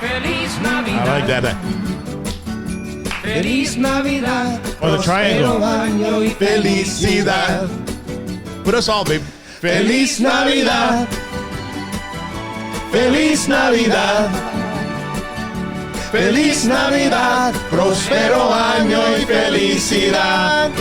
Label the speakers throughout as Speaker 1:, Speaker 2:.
Speaker 1: I like that.
Speaker 2: Feliz Navidad.
Speaker 1: Or the triangle.
Speaker 2: Felicidad.
Speaker 1: Put us all, babe.
Speaker 2: Feliz Navidad. Feliz Navidad. Feliz Navidad. Próspero año y felicidad.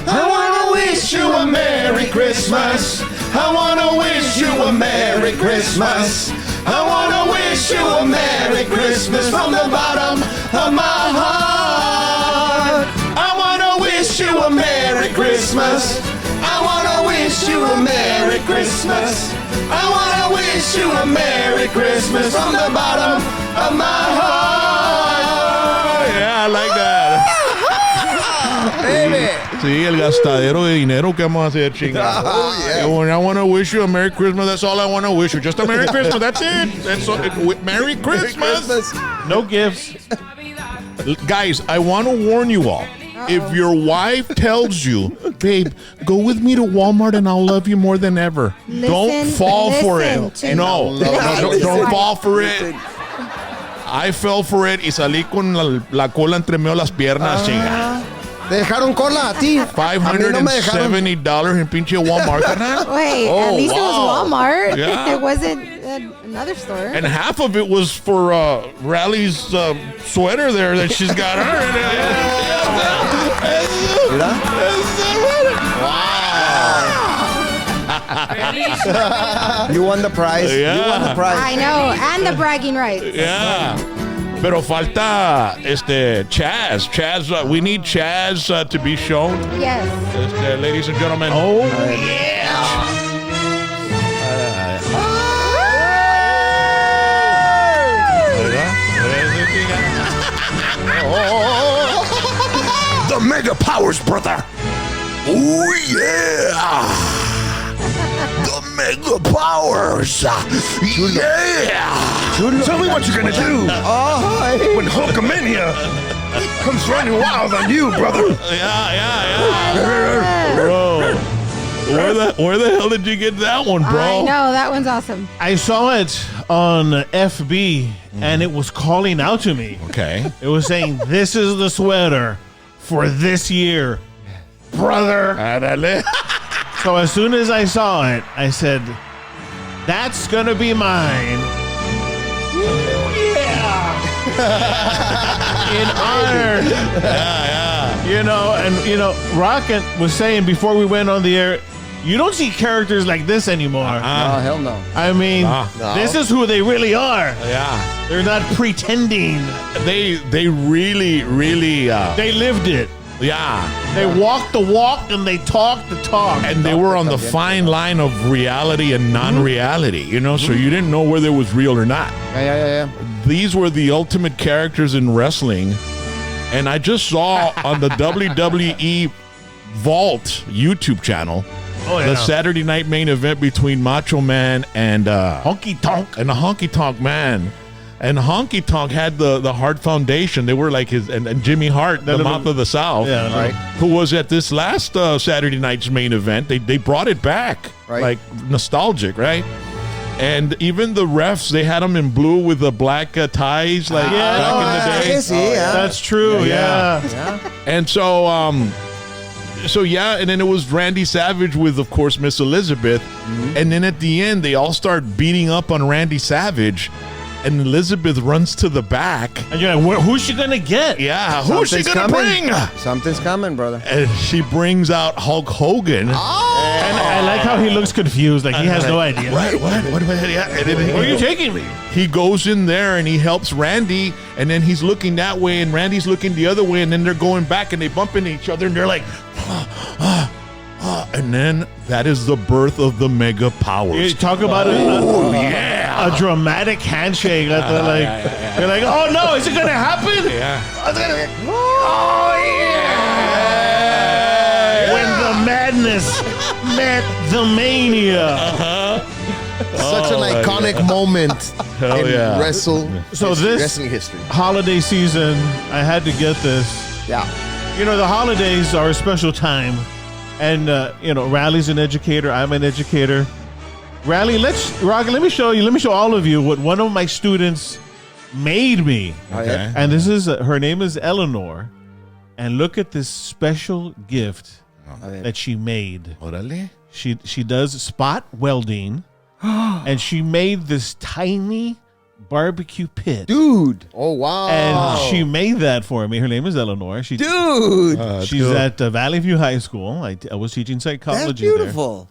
Speaker 2: I wanna wish you a Merry Christmas. I wanna wish you a Merry Christmas. I wanna wish you a Merry Christmas from the bottom of my heart. I wanna wish you a Merry Christmas. I wanna wish you a Merry Christmas. I wanna wish you a Merry Christmas from the bottom of my heart.
Speaker 1: Yeah, I like that.
Speaker 2: Baby.
Speaker 1: Sí, el gastadero de dinero que vamos a hacer, chingada.
Speaker 2: Oh, yeah.
Speaker 1: When I want to wish you a Merry Christmas, that's all I want to wish you. Just a Merry Christmas, that's it. That's all, Merry Christmas.
Speaker 3: No gifts.
Speaker 1: Guys, I want to warn you all. If your wife tells you, babe, go with me to Walmart and I'll love you more than ever, don't fall for it. No, don't fall for it. I fell for it y salí con la cola entre medio de las piernas, chinga.
Speaker 2: ¿Te dejaron cola a ti?
Speaker 1: $570 en pinche Walmart.
Speaker 4: Wait, at least it was Walmart.
Speaker 1: Yeah.
Speaker 4: It wasn't another store.
Speaker 1: And half of it was for Rally's sweater there that she's got her.
Speaker 2: Wow. You won the prize.
Speaker 1: Yeah.
Speaker 2: You won the prize.
Speaker 4: I know, and the bragging rights.
Speaker 1: Yeah. Pero falta Chaz. Chaz, we need Chaz to be shown.
Speaker 4: Yes.
Speaker 1: Ladies and gentlemen.
Speaker 3: Oh,
Speaker 1: yeah.
Speaker 2: The Mega Powers, brother. Oh, yeah. The Mega Powers. Yeah. Tell me what you're going to do when Hulkamania comes running wild on you, brother.
Speaker 1: Yeah. Bro. Where the hell did you get that one, bro?
Speaker 4: I know, that one's awesome.
Speaker 3: I saw it on FB and it was calling out to me.
Speaker 1: Okay.
Speaker 3: It was saying, this is the sweater for this year, brother. So as soon as I saw it, I said, that's going to be mine. Yeah. In honor.
Speaker 1: Yeah.
Speaker 3: Rocket was saying before we went on the air, you don't see characters like this anymore.
Speaker 2: No, hell no.
Speaker 3: I mean, this is who they really are.
Speaker 1: Yeah.
Speaker 3: They're not pretending.
Speaker 1: They really
Speaker 3: They lived it.
Speaker 1: yeah.
Speaker 3: They walked the walk and they talked the talk.
Speaker 1: And they were on the fine line of reality and non-reality, so you didn't know whether it was real or not.
Speaker 2: Yeah.
Speaker 1: These were the ultimate characters in wrestling. And I just saw on the WWE Vault YouTube channel the Saturday night main event between Macho Man and
Speaker 3: Honky Tonk.
Speaker 1: And the Honky Tonk Man. And Honky Tonk had the Hart Foundation. They were like his and Jimmy Hart, the mouth of the South, who was at this last Saturday night's main event. They brought it back, like nostalgic, right? And even the refs, they had them in blue with the black ties, like back in the day.
Speaker 3: That's true. Yeah.
Speaker 1: And so, and then it was Randy Savage with, of course, Miss Elizabeth. And then at the end, they all start beating up on Randy Savage. And Elizabeth runs to the back.
Speaker 3: And you're like, who's she going to get?
Speaker 1: Yeah, who's she going to bring?
Speaker 2: Something's coming, brother.
Speaker 1: And she brings out Hulk Hogan.
Speaker 3: And I like how he looks confused, like he has no idea.
Speaker 1: What? Where
Speaker 3: are you taking me?
Speaker 1: He goes in there and he helps Randy, and then he's looking that way, and Randy's looking the other way, and then they're going back, and they bump into each other, and they're like, and then that is the birth of the Mega Powers.
Speaker 3: You talk about a dramatic handshake. They're like, oh no, is it going to happen?
Speaker 1: Yeah.
Speaker 3: Oh yeah. When the madness met the mania.
Speaker 2: Such an iconic moment in wrestling history.
Speaker 3: Holiday season, I had to get this.
Speaker 2: Yeah.
Speaker 3: The holidays are a special time. And, Rally's an educator. I'm an educator. Rally, let me show all of you what one of my students made me.
Speaker 1: Okay.
Speaker 3: And this is her name is Eleanor, and look at this special gift that she made.
Speaker 1: Órale.
Speaker 3: She does spot welding, and she made this tiny barbecue pit.
Speaker 2: Dude. Oh, wow.
Speaker 3: And she made that for me. Her name is Eleanor.
Speaker 2: Dude.
Speaker 3: She's cool. At Valley View High School. I was teaching psychology
Speaker 2: That's beautiful.
Speaker 3: there.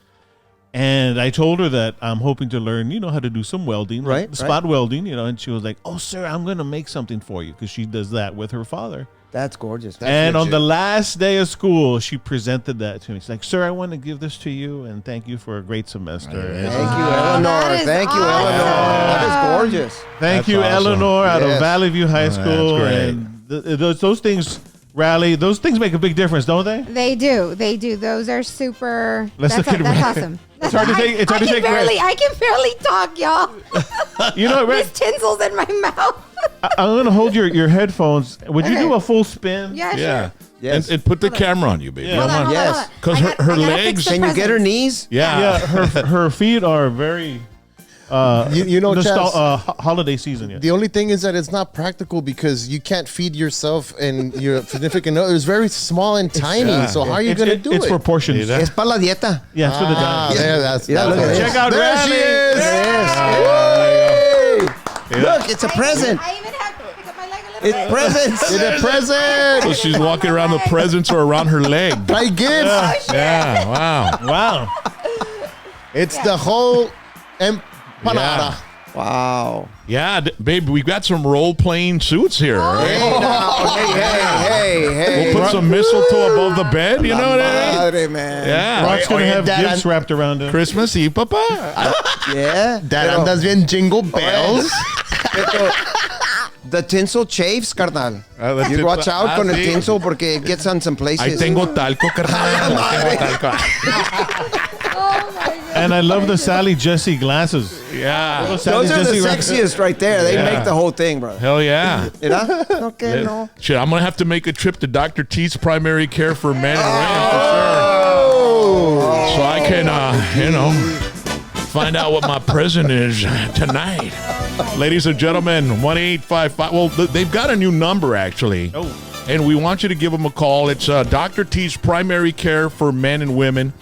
Speaker 3: And I told her that I'm hoping to learn, how to do some welding, spot welding, and she was like, "Oh, sir, I'm going to make something for you," because she does that with her father.
Speaker 2: That's gorgeous.
Speaker 3: And on the last day of school, she presented that to me. She's like, "Sir, I want to give this to you and thank you for a great semester."
Speaker 2: Thank you, Eleanor. Thank you, Eleanor. That is gorgeous.
Speaker 3: Thank you,
Speaker 1: awesome.
Speaker 3: Eleanor, out of Valley View High School.
Speaker 1: That's great.
Speaker 3: And those things, Rally, those things make a big difference, don't they?
Speaker 4: They do. Those are super.
Speaker 3: Let's
Speaker 4: that's
Speaker 3: look at
Speaker 4: that's awesome.
Speaker 3: It's hard to take. It's hard to take.
Speaker 4: I can barely talk, y'all.
Speaker 3: Red,
Speaker 4: This tinsel's in my mouth.
Speaker 3: I'm going to hold your headphones. Would you do a full spin?
Speaker 4: Yeah,
Speaker 1: Yeah.
Speaker 4: sure.
Speaker 2: Yes.
Speaker 1: And put the camera on you, baby.
Speaker 3: Yeah.
Speaker 4: Hold on, hold on,
Speaker 2: Yes.
Speaker 4: hold on.
Speaker 1: Because
Speaker 4: I
Speaker 1: her
Speaker 4: gotta fix
Speaker 1: legs.
Speaker 4: the
Speaker 2: Can you get her
Speaker 4: presents.
Speaker 2: knees?
Speaker 3: Yeah, her feet are very holiday season. Yeah.
Speaker 5: The only thing is that it's not practical because you can't feed yourself and your significant other. It's very small and tiny. So how are you going to do
Speaker 3: It's
Speaker 5: it?
Speaker 3: for portions.
Speaker 1: Yeah.
Speaker 2: Es para la dieta.
Speaker 3: Yeah, it's for the diet.
Speaker 5: There, that's
Speaker 2: Yeah, look at
Speaker 5: that's-
Speaker 2: this.
Speaker 3: Check out
Speaker 5: There
Speaker 3: Rally.
Speaker 5: she is.
Speaker 2: Look, it's a present.
Speaker 4: I even have to pick up my leg a little
Speaker 2: It's
Speaker 4: bit.
Speaker 2: presents.
Speaker 5: It's a present.
Speaker 1: So she's walking around the presents or around her leg.
Speaker 5: Buy gifts.
Speaker 1: Yeah, wow.
Speaker 3: Wow.
Speaker 5: It's the whole empanada.
Speaker 2: Wow.
Speaker 1: Yeah, babe, we've got some role-playing suits here. Right?
Speaker 2: Hey, now. Hey.
Speaker 1: We'll put some mistletoe above the bed. You know what I mean?
Speaker 2: Madre, man.
Speaker 1: Yeah.
Speaker 3: Rock's going to have
Speaker 5: Dad,
Speaker 3: gifts wrapped around him.
Speaker 1: Christmas Eve, papa.
Speaker 2: Yeah.
Speaker 5: Dad andas bien jingle bells.
Speaker 2: The tinsel chafes, carnal. You watch out con el tinsel porque it gets on some places.
Speaker 1: Ahí tengo talco, carnal. Ahí tengo talco.
Speaker 4: Oh my god.
Speaker 3: And I love the Sally Jesse glasses.
Speaker 1: Yeah.
Speaker 2: Those are the sexiest right there. They make the whole thing, bro.
Speaker 1: Hell yeah.
Speaker 2: ¿Verdad? Okay, no.
Speaker 1: Shit, I'm going to have to make a trip to Dr. T's primary care for men and women for sure. So I can, find out what my present is tonight. Ladies and gentlemen, 1-855. Well, they've got a new number, actually.
Speaker 3: Oh.
Speaker 1: And we want you to give them a call. It's Dr. T's primary care for men and women.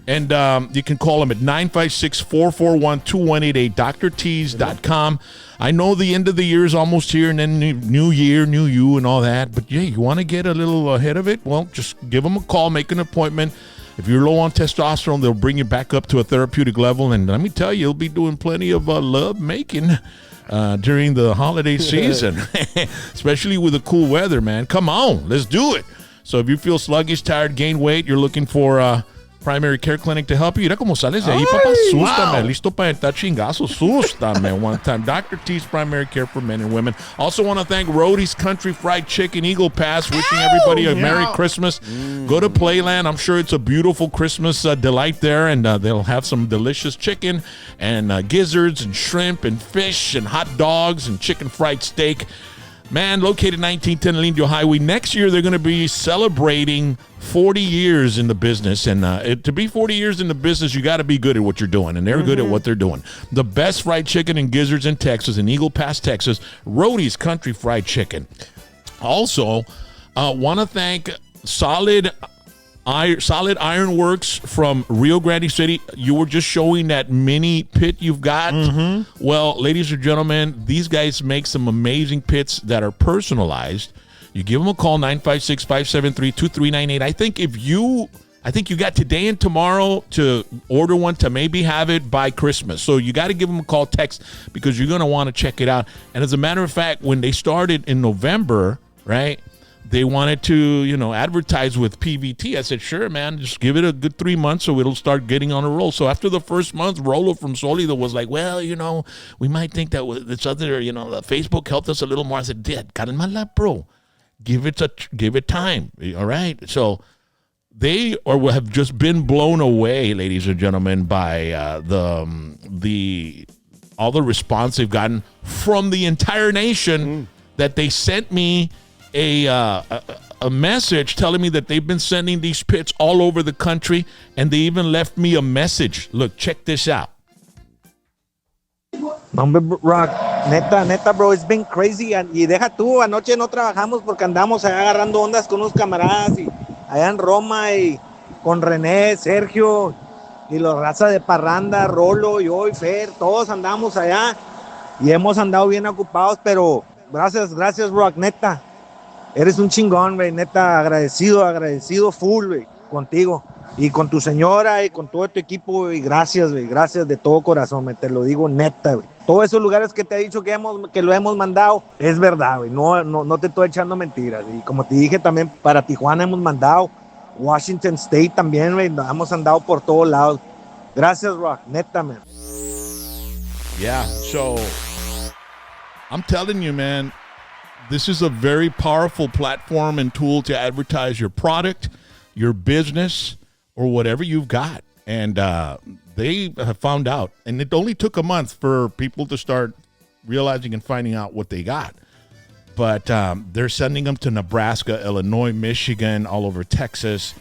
Speaker 1: And you can call them at 956-441-2188, drtees.com. I know the end of the year is almost here, and then new year, new you, and all that. But, yeah, you want to get a little ahead of it? Well, just give them a call, make an appointment. If you're low on testosterone, they'll bring you back up to a therapeutic level. And let me tell you, you'll be doing plenty of love making during the holiday season, especially with the cool weather, man. Come on, let's do it. So if you feel sluggish, tired, gain weight, you're looking for primary care clinic to help you. Mira cómo sales de ahí, papá. Sústame. Listo para estar chingazo. Sústame one time. Dr. T's primary care for men and women. Also want to thank Rhodey's Country Fried Chicken Eagle Pass. Wishing everybody a Merry Christmas. Go to Playland. I'm sure it's a beautiful Christmas delight there. And they'll have some delicious chicken and gizzards and shrimp and fish and hot dogs and chicken fried steak. Man, located 1910 Lindio Highway. Next year, they're going to be celebrating 40 years in the business. And to be 40 years in the business, you got to be good at what you're doing. And they're good at what they're doing. The best fried chicken and gizzards in Texas, in Eagle Pass, Texas. Rhodey's Country Fried Chicken. Also, want to thank Solid Ironworks from Rio Grande City. You were just showing that mini pit you've got. Well, ladies and gentlemen, these guys make some amazing pits that are personalized. You give them a call, 956-573-2398. I think you got today and tomorrow to order one to maybe have it by Christmas. So you got to give them a call, text, because you're going to want to check it out. And as a matter of fact, when they started in November, right, they wanted to, advertise with PVT. I said, sure, man, just give it a good 3 months so it'll start getting on a roll. So after the first month, Rolo from Solido was like, well, we might think that this other, Facebook helped us a little more. I said, Dad, calma, bro. Give it time. All right. So they have just been blown away, ladies and gentlemen, by all the response they've gotten from the entire nation that they sent me a message telling me that they've been sending these pits all over the country, and they even left me a message. Look, check this out.
Speaker 6: Rock, Neta, bro, it's been crazy. Y deja tú, anoche no trabajamos porque andamos allá agarrando ondas con unos camaradas y allá en Roma y con René, Sergio y los raza de Parranda, Rolo, yo y Fer, todos andamos allá y hemos andado bien ocupados, pero gracias, Rock, neta. Eres un chingón, güey, neta, agradecido full, güey, contigo y con tu señora y con todo tu equipo, y gracias, güey, gracias de todo corazón, me te lo digo neta, güey. Todos esos lugares que te he dicho que lo hemos mandado, es verdad, güey, no te estoy echando mentiras. Y como te dije también, para Tijuana hemos mandado, Washington State también, güey, hemos andado por todos lados. Gracias, Rock, neta, man.
Speaker 1: Yeah, so I'm telling you, man, this is a very powerful platform and tool to advertise your product, your business, or whatever you've got. And they have found out. And it only took a month for people to start realizing and finding out what they got. But they're sending them to Nebraska, Illinois, Michigan, all over Texas.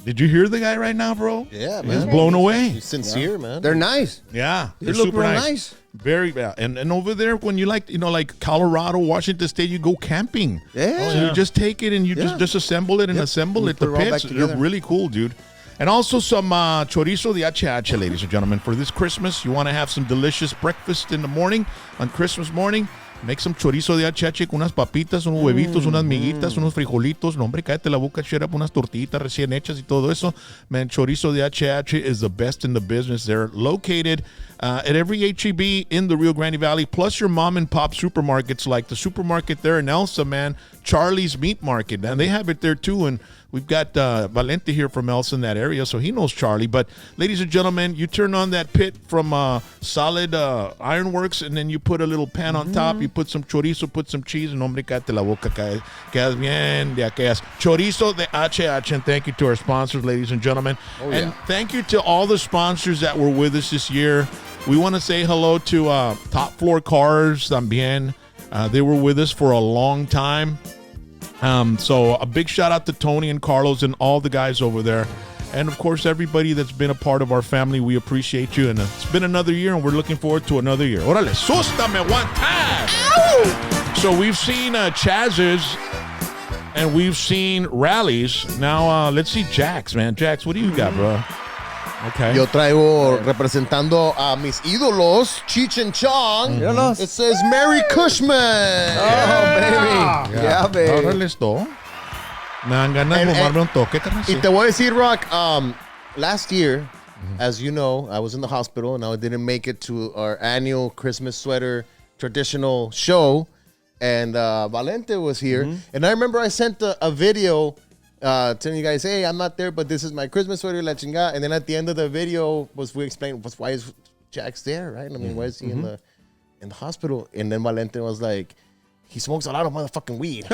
Speaker 1: Did you hear the guy right now, bro?
Speaker 5: Yeah, man.
Speaker 1: He's blown away.
Speaker 5: He's sincere, man.
Speaker 2: They're nice.
Speaker 1: Yeah,
Speaker 2: They
Speaker 1: they're
Speaker 2: look
Speaker 1: super
Speaker 2: real
Speaker 1: nice.
Speaker 2: nice.
Speaker 1: Very, and over there, when you like, like Colorado, Washington State, you go camping.
Speaker 2: Yeah.
Speaker 1: So you just take it and you
Speaker 2: Yeah.
Speaker 1: just assemble it and assemble
Speaker 2: You
Speaker 1: it. The
Speaker 2: put it all back
Speaker 1: pits, they're
Speaker 2: together.
Speaker 1: really cool, dude. And also some chorizo de HH, ladies and gentlemen. For this Christmas, you want to have some delicious breakfast in the morning, on Christmas morning. Make some chorizo de HH con unas papitas, unos huevitos, unas miguitas, unos frijolitos. No, hombre, cállate la boca, shut up, unas tortitas recién hechas y todo eso. Man, chorizo de HH is the best in the business. They're located at every HEB in the Rio Grande Valley, plus your mom and pop supermarkets like the supermarket there in Elsa, man, Charlie's Meat Market. And they have it there too. And we've got Valente here from Elsa in that area, so he knows Charlie. But ladies and gentlemen, you turn on that pit from solid ironworks, and then you put a little pan on top. You put some chorizo, put some cheese, and hombre, cállate la boca, quedas bien de aquellas. Chorizo de HH, and thank you to our sponsors, ladies and gentlemen. And thank you to all the sponsors that were with us this year. We want to say hello to Top Floor Cars también. They were with us for a long time. So a big shout out to Tony and Carlos and all the guys over there. And of course, everybody that's been a part of our family, we appreciate you. And it's been another year, and we're looking forward to another year. Órale, sústame one time. Ow! So we've seen Chaz's, and we've seen rallies. Now let's see Jax, man. Jax, what do you got, bro? Okay.
Speaker 5: Yo traigo representando a mis ídolos, Cheech and Chong.
Speaker 2: Míralos.
Speaker 5: It says Merry Cushman.
Speaker 2: Oh, baby. Yeah, baby.
Speaker 1: Órale esto. Me dan ganas de tomarme un toque, carnal.
Speaker 5: Y te voy a decir, Rock, last year, as you know, I was in the hospital and I didn't make it to our annual Christmas sweater traditional show. And Valente was here. And I remember I sent a video telling you guys, hey, I'm not there, but this is my Christmas sweater, la chingada. And then at the end of the video, we explained, why is Jax there, right? I mean, why is he in the hospital? And then Valente was like, he smokes a lot of motherfucking weed.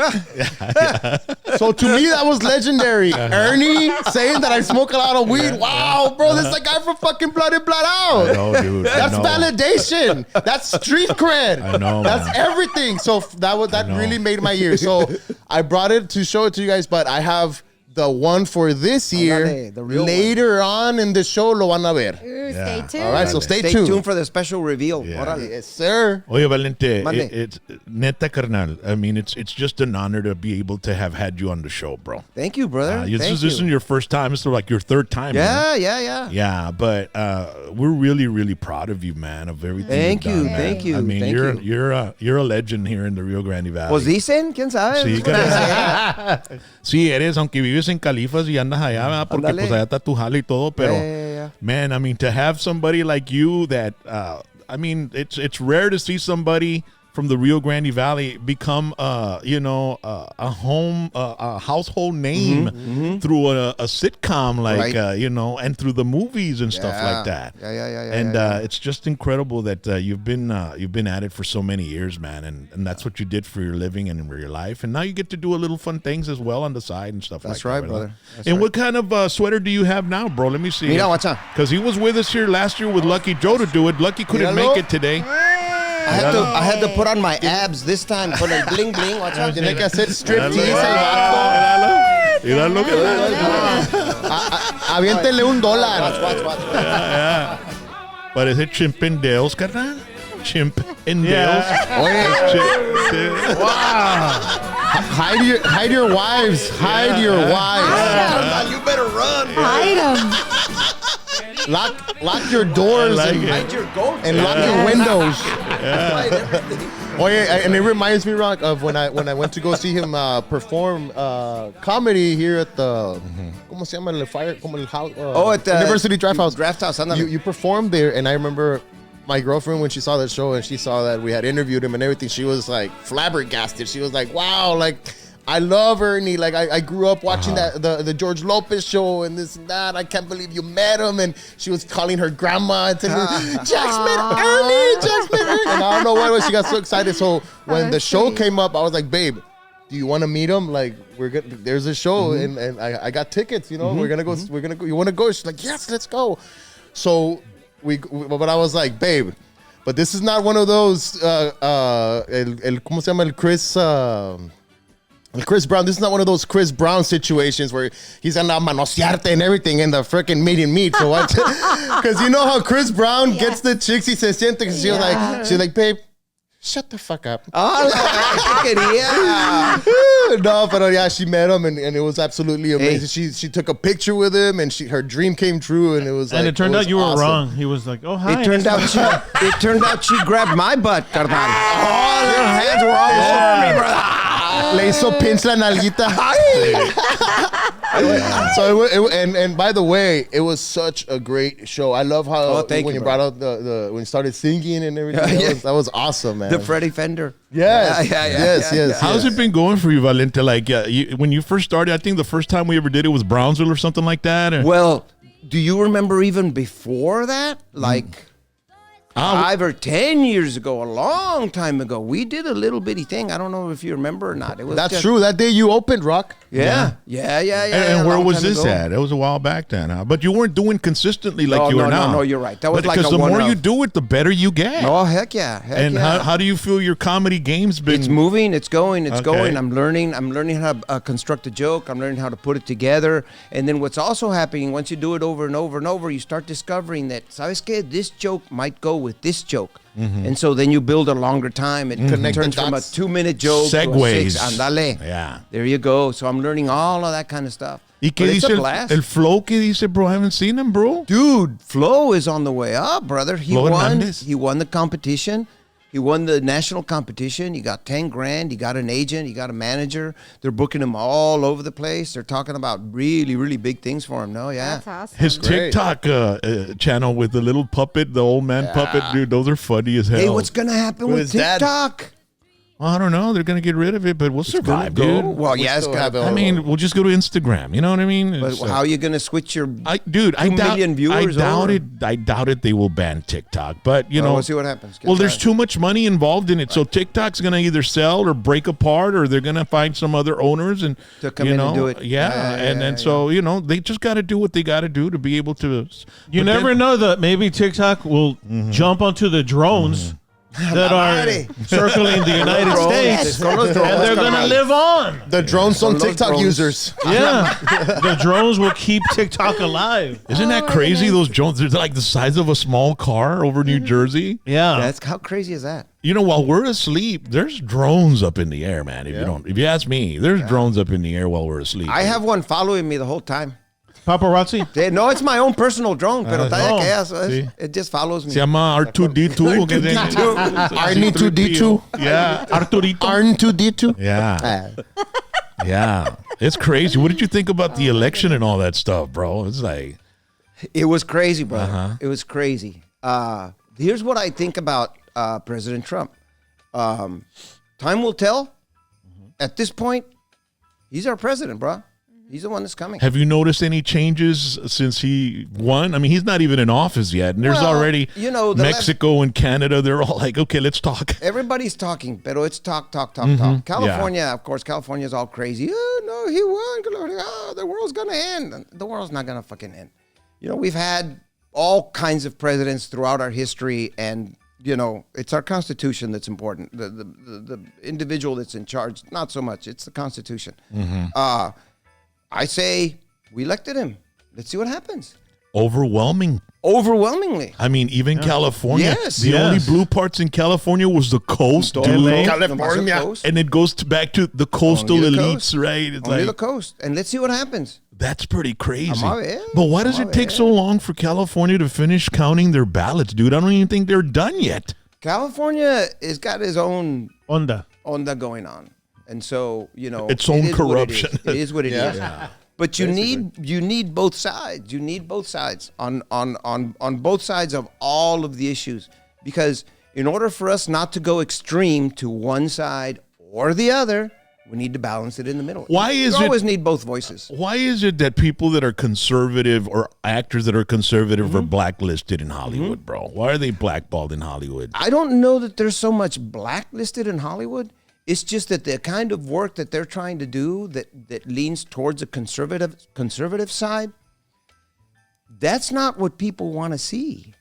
Speaker 5: So to me, that was legendary. Ernie saying that I smoke a lot of weed. Wow, bro, this is the guy from fucking Blood In, Blood Out.
Speaker 1: I know, dude.
Speaker 5: That's validation. That's street cred.
Speaker 1: I know,
Speaker 5: That's
Speaker 1: man.
Speaker 5: everything. So that really made my year. So I brought it to show it to you guys, but I have the one for this year.
Speaker 2: Ándale, the real
Speaker 5: Later on in the show, lo van a ver.
Speaker 4: Ooh, stay tuned.
Speaker 5: All right, so stay
Speaker 2: Stay
Speaker 5: tuned.
Speaker 2: tuned for the special reveal.
Speaker 1: Yeah.
Speaker 2: Órale.
Speaker 5: Yes, sir.
Speaker 1: Oye, Valente,
Speaker 2: Mande.
Speaker 1: it's neta carnal. I mean, it's just an honor to be able to have had you on the show, bro.
Speaker 2: Thank you, brother.
Speaker 1: This isn't your first time. It's like your third time. man.
Speaker 2: Yeah.
Speaker 1: Yeah, but we're really, really proud of you, man. Of everything.
Speaker 2: Thank
Speaker 1: you've
Speaker 2: you,
Speaker 1: done, man.
Speaker 2: thank you,
Speaker 1: I mean,
Speaker 2: thank
Speaker 1: you're a legend here in the Rio Grande Valley.
Speaker 2: Pues dicen, quién sabe.
Speaker 1: Sí, sí, eres, aunque vives en Califas y andas allá, ¿verdad? Porque
Speaker 2: Ándale.
Speaker 1: pues allá está tu jale y todo, pero
Speaker 2: Yeah.
Speaker 1: man, I mean, to have somebody like you that, I mean, it's rare to see somebody from the Rio Grande Valley become, a household name through a sitcom, like,
Speaker 2: Right.
Speaker 1: and through the movies and stuff like that.
Speaker 2: Yeah.
Speaker 1: And it's just incredible that you've been at it for so many years, man, and that's what you did for your living and for your life, and now you get to do a little fun things as well on the side and stuff
Speaker 2: That's
Speaker 1: like
Speaker 2: right,
Speaker 1: that.
Speaker 2: brother. That's
Speaker 1: And
Speaker 2: right.
Speaker 1: what kind of sweater do you have now, bro? Let me see.
Speaker 2: Mira, watch out.
Speaker 1: Because he was with us here last year with Lucky Joe to do it. Lucky couldn't
Speaker 2: Míralo.
Speaker 1: make it today.
Speaker 2: I had to put on my abs this time con el bling bling. Watch out.
Speaker 5: Tiene que hacer striptease.
Speaker 1: Míralo,
Speaker 5: Aviéntenle $1.
Speaker 2: Watch.
Speaker 1: Parece chimpendeos, carnal. Chimp nails.
Speaker 3: Wow.
Speaker 5: Hide your wives. Hide your wives.
Speaker 2: You better run.
Speaker 4: Item.
Speaker 5: Lock your doors
Speaker 2: Hide your goat.
Speaker 5: and lock your windows.
Speaker 2: Hide everything.
Speaker 5: Oh yeah, and it reminds me, Rock, of when I went to go see him perform comedy here at the ¿cómo se llama el fire? Como el house?
Speaker 2: At the
Speaker 5: University Draft House.
Speaker 2: Draft House.
Speaker 5: You performed there, and I remember my girlfriend, when she saw that show and she saw that we had interviewed him and everything, she was like flabbergasted. She was like, "Wow, like I love Ernie. Like I grew up watching the George Lopez show and this and that. I can't believe you met him." And she was calling her grandma and telling her, "Jax met Ernie, Jax met Ernie." And I don't know what it was. She got so excited. So when the show came up, I was like, "Babe, do you want to meet him? Like there's a show and I got tickets. You know, we're gonna go. You want to go?" She's like, "Yes, let's go." So but I was like, "Babe, but this is not one of those ¿cómo se llama el Chris Brown? This is not one of those Chris Brown situations where he's gonna manosearte and everything in the freaking meet. So what? Because you know how Chris Brown gets the chicks, he se siente, because she's like, "Babe, shut the fuck up." No, but yeah, she met him and it was absolutely amazing. She took a picture with him and her dream came true, and it was
Speaker 3: And
Speaker 5: like,
Speaker 3: it turned out you were
Speaker 5: awesome.
Speaker 3: wrong. He was like, "Oh, hi."
Speaker 2: It turned out she grabbed my butt, carnal. Oh, their hands were all over me, brother.
Speaker 5: Le hizo pinch la nalguita. So and by the way, it was such a great show. I love how when you brought out when you started singing and everything. That was awesome, man.
Speaker 2: The Freddy Fender.
Speaker 5: Yes. Yes.
Speaker 1: How's it been going for you, Valente? Like, when you first started, I think the first time we ever did it was Brownsville or something like that. Or?
Speaker 2: Well, do you remember even before that? Like 5 or 10 years ago, a long time ago, we did a little bitty thing. I don't know if you remember or not. It was
Speaker 5: That's true. That day you opened, Rock.
Speaker 2: Yeah.
Speaker 1: And where was this at? It was a while back then, huh? But you weren't doing consistently like you are now.
Speaker 2: No, you're right. That was like
Speaker 1: because the more you do it, the better you get.
Speaker 2: Oh, heck yeah.
Speaker 1: How do you feel your comedy game's been?
Speaker 2: It's moving. It's going. It's going. I'm learning how to construct a joke. I'm learning how to put it together. And then what's also happening, once you do it over and over and over, you start discovering that, ¿sabes qué? This joke might go with this joke. And so then you build a longer time. It turns from a 2-minute joke
Speaker 1: Segues.
Speaker 2: to a 6. Andale.
Speaker 1: Yeah.
Speaker 2: There you go. So I'm learning all of that kind of stuff.
Speaker 1: ¿Y qué
Speaker 2: But it's
Speaker 1: dice
Speaker 2: a blast.
Speaker 1: el flow que dice, bro? I haven't seen him, bro.
Speaker 2: Dude, Flo is on the way up, brother.
Speaker 1: Flo Hernandez.
Speaker 2: He won the competition. He won the national competition. He got 10 grand. He got an agent. He got a manager. They're booking him all over the place. They're talking about really, really big things for him. No, yeah.
Speaker 4: That's awesome.
Speaker 1: His TikTok channel with the little puppet, the old man puppet, dude, those are funny as hell.
Speaker 2: Hey, what's going to happen with
Speaker 5: his dad?
Speaker 2: TikTok?
Speaker 1: Well, I don't know. They're going to get rid of it, but we'll survive, dude.
Speaker 2: Well, yeah, it's
Speaker 5: still
Speaker 2: got
Speaker 5: have
Speaker 2: to
Speaker 5: it.
Speaker 1: I mean, we'll just go to Instagram. You know what I mean?
Speaker 2: But how are you going to switch your...
Speaker 1: I
Speaker 2: 2 million viewers over?
Speaker 1: I doubted they will ban TikTok, but you know,
Speaker 2: we'll see what happens.
Speaker 1: Well, there's too much money involved in it, so TikTok's going to either sell or break apart, or they're going to find some other owners and
Speaker 2: to come in and do it.
Speaker 1: Yeah, so you know, they just got to do what they got to do to be able to.
Speaker 3: You never know that maybe TikTok will jump onto the drones that are circling the United States, and they're going to live on.
Speaker 5: The drones on TikTok
Speaker 2: drones.
Speaker 5: users.
Speaker 3: Yeah, the drones will keep TikTok alive.
Speaker 1: Isn't that crazy? Those drones, they're like the size of a small car over New Jersey.
Speaker 3: Yeah,
Speaker 2: How crazy is that?
Speaker 1: You know, while we're asleep, there's drones up in the air, man. If you ask me, there's drones up in the air while we're asleep.
Speaker 2: I have one following me the whole time.
Speaker 3: paparazzi.
Speaker 2: No, it's my own personal drone, pero
Speaker 1: sí.
Speaker 2: it just follows me.
Speaker 1: Se llama R2D2.
Speaker 5: R2D2.
Speaker 1: Yeah, Arturito.
Speaker 5: R2D2.
Speaker 1: Yeah. Yeah. It's crazy. What did you think about the election and all that stuff, bro? It's like...
Speaker 2: It was crazy, brother. It was crazy. Here's what I think about President Trump. Time will tell. At this point, he's our president, bro. He's the one that's coming.
Speaker 1: Have you noticed any changes since he won? I mean, he's not even in office yet. And there's already Mexico and Canada. They're all like, okay, let's talk.
Speaker 2: Everybody's talking, pero it's talk. California, of course, California's all crazy. Oh, no, he won. Oh, the world's going to end. The world's not going to fucking end. You know, we've had all kinds of presidents throughout our history, and, you know, it's our Constitution that's important. The individual that's in charge, not so much. It's the Constitution. I say we elected him. Let's see what happens.
Speaker 7: Overwhelmingly.
Speaker 1: I mean, even California.
Speaker 7: Yes.
Speaker 1: The only blue parts in California was the coast, dude.
Speaker 7: California.
Speaker 1: And it goes back to the coastal
Speaker 7: Only the
Speaker 1: elites,
Speaker 7: coast.
Speaker 1: right? It's
Speaker 7: Only
Speaker 1: like,
Speaker 7: the coast. And let's see what happens.
Speaker 1: that's pretty crazy.
Speaker 7: Vamos a ver.
Speaker 1: But why does it take so long for California to finish counting their ballots, dude? I don't even think they're done yet.
Speaker 7: California has got his own
Speaker 3: Onda.
Speaker 7: going on. And so,
Speaker 1: Its own
Speaker 7: it is what
Speaker 1: corruption.
Speaker 7: It is what it is. But you need both sides. You need both sides on both sides of all of the issues, because in order for us not to go extreme to one side or the other, we need to balance it in the middle. You always need both voices.
Speaker 1: Why is it that people that are conservative or actors that are conservative are blacklisted in Hollywood, bro? Why are they blackballed in Hollywood?
Speaker 7: I don't know that there's so much blacklisted in Hollywood. It's just that the kind of work that they're trying to do that leans towards a conservative side, that's not what people want to see.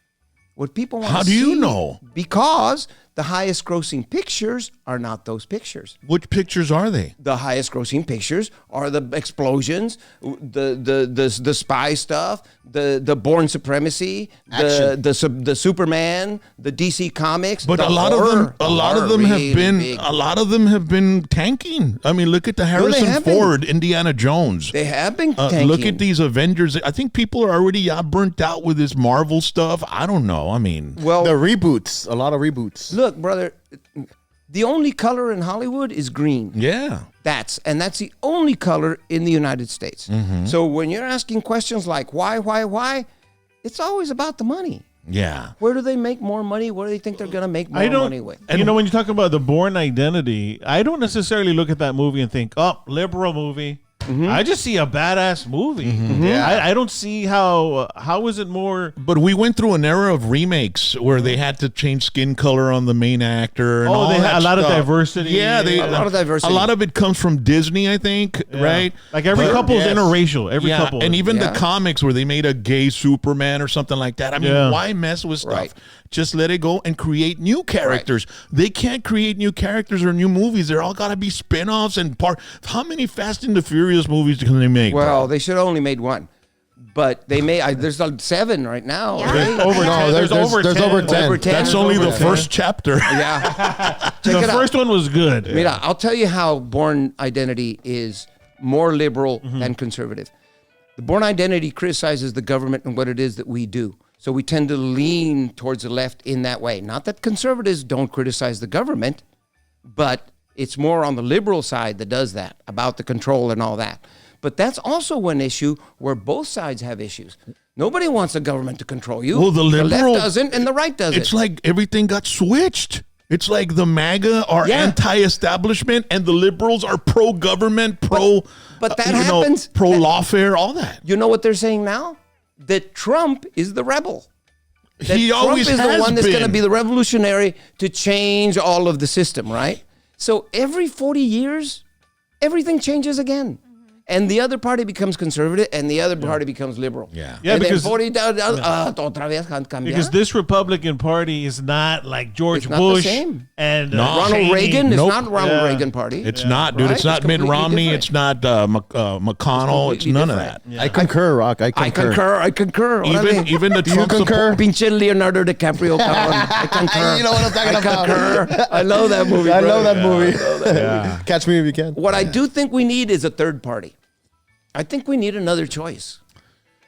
Speaker 7: What people want to see.
Speaker 1: How do you know?
Speaker 7: Because the highest grossing pictures are not those pictures.
Speaker 1: Which pictures are they?
Speaker 7: The highest grossing pictures are the explosions, the spy stuff, the Bourne Supremacy, the Superman, the DC Comics.
Speaker 1: But a lot of them have been tanking. I mean, look at the Harrison Ford Indiana Jones.
Speaker 7: They have been tanking.
Speaker 1: Look at these Avengers. I think people are already burnt out with this Marvel stuff. I don't know. I mean,
Speaker 5: well, the reboots, a lot of reboots.
Speaker 7: Look, brother, the only color in Hollywood is green.
Speaker 1: Yeah.
Speaker 7: That's the only color in the United States. So when you're asking questions like why, it's always about the money.
Speaker 1: Yeah.
Speaker 7: Where do they make more money? Where do they think they're going to make more money with?
Speaker 3: And when you talk about the Bourne Identity, I don't necessarily look at that movie and think, oh, liberal movie. I just see a badass movie. Yeah. I don't see how is it more.
Speaker 1: But we went through an era of remakes where they had to change skin color on the main actor. And all
Speaker 3: they
Speaker 1: that
Speaker 3: had a lot
Speaker 1: stuff.
Speaker 3: of diversity.
Speaker 1: Yeah,
Speaker 7: a lot of diversity.
Speaker 1: A lot of it comes from Disney, I think, right?
Speaker 3: Like every couple's interracial. Every couple.
Speaker 1: And even the comics where they made a gay Superman or something like that. I mean, why mess with stuff?
Speaker 7: Right.
Speaker 1: Just let it go and create new characters. Right. They can't create new characters or new movies. They're all got to be spin-offs and part. How many Fast and the Furious movies can they make?
Speaker 7: Well, they should have only made one. But they may. There's like 7 right now.
Speaker 4: Yeah.
Speaker 7: Right?
Speaker 3: There's over 10.
Speaker 5: Over 10.
Speaker 7: Over 10.
Speaker 1: That's only the first chapter.
Speaker 7: Yeah.
Speaker 3: The first one was good.
Speaker 7: Mira, I'll tell you how Bourne Identity is more liberal than conservative. The Bourne Identity criticizes the government and what it is that we do. So we tend to lean towards the left in that way. Not that conservatives don't criticize the government, but it's more on the liberal side that does that, about the control and all that. But that's also one issue where both sides have issues. Nobody wants the government to control you.
Speaker 1: Well, the left
Speaker 7: doesn't and the right doesn't.
Speaker 1: It's like everything got switched. It's like the MAGA are anti-establishment and the liberals are pro-government,
Speaker 7: but that happens.
Speaker 1: Pro-lawfare, all that.
Speaker 7: You know what they're saying now? That Trump is the rebel. That
Speaker 1: He
Speaker 7: Trump
Speaker 1: always
Speaker 7: is the
Speaker 1: has
Speaker 7: one that's going to
Speaker 1: been.
Speaker 7: be the revolutionary to change all of the system, right? So every 40 years, everything changes again. And the other party becomes conservative, and the other party becomes liberal.
Speaker 1: Yeah.
Speaker 7: And
Speaker 3: because
Speaker 7: then 40 otra vez cambiar.
Speaker 3: Because this Republican Party is not like George
Speaker 7: It's not
Speaker 3: Bush
Speaker 7: the same.
Speaker 3: and
Speaker 7: Ronald
Speaker 3: Cheney.
Speaker 7: Reagan is
Speaker 1: Nope.
Speaker 7: not Ronald Reagan party.
Speaker 1: It's not, dude.
Speaker 7: Right?
Speaker 1: It's not
Speaker 7: It's
Speaker 1: Mitt
Speaker 7: completely
Speaker 1: Romney.
Speaker 7: different.
Speaker 1: It's not McConnell. It's
Speaker 7: completely
Speaker 1: none of
Speaker 7: different.
Speaker 1: that.
Speaker 5: I concur, Rock. I concur.
Speaker 7: I concur.
Speaker 1: Even the
Speaker 5: Do you
Speaker 1: Trump
Speaker 5: concur?
Speaker 7: Pinche Leonardo DiCaprio. I concur.
Speaker 5: You know what I'm talking about.
Speaker 7: Concur. I love that movie.
Speaker 5: I
Speaker 7: brother.
Speaker 5: love that movie. Catch me if you can.
Speaker 7: What I do think we need is a third party. I think we need another choice.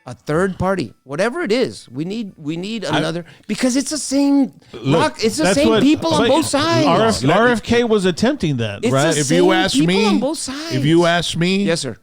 Speaker 7: A third party, whatever it is, we need another, because it's the same. It's the same people on both sides.
Speaker 3: RFK was attempting that,
Speaker 7: It's
Speaker 3: right?
Speaker 7: the
Speaker 1: If you ask
Speaker 7: people
Speaker 1: me,
Speaker 7: on both sides.
Speaker 1: if you ask me,
Speaker 7: Yes, sir.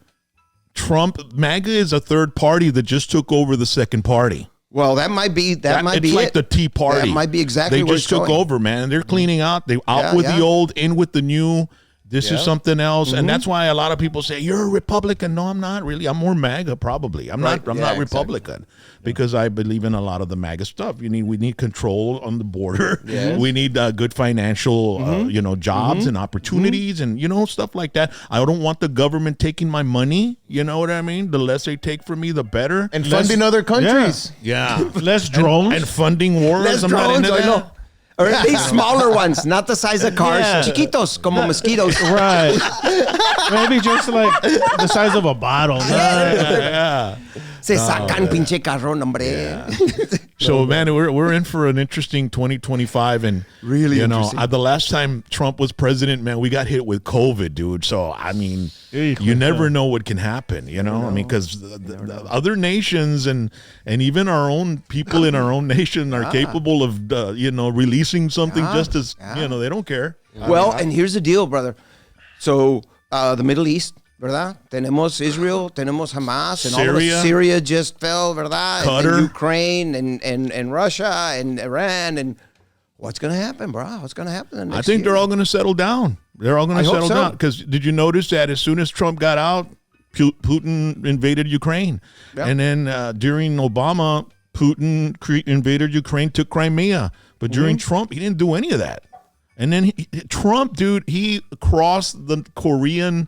Speaker 1: MAGA is a third party that just took over the second party.
Speaker 7: Well, that might be
Speaker 1: It's like the Tea Party.
Speaker 7: That might be exactly
Speaker 1: They
Speaker 7: where
Speaker 1: just
Speaker 7: it's
Speaker 1: took
Speaker 7: going.
Speaker 1: over, man. They're cleaning out. They out with
Speaker 7: yeah.
Speaker 1: the old, in with the new. This is something else,
Speaker 7: Mm-hmm.
Speaker 1: and that's why a lot of people say you're a Republican. No, I'm not really. I'm more MAGA, probably. I'm not. I'm not Republican because I believe in a lot of the MAGA stuff. We need control on the border.
Speaker 7: Yes.
Speaker 1: We need good financial, jobs and opportunities, and stuff like that. I don't want the government taking my money. You know what I mean? The less they take from me, the better.
Speaker 5: And funding other countries.
Speaker 1: Yeah,
Speaker 3: Less drones.
Speaker 1: and funding wars.
Speaker 7: Less
Speaker 1: I'm not
Speaker 7: drones,
Speaker 1: into
Speaker 7: I
Speaker 1: that.
Speaker 7: know. Or at least smaller ones, not the size of cars.
Speaker 3: Yeah.
Speaker 7: Chiquitos, como mosquitoes.
Speaker 3: Right. Maybe just like the size of a bottle.
Speaker 1: Yeah.
Speaker 7: Se sacan pinche carro, hombre.
Speaker 1: So, man, we're in for an interesting 2025. And,
Speaker 7: Really
Speaker 1: you know,
Speaker 7: interesting.
Speaker 1: the last time Trump was president, man, we got hit with COVID, dude. So, I mean, you never know what can happen, you know? I mean, because the other nations and even our own people in our own nation are capable of, releasing something just as, they don't care.
Speaker 7: Well, and here's the deal, brother. So, the Middle East, ¿verdad? Tenemos Israel, tenemos Hamas, and all of Syria just fell, ¿verdad?
Speaker 1: Qatar.
Speaker 7: And Ukraine, and Russia, and Iran, and what's going to happen, bro? What's going to happen
Speaker 1: I think they're all going to settle down. They're all going to settle
Speaker 7: so.
Speaker 1: down. Because did you notice that as soon as Trump got out, Putin invaded Ukraine.
Speaker 7: Yeah.
Speaker 1: And then during Obama, Putin invaded Ukraine, took Crimea. But during Trump, he didn't do any of that. And then Trump, dude, he crossed the Korean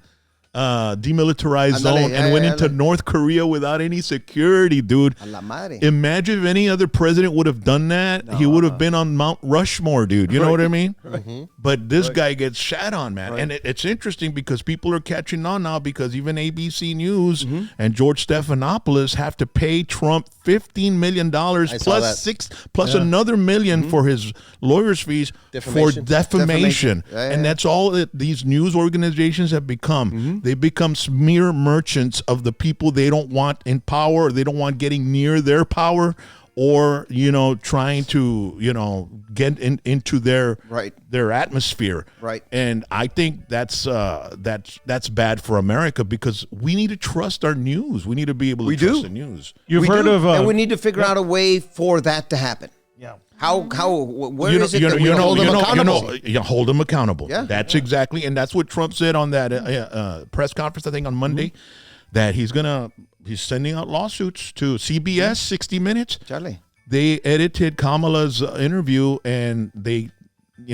Speaker 1: demilitarized zone and went into North Korea without any security, dude.
Speaker 7: A la madre.
Speaker 1: Imagine if any other president would have done that. He would have been on Mount Rushmore, dude. You know what I mean? But this guy gets shat on, man. And it's interesting because people are catching on now because even ABC News and George Stephanopoulos have to pay Trump $15 million plus another million for his lawyer's fees for defamation. And that's all that these news organizations have become. They become smear merchants of the people they don't want in power, or they don't want getting near their power, or trying to get into their atmosphere.
Speaker 7: Right.
Speaker 1: And I think that's bad for America because we need to trust our news. We need to be able to trust the news.
Speaker 3: You've heard of
Speaker 7: and we need to figure out a way for that to happen.
Speaker 3: Yeah.
Speaker 7: Where is it that we hold them accountable?
Speaker 1: Hold them accountable.
Speaker 7: Yeah.
Speaker 1: That's exactly, and that's what Trump said on that press conference, I think on Monday, that he's sending out lawsuits to CBS, 60 Minutes.
Speaker 7: Charlie.
Speaker 1: They edited Kamala's interview, and they,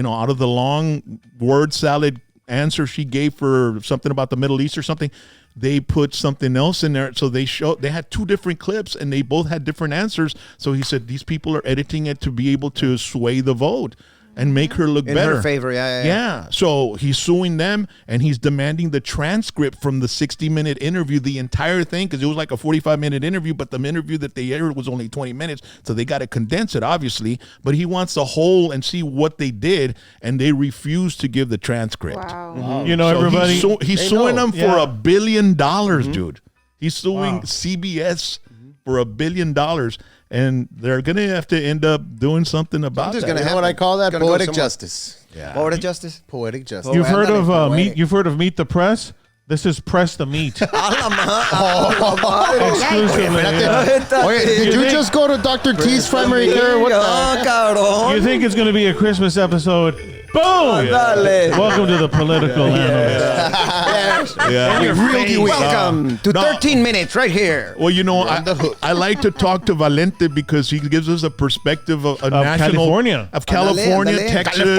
Speaker 1: out of the long word salad answer she gave for something about the Middle East or something, they put something else in there. So they had two different clips and they both had different answers. So he said these people are editing it to be able to sway the vote and make her look better.
Speaker 7: In her favor, yeah.
Speaker 1: So he's suing them and he's demanding the transcript from the 60-minute interview, the entire thing, because it was like a 45-minute interview, but the interview that they aired was only 20 minutes. So they got to condense it, obviously. But he wants the whole and see what they did, and they refuse to give the transcript.
Speaker 4: Wow.
Speaker 3: Everybody.
Speaker 1: He's suing them for $1 billion, dude. He's suing CBS for $1 billion. And they're going to have to end up doing something about that.
Speaker 5: You know what I call that? Poetic justice.
Speaker 1: Yeah.
Speaker 7: Poetic justice?
Speaker 5: Poetic justice.
Speaker 3: You've heard of Meet the Press? This is Press the Meat. Exclusively.
Speaker 5: Wait, did you just go to Dr. T's primary care? What the?
Speaker 3: You think it's going to be a Christmas episode? Boom! Welcome to the political analyst.
Speaker 7: Welcome to 13 minutes right here.
Speaker 1: Well, I like to talk to Valente because he gives us a perspective of national
Speaker 3: California.
Speaker 1: Texas,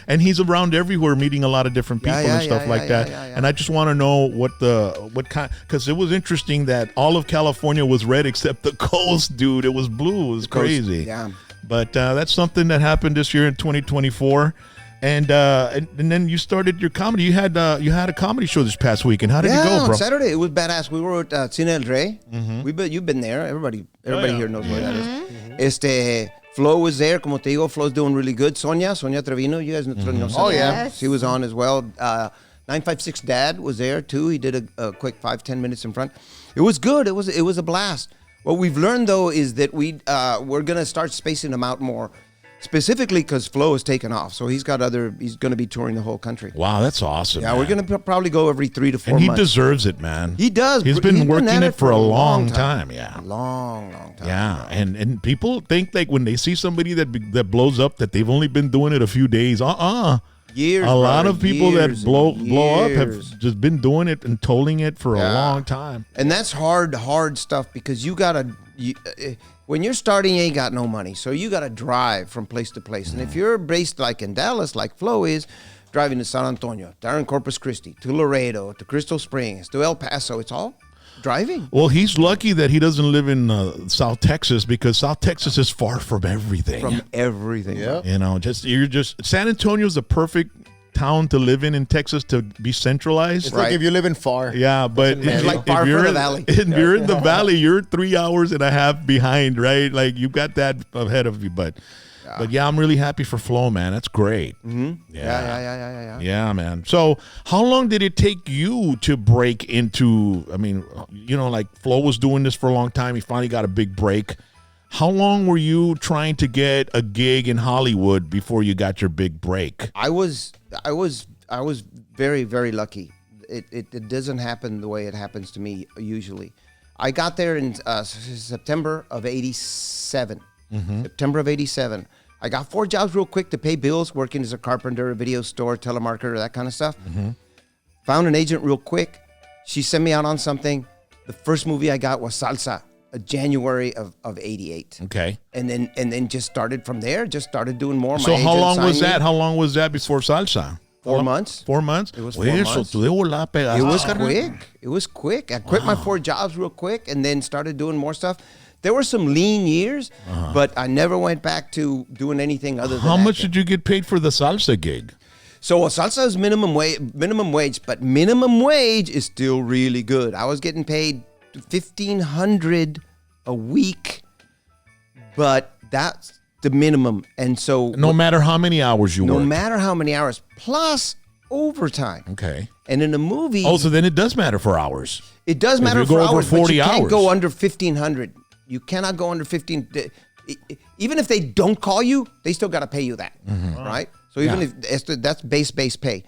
Speaker 1: and he's around everywhere, meeting a lot of different people and stuff like that. And I just want to know what kind, because it was interesting that all of California was red except the coast, dude. It was blue. It was crazy.
Speaker 7: Yeah.
Speaker 1: But that's something that happened this year in 2024. And then you started your comedy. You had a comedy show this past weekend. How did it go, bro?
Speaker 7: On Saturday it was badass. We were at Cine El Rey. You've been there. Everybody here knows where that is. Flo was there. Como te digo, Flo's doing really good. Sonia Trevino. You guys know Sonia.
Speaker 5: Oh yeah,
Speaker 4: Yes.
Speaker 7: She was on as well. 956 Dad was there too. He did a quick 5-10 minutes in front. It was good. It was a blast. What we've learned though is that we're gonna start spacing them out more. Specifically because Flo has taken off, so he's going to be touring the whole country.
Speaker 1: Wow, that's awesome.
Speaker 7: Yeah,
Speaker 1: man.
Speaker 7: we're going to probably go every 3 to 4
Speaker 1: and
Speaker 7: months.
Speaker 1: He deserves it, man.
Speaker 7: He does.
Speaker 1: He's been working
Speaker 7: at
Speaker 1: it for a long time.
Speaker 7: Yeah, long time.
Speaker 1: Yeah, and people think like when they see somebody that blows up that they've only been doing it a few days.
Speaker 7: Years.
Speaker 1: A lot of people that blow up have
Speaker 7: years.
Speaker 1: just been doing it and tolling it for a long time.
Speaker 7: And that's hard stuff because you gotta. When you're starting, you ain't got no money, so you gotta drive from place to place. And if you're based like in Dallas, like Flo is, driving to San Antonio, down in Corpus Christi, to Laredo, to Crystal Springs, to El Paso, it's all driving.
Speaker 1: Well, he's lucky that he doesn't live in South Texas because South Texas is far from everything.
Speaker 7: From everything.
Speaker 5: Yeah.
Speaker 1: San Antonio's the perfect town to live in Texas to be centralized.
Speaker 5: It's like if you live in far.
Speaker 1: Yeah, but
Speaker 5: It's
Speaker 7: like far
Speaker 1: you're
Speaker 7: from the
Speaker 1: in,
Speaker 7: valley.
Speaker 1: if you're in the valley, you're 3 hours and a half behind, right? Like you got that ahead of you, but yeah, I'm really happy for Flo, man. That's great.
Speaker 7: Mm-hmm. Yeah.
Speaker 1: Yeah, man. So how long did it take you to break into, I mean, like Flo was doing this for a long time. He finally got a big break. How long were you trying to get a gig in Hollywood before you got your big break?
Speaker 7: I was very, very lucky. It doesn't happen the way it happens to me usually. I got there in September of '87. September of '87. I got 4 jobs real quick to pay bills, working as a carpenter, a video store, telemarketer, that kind of stuff. Found an agent real quick. She sent me out on something. The first movie I got was Salsa, January of '88.
Speaker 1: Okay.
Speaker 7: And then just started from there. Just started doing more.
Speaker 1: So how long was that? How long was that before Salsa?
Speaker 7: 4 months.
Speaker 1: 4 months?
Speaker 7: It was 4 months. It was quick. It was quick. I quit my 4 jobs real quick and then started doing more stuff. There were some lean years, but I never went back to doing anything other than
Speaker 1: How much
Speaker 7: acting.
Speaker 1: did you get paid for the Salsa gig?
Speaker 7: So Salsa is minimum wage, but minimum wage is still really good. I was getting paid $1,500 a week, but that's the minimum. And so
Speaker 1: No matter how many hours you
Speaker 7: no
Speaker 1: work.
Speaker 7: matter how many hours, plus overtime.
Speaker 1: Okay.
Speaker 7: And in a movie,
Speaker 1: Oh, so then it does matter for hours.
Speaker 7: it does
Speaker 1: if
Speaker 7: matter
Speaker 1: you
Speaker 7: for
Speaker 1: go over
Speaker 7: hours, but
Speaker 1: 40
Speaker 7: you can't
Speaker 1: hours.
Speaker 7: go under 1,500. You cannot go under 15. Even if they don't call you, they still got to pay you that, right? So even if that's base pay.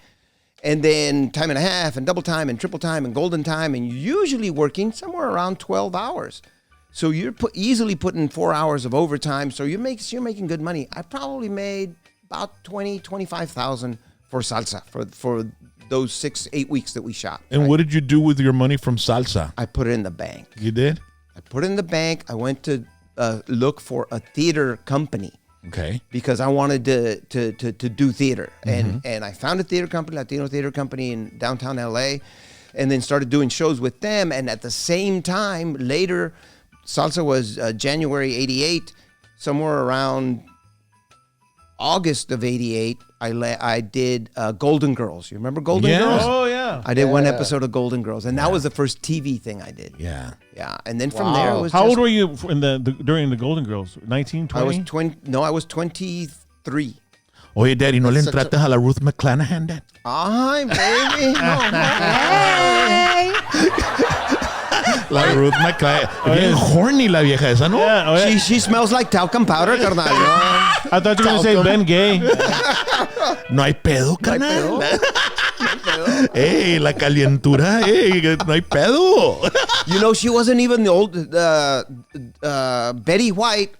Speaker 7: And then time and a half and double time and triple time and golden time, and you're usually working somewhere around 12 hours. So you're easily putting 4 hours of overtime. So you're making good money. I probably made about 25,000 for Salsa for those 6-8 weeks that we shot.
Speaker 1: And
Speaker 7: right?
Speaker 1: what did you do with your money from Salsa?
Speaker 7: I put it in the bank.
Speaker 1: You did?
Speaker 7: I put it in the bank. I went to look for a theater company
Speaker 1: Okay.
Speaker 7: because I wanted to do theater. And I found a theater company, Latino theater company in downtown LA, and then started doing shows with them. And at the same time, later, Salsa was January '88, somewhere around August of '88. I did Golden Girls. You remember Golden
Speaker 1: Yeah.
Speaker 7: Girls?
Speaker 3: Oh, yeah.
Speaker 7: I did one episode of Golden Girls, and that was the first TV thing I did.
Speaker 1: Yeah.
Speaker 7: Yeah, and then from there it was.
Speaker 3: How
Speaker 7: just,
Speaker 3: old were you in during the Golden Girls? 19, 20?
Speaker 7: I was 20. No, I was 23.
Speaker 1: Oye, Daddy, ¿no le entraste a la Ruth McClanahan, Dad?
Speaker 7: Ay, baby.
Speaker 4: Hey!
Speaker 1: La Ruth McClanahan. Bien horny la vieja esa, ¿no?
Speaker 3: Yeah, oh, yeah.
Speaker 7: She smells like talcum powder, carnal.
Speaker 3: I thought you were going to say Ben Gay.
Speaker 1: No hay pedo, canal. Hey, la calientura. Hey, no hay pedo.
Speaker 7: You know, she wasn't even the old. Betty White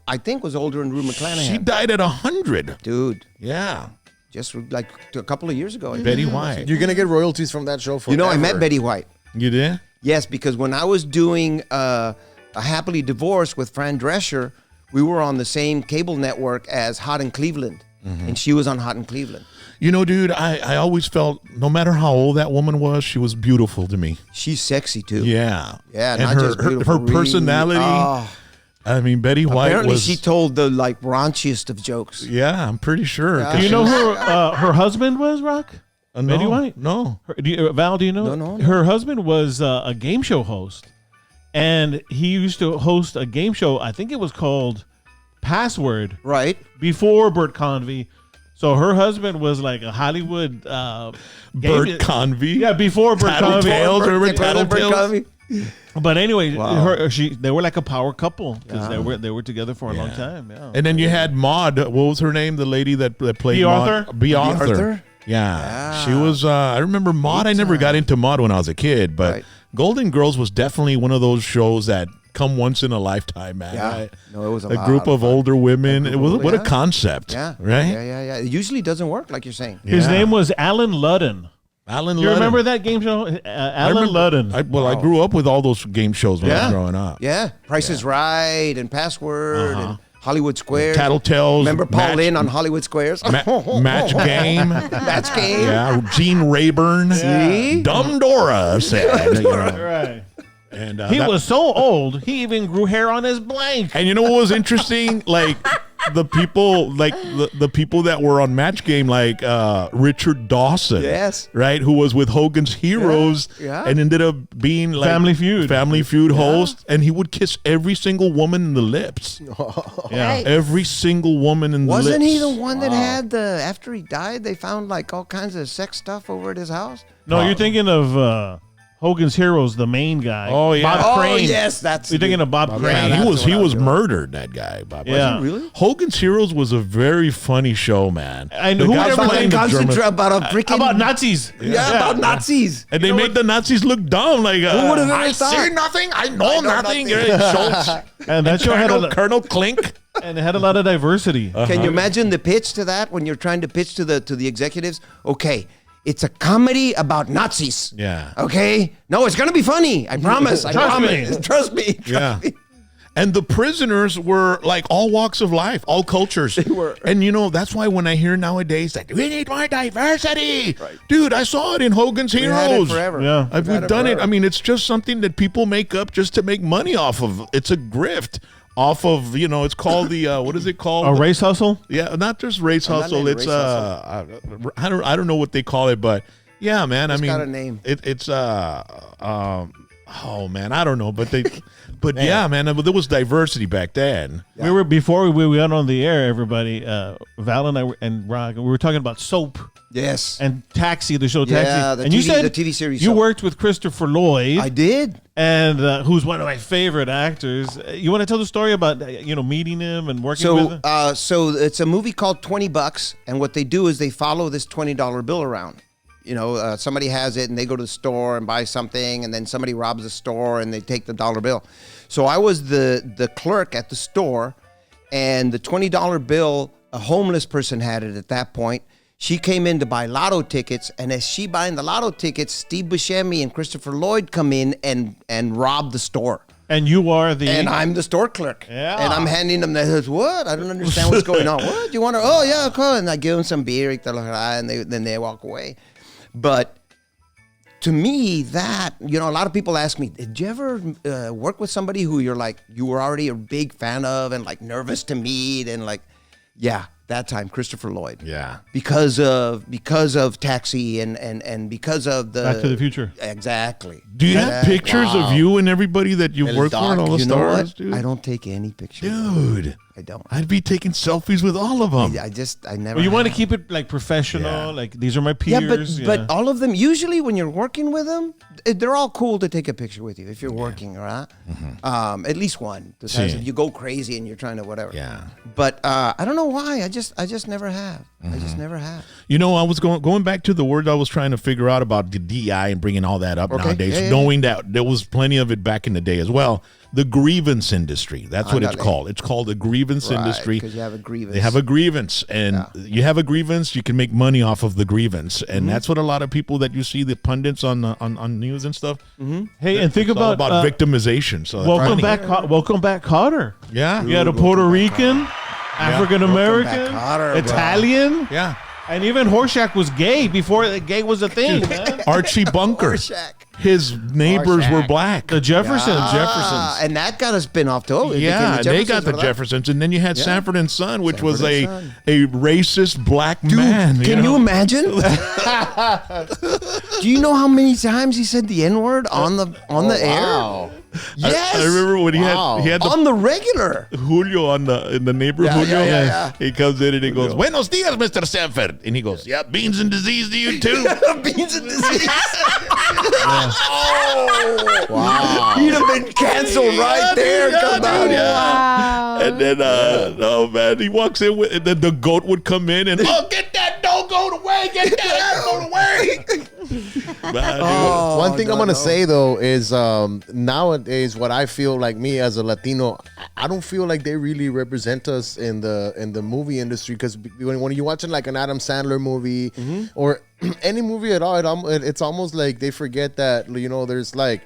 Speaker 7: I think was older than Rue McClanahan.
Speaker 1: She died at 100.
Speaker 7: Dude,
Speaker 1: Yeah.
Speaker 7: just like a couple of years ago.
Speaker 1: Betty White.
Speaker 5: You're gonna get royalties from that show forever.
Speaker 7: You know, I met Betty White.
Speaker 1: You did?
Speaker 7: Yes, because when I was doing a Happily Divorced with Fran Drescher, we were on the same cable network as Hot in Cleveland, and she was on Hot in Cleveland.
Speaker 1: You know, dude, I always felt, no matter how old that woman was, she was beautiful to me.
Speaker 7: She's sexy too.
Speaker 1: Yeah.
Speaker 7: Yeah,
Speaker 1: and
Speaker 7: not just beautiful,
Speaker 1: her personality.
Speaker 7: really,
Speaker 1: I mean, Betty White
Speaker 7: apparently
Speaker 1: was.
Speaker 7: she told the raunchiest of jokes.
Speaker 1: Yeah, I'm pretty sure.
Speaker 7: Yeah.
Speaker 1: 'cause
Speaker 3: Do you
Speaker 1: she
Speaker 3: know
Speaker 1: was-
Speaker 3: who her husband was, Rock?
Speaker 1: No,
Speaker 3: Betty White?
Speaker 1: No.
Speaker 3: Val, do you know?
Speaker 7: No.
Speaker 3: Her husband was a game show host, and he used to host a game show. I think it was called Password
Speaker 7: Right.
Speaker 3: before Bert Convy. So her husband was like a Hollywood
Speaker 1: Bert Convy.
Speaker 3: Yeah, before Bert Convy.
Speaker 1: Tattletales. Remember Tattletales?
Speaker 7: Covey.
Speaker 3: But anyway,
Speaker 7: Wow.
Speaker 3: they were like a power couple because they were together for a long time. Yeah.
Speaker 1: And then you had Maud. What was her name? The lady that played
Speaker 3: B.
Speaker 1: Maud?
Speaker 3: Arthur?
Speaker 1: B. Arthur.
Speaker 7: Arthur?
Speaker 1: Yeah. She was, I remember Maud. I never got into Maud when I was a kid, but
Speaker 7: Right.
Speaker 1: Golden Girls was definitely one of those shows that come once in a lifetime, man.
Speaker 7: Yeah.
Speaker 1: Right?
Speaker 7: No, it was a
Speaker 1: A
Speaker 7: lot
Speaker 1: group of
Speaker 7: fun.
Speaker 1: older women. It was what a
Speaker 7: yeah.
Speaker 1: concept.
Speaker 7: Yeah.
Speaker 1: Right?
Speaker 7: Yeah. It usually doesn't work like you're saying.
Speaker 3: His
Speaker 1: Yeah.
Speaker 3: name was Alan Ludden.
Speaker 1: Alan
Speaker 3: You
Speaker 1: Ludden.
Speaker 3: remember that game show? Alan Ludden.
Speaker 1: I grew up with all those game shows when I was growing up.
Speaker 7: Yeah. Price is Right and Password and Hollywood Squares.
Speaker 1: Tattletales.
Speaker 7: Remember Paul
Speaker 1: Match-
Speaker 7: Lynn on Hollywood Squares?
Speaker 1: Match Game.
Speaker 7: Match Game.
Speaker 1: Yeah, Gene Rayburn.
Speaker 7: See?
Speaker 1: Dumb Dora said. you know.
Speaker 3: Right.
Speaker 1: And
Speaker 3: He was so old, he even grew hair on his blank.
Speaker 1: And you know what was interesting? Like the people like the people that were on Match Game, like Richard Dawson,
Speaker 7: Yes.
Speaker 1: right, who was with Hogan's Heroes,
Speaker 7: Yeah.
Speaker 1: and ended up being like
Speaker 3: Family Feud
Speaker 1: host, and he would kiss every single woman in the lips.
Speaker 3: Yeah.
Speaker 1: Every single woman in the lips.
Speaker 7: Wasn't he the one that had the, after he died, they found like all kinds of sex stuff over at his house?
Speaker 3: No, you're thinking of Hogan's Heroes, the main guy.
Speaker 1: Oh, yeah.
Speaker 3: Bob
Speaker 7: Oh,
Speaker 3: Crane.
Speaker 7: yes, that's
Speaker 3: You're thinking of Bob
Speaker 1: Yeah,
Speaker 3: Crane.
Speaker 1: he was
Speaker 7: what I was doing.
Speaker 1: murdered. That guy, Bob.
Speaker 3: Yeah.
Speaker 7: Really?
Speaker 1: Hogan's Heroes was a very funny show, man.
Speaker 3: And
Speaker 1: The
Speaker 3: who
Speaker 1: guy
Speaker 3: would ever
Speaker 1: playing
Speaker 3: think
Speaker 1: the German-
Speaker 7: about a freaking
Speaker 3: About Nazis.
Speaker 7: about Nazis.
Speaker 1: and they made the Nazis look dumb. Like,
Speaker 7: Who would have ever
Speaker 1: I
Speaker 7: thought?
Speaker 1: see nothing. I know nothing. Schultz.
Speaker 3: And that show had
Speaker 1: Colonel Klink.
Speaker 3: and it had a lot of diversity.
Speaker 7: Can you imagine the pitch to that when you're trying to pitch to the executives? Okay, it's a comedy about Nazis.
Speaker 1: Yeah.
Speaker 7: Okay? No, it's gonna be funny. I promise. I
Speaker 3: Trust me.
Speaker 7: promise. Trust me.
Speaker 1: Yeah.
Speaker 7: Trust me.
Speaker 1: And the prisoners were like all walks of life, all cultures. They
Speaker 7: were.
Speaker 1: And you know, that's why when I hear nowadays that we need more diversity. Right. Dude, I saw it in Hogan's
Speaker 7: We had it
Speaker 1: Heroes.
Speaker 7: forever.
Speaker 3: Yeah.
Speaker 1: We've done it. I mean, it's just something that people make up just to make money off of. It's a grift off of, you know, it's called the what is it called?
Speaker 3: A race hustle?
Speaker 1: Yeah, not just race
Speaker 7: not
Speaker 1: hustle.
Speaker 7: named
Speaker 1: It's
Speaker 7: race
Speaker 1: I don't know what they call it, but yeah, man. I
Speaker 7: It's
Speaker 1: mean,
Speaker 7: got a name.
Speaker 1: It's oh man, I don't know, but yeah, man. There was diversity back then.
Speaker 3: We were before we went on the air. Everybody, Val and I and Rock, we were talking about Soap
Speaker 7: Yes.
Speaker 3: and Taxi, the show
Speaker 7: Yeah,
Speaker 3: Taxi.
Speaker 7: the
Speaker 3: And you
Speaker 7: TV
Speaker 3: said
Speaker 7: the TV series
Speaker 3: you
Speaker 7: Soap.
Speaker 3: worked with Christopher Lloyd,
Speaker 7: I did.
Speaker 3: and who's one of my favorite actors. You want to tell the story about meeting him and working with him?
Speaker 7: So it's a movie called $20, and what they do is they follow this $20 bill around. You know, somebody has it, and they go to the store and buy something, and then somebody robs the store, and they take the dollar bill. So I was the clerk at the store, and the $20 bill, a homeless person had it at that point. She came in to buy lotto tickets, and as she buying the lotto tickets, Steve Buscemi and Christopher Lloyd come in and rob the store.
Speaker 3: And you are the
Speaker 7: And I'm the store clerk.
Speaker 3: Yeah.
Speaker 7: And I'm handing them the what? I don't understand what's going on. What? Do you want to? Oh, yeah, cool. And I give them some beer, and then they walk away. But to me, that, a lot of people ask me, did you ever work with somebody who you were already a big fan of and like nervous to meet? And like, yeah, that time, Christopher Lloyd.
Speaker 1: Yeah.
Speaker 7: Because of Taxi and because of the
Speaker 3: Back to the Future.
Speaker 7: Exactly.
Speaker 1: Do you have pictures of you and everybody that you worked for and all the
Speaker 7: You know
Speaker 1: stars,
Speaker 7: what?
Speaker 1: dude?
Speaker 7: I don't take any pictures.
Speaker 1: Dude,
Speaker 7: I don't.
Speaker 1: I'd be taking selfies with all of them.
Speaker 7: I never.
Speaker 3: Well, you want to
Speaker 7: have.
Speaker 3: keep it like professional,
Speaker 1: Yeah.
Speaker 3: like these are my
Speaker 7: Yeah,
Speaker 3: peers.
Speaker 7: but all of them, usually when you're working with them, they're all cool to take a picture with you if you're working, right? At least one. Besides
Speaker 1: Sí.
Speaker 7: if you go crazy and you're trying to whatever.
Speaker 1: Yeah.
Speaker 7: But I don't know why. I just never have. I just never have.
Speaker 1: You know, I was going back to the word I was trying to figure out about the DI and bringing all that up
Speaker 7: Okay.
Speaker 1: nowadays,
Speaker 7: Yeah, yeah,
Speaker 1: knowing that there was plenty of it back in the day as well. The grievance industry. That's what it's
Speaker 7: Ándale.
Speaker 1: called. It's called the grievance industry.
Speaker 7: Because you have a grievance.
Speaker 1: They have a grievance, and you have a grievance, you can make money off of the grievance, and that's what a lot of people that you see, the pundits on news and stuff.
Speaker 3: hey, and think
Speaker 1: It's all
Speaker 3: about,
Speaker 1: about victimization. So that's
Speaker 3: welcome
Speaker 1: funny.
Speaker 3: back, Carter.
Speaker 1: Yeah,
Speaker 3: You had a Puerto Rican, African American,
Speaker 7: Welcome back, Carter, bro.
Speaker 3: Italian,
Speaker 1: yeah.
Speaker 3: and even Horshack was gay before gay was a thing, man.
Speaker 1: Archie Bunker.
Speaker 7: Horshack.
Speaker 1: His neighbors were black.
Speaker 3: The Jeffersons.
Speaker 7: And that got a spin off too. It
Speaker 1: Yeah,
Speaker 7: became
Speaker 1: they got the
Speaker 7: for that.
Speaker 1: Jeffersons, and then you had Sanford and Son, which was
Speaker 7: Sanford
Speaker 1: a
Speaker 7: and Son.
Speaker 1: a racist black man.
Speaker 7: Can you
Speaker 1: know?
Speaker 7: imagine? Do you know how many times he said the N-word on the air?
Speaker 5: Wow.
Speaker 7: Yes.
Speaker 1: I remember when he had the
Speaker 7: on the regular.
Speaker 1: Julio in the neighborhood.
Speaker 7: Yeah, yeah, yeah.
Speaker 1: He comes in and he goes, "Buenos dias, Mr. Sanford," and he goes, "Yeah, beans and disease to you too."
Speaker 7: Beans and disease. Oh, wow. He'd have been canceled right there. Come on.
Speaker 4: Wow.
Speaker 1: And then, oh man, he walks in with, and then the goat would come in and, oh, get that dog goat away, get that goat away. Man, dude.
Speaker 5: One thing I'm gonna say though is nowadays what I feel like, me as a Latino, I don't feel like they really represent us in the movie industry, because when you're watching like an Adam Sandler movie or any movie at all, it's almost like they forget that there's like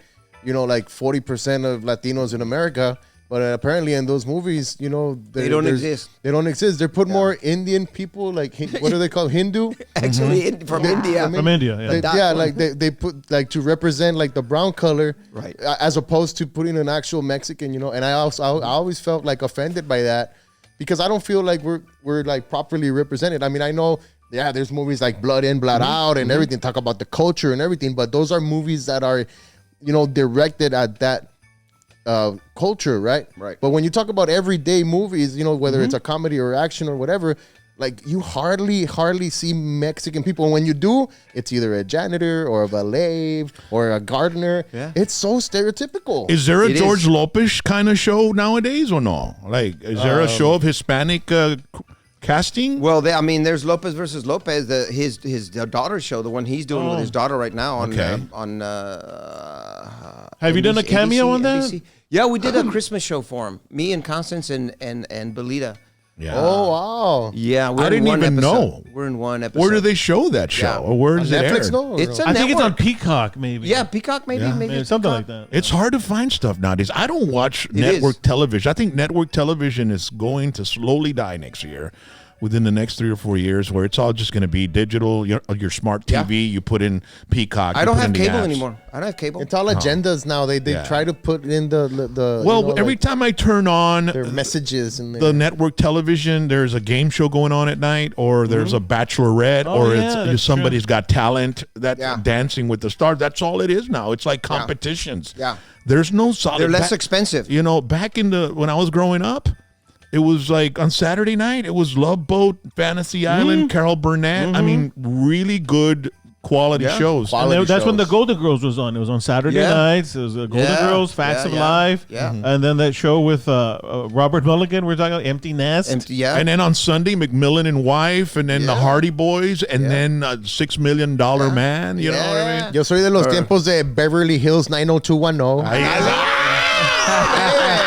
Speaker 5: 40% of Latinos in America. But apparently in those movies,
Speaker 7: They don't exist.
Speaker 5: They don't exist. They put more Indian people, like what are they called? Hindu?
Speaker 7: Actually, from India.
Speaker 3: From India, yeah.
Speaker 5: They put like to represent like the brown color,
Speaker 7: Right.
Speaker 5: As opposed to putting an actual Mexican, And I always felt like offended by that, because I don't feel like we're like properly represented. I mean, I know, yeah, there's movies like Blood In, Blood Out and everything, talk about the culture and everything, but those are movies that are, directed at that culture, right?
Speaker 7: Right.
Speaker 5: But when you talk about everyday movies, whether it's a comedy or action or whatever, like you hardly see Mexican people. And when you do, it's either a janitor or a valet or a gardener.
Speaker 7: Yeah.
Speaker 5: It's so stereotypical.
Speaker 1: Is there a George Lopez kind of show nowadays or no? Like, is there a show of Hispanic casting?
Speaker 7: Well, there's Lopez versus Lopez, his daughter's show, the one he's doing with his daughter right now on.
Speaker 3: Have you done a cameo on that?
Speaker 7: NBC. Yeah, we did a Christmas show for him. Me and Constance and Belita.
Speaker 1: Yeah.
Speaker 5: Oh, wow.
Speaker 7: Yeah,
Speaker 1: I didn't even know.
Speaker 7: We're in one episode.
Speaker 5: Oh,
Speaker 1: Where do they show that show?
Speaker 7: Yeah.
Speaker 1: Or where
Speaker 5: On
Speaker 1: does it
Speaker 5: Netflix,
Speaker 1: air?
Speaker 5: no?
Speaker 7: It's a
Speaker 3: I think it's on
Speaker 7: network.
Speaker 3: Peacock, maybe.
Speaker 7: Yeah, Peacock, maybe.
Speaker 1: Yeah.
Speaker 3: Maybe something like that.
Speaker 1: It's hard to find stuff nowadays. I don't watch network television. I think network television is going to slowly die next year, within the next 3 or 4 years, where it's all just going to be digital. Your smart TV, you put in Peacock.
Speaker 7: I
Speaker 1: you
Speaker 7: don't
Speaker 1: put
Speaker 7: have
Speaker 1: in the
Speaker 7: cable
Speaker 1: apps.
Speaker 7: anymore. I don't have cable.
Speaker 5: It's all agendas now. They try to put in the
Speaker 1: Well, every time I turn on
Speaker 5: their messages and
Speaker 1: the network television, there's a game show going on at night, or there's a bachelorette, or it's somebody's got talent that's dancing with the stars. That's all it is now. It's like competitions.
Speaker 7: Yeah.
Speaker 1: There's no solid.
Speaker 7: They're less expensive.
Speaker 1: Back when I was growing up, it was like on Saturday night, it was Love Boat, Fantasy Island, Carol Burnett. I mean, really good quality shows.
Speaker 3: That's when the Golden Girls was on. It was on Saturday nights. It was the Golden Girls, Facts of Life.
Speaker 7: Yeah.
Speaker 3: And then that show with Robert Mulligan, we're talking about Empty Nest.
Speaker 1: And then on Sunday, McMillan and Wife, and then the Hardy Boys, and then $6 Million Man. You know what I mean?
Speaker 5: Yo soy de los tiempos de Beverly Hills 90210.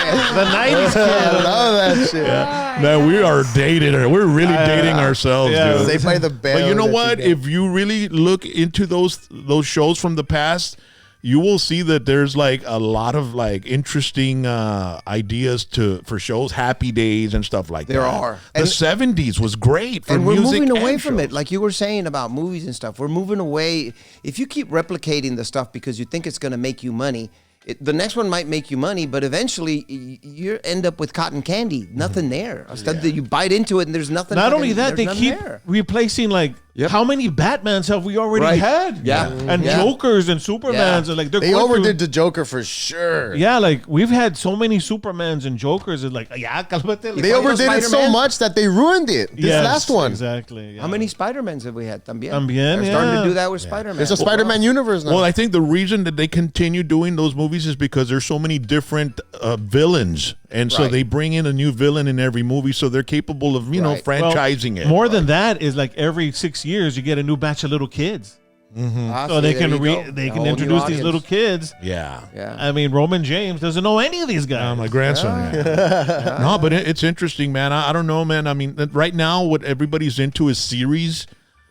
Speaker 3: The 90s kid.
Speaker 5: I love that shit.
Speaker 1: Man, we are dated. We're really dating ourselves, dude.
Speaker 5: Saved by the Bell.
Speaker 1: But you know what? If you really look into those shows from the past, you will see that there's like a lot of like interesting ideas for shows, Happy Days and stuff like that.
Speaker 7: There are.
Speaker 1: The 70s was great for
Speaker 7: and we're
Speaker 1: music
Speaker 7: moving away
Speaker 1: and
Speaker 7: from it,
Speaker 1: shows.
Speaker 7: like you were saying about movies and stuff. We're moving away. If you keep replicating the stuff because you think it's going to make you money, the next one might make you money, but eventually you end up with cotton candy. Nothing there. Instead that you bite into it and there's nothing.
Speaker 3: Not only that, they keep replacing how many Batmans have we already had?
Speaker 7: Yeah.
Speaker 3: And Jokers and Supermans. And like
Speaker 5: they overdid the Joker for sure.
Speaker 3: Yeah, like we've had so many Supermans and Jokers. And like, cálmate.
Speaker 5: They overdid it so much that they ruined it. This last one.
Speaker 3: Exactly. Yeah.
Speaker 7: How many Spider-Mans have we had? También.
Speaker 3: They're
Speaker 7: starting to do that with Spider-Man.
Speaker 5: There's a Spider-Man universe now.
Speaker 1: Well, I think the reason that they continue doing those movies is because there's so many different villains. And so they bring in a new villain in every movie, so they're capable of, franchising it.
Speaker 3: More than that is like every 6 years you get a new batch of little kids. So they can introduce these little kids.
Speaker 1: Yeah.
Speaker 3: I mean, Roman James doesn't know any of these guys.
Speaker 1: My grandson. No, but it's interesting, man. I don't know, man. I mean, right now what everybody's into is series.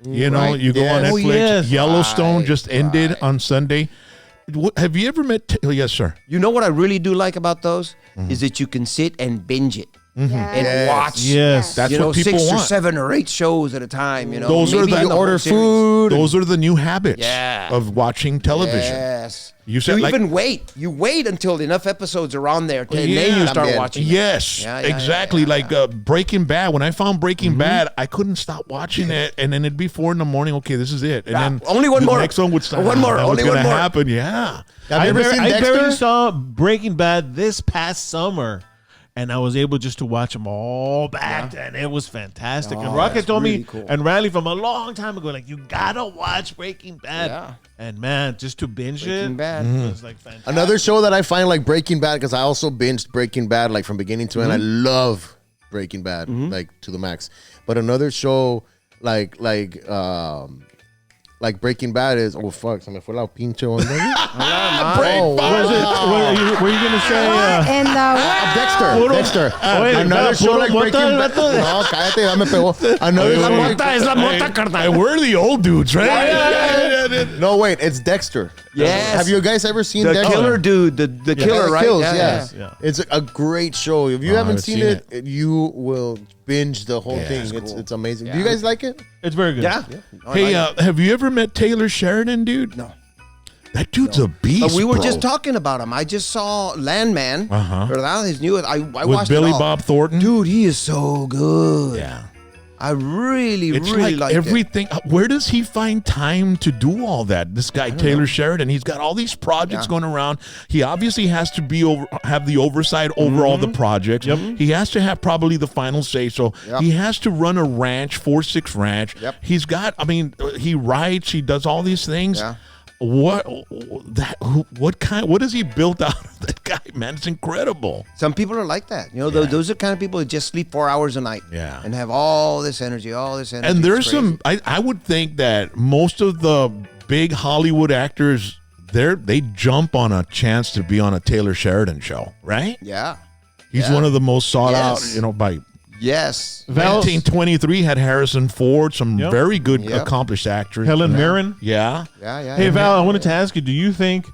Speaker 1: You know, you go on Netflix. Yellowstone just ended on Sunday. Have you ever met? Yes, sir.
Speaker 7: You know what I really do like about those is that you can sit and binge it and watch.
Speaker 3: Yes,
Speaker 1: that's what people
Speaker 7: 6
Speaker 1: want.
Speaker 7: or 7 or 8 shows at a time. You know,
Speaker 1: Those are
Speaker 7: maybe
Speaker 1: the
Speaker 5: order
Speaker 7: series.
Speaker 5: food.
Speaker 1: Those are the new habits
Speaker 7: Yeah.
Speaker 1: of watching television.
Speaker 7: Yes.
Speaker 1: You said
Speaker 7: even wait. You wait until enough episodes are on there, and then you start watching.
Speaker 1: Yes, exactly. Breaking Bad. When I found Breaking Bad, I couldn't stop watching it, and then it'd be 4 a.m. Okay, this is it, and then
Speaker 7: only one
Speaker 1: the
Speaker 7: more.
Speaker 1: Next one would start.
Speaker 7: One more.
Speaker 1: That
Speaker 7: Only
Speaker 1: was
Speaker 7: one
Speaker 1: gonna
Speaker 7: more.
Speaker 1: happen. Yeah.
Speaker 5: Have you ever seen
Speaker 3: I
Speaker 5: Dexter?
Speaker 3: barely saw Breaking Bad this past summer, and I was able just to watch them all back, and it was fantastic. And Rocket told me, and Riley from a long time ago, like, you gotta watch Breaking Bad.
Speaker 7: Yeah.
Speaker 3: And man, just to binge
Speaker 7: Breaking
Speaker 3: it,
Speaker 7: Bad.
Speaker 3: it was like fantastic.
Speaker 5: Another show that I find like Breaking Bad, because I also binged Breaking Bad like from beginning to end. I love Breaking Bad like to the max. But another show like Breaking Bad is se me fue la pinche onda.
Speaker 3: Were you gonna say?
Speaker 4: And
Speaker 5: Dexter. Another show like Breaking Bad. No, cállate, ya me pegó. Another show like-
Speaker 3: Es la mota, carnal.
Speaker 1: And we're the old dudes, right?
Speaker 5: No, wait, it's Dexter.
Speaker 7: Yes.
Speaker 5: Have you guys ever seen
Speaker 7: The
Speaker 5: Dexter?
Speaker 7: killer dude, the killer, right?
Speaker 5: Kills,
Speaker 7: Yeah.
Speaker 3: Yeah.
Speaker 5: It's a great show. If you haven't
Speaker 1: I've
Speaker 5: seen
Speaker 1: seen
Speaker 5: it, you will binge the whole thing. It's amazing. Do you guys like it?
Speaker 3: It's very good.
Speaker 7: Yeah.
Speaker 1: Hey, have you ever met Taylor Sheridan, dude?
Speaker 7: No.
Speaker 1: That dude's a beast.
Speaker 7: But we were
Speaker 1: bro.
Speaker 7: just talking about him. I just saw Landman. His new. I
Speaker 1: with
Speaker 7: watched
Speaker 1: Billy
Speaker 7: it all.
Speaker 1: Bob Thornton.
Speaker 7: Dude, he is so good.
Speaker 1: Yeah.
Speaker 7: I really,
Speaker 1: It's
Speaker 7: really
Speaker 1: like
Speaker 7: liked
Speaker 1: everything. Where does he find time to do all that? This guy Taylor Sheridan, he's got all these projects going around. He obviously has to have the oversight over all the projects. He has to have probably the final say. So he has to run a ranch, 4-6 ranch. He's got. I mean, he writes. He does all these things.
Speaker 7: Yeah.
Speaker 1: What has he built out of that guy, man? It's incredible.
Speaker 7: Some people are like that. You know, those are the kind of people that just sleep 4 hours a night.
Speaker 1: Yeah.
Speaker 7: And have all this energy.
Speaker 1: And there's some. I would think that most of the big Hollywood actors, they jump on a chance to be on a Taylor Sheridan show, right?
Speaker 7: Yeah.
Speaker 1: He's one of the most sought out. By.
Speaker 7: Yes.
Speaker 1: 1923 had Harrison Ford, some very good accomplished actors.
Speaker 3: Helen Mirren.
Speaker 1: Yeah.
Speaker 3: Hey, Val, I wanted to ask you, do you think,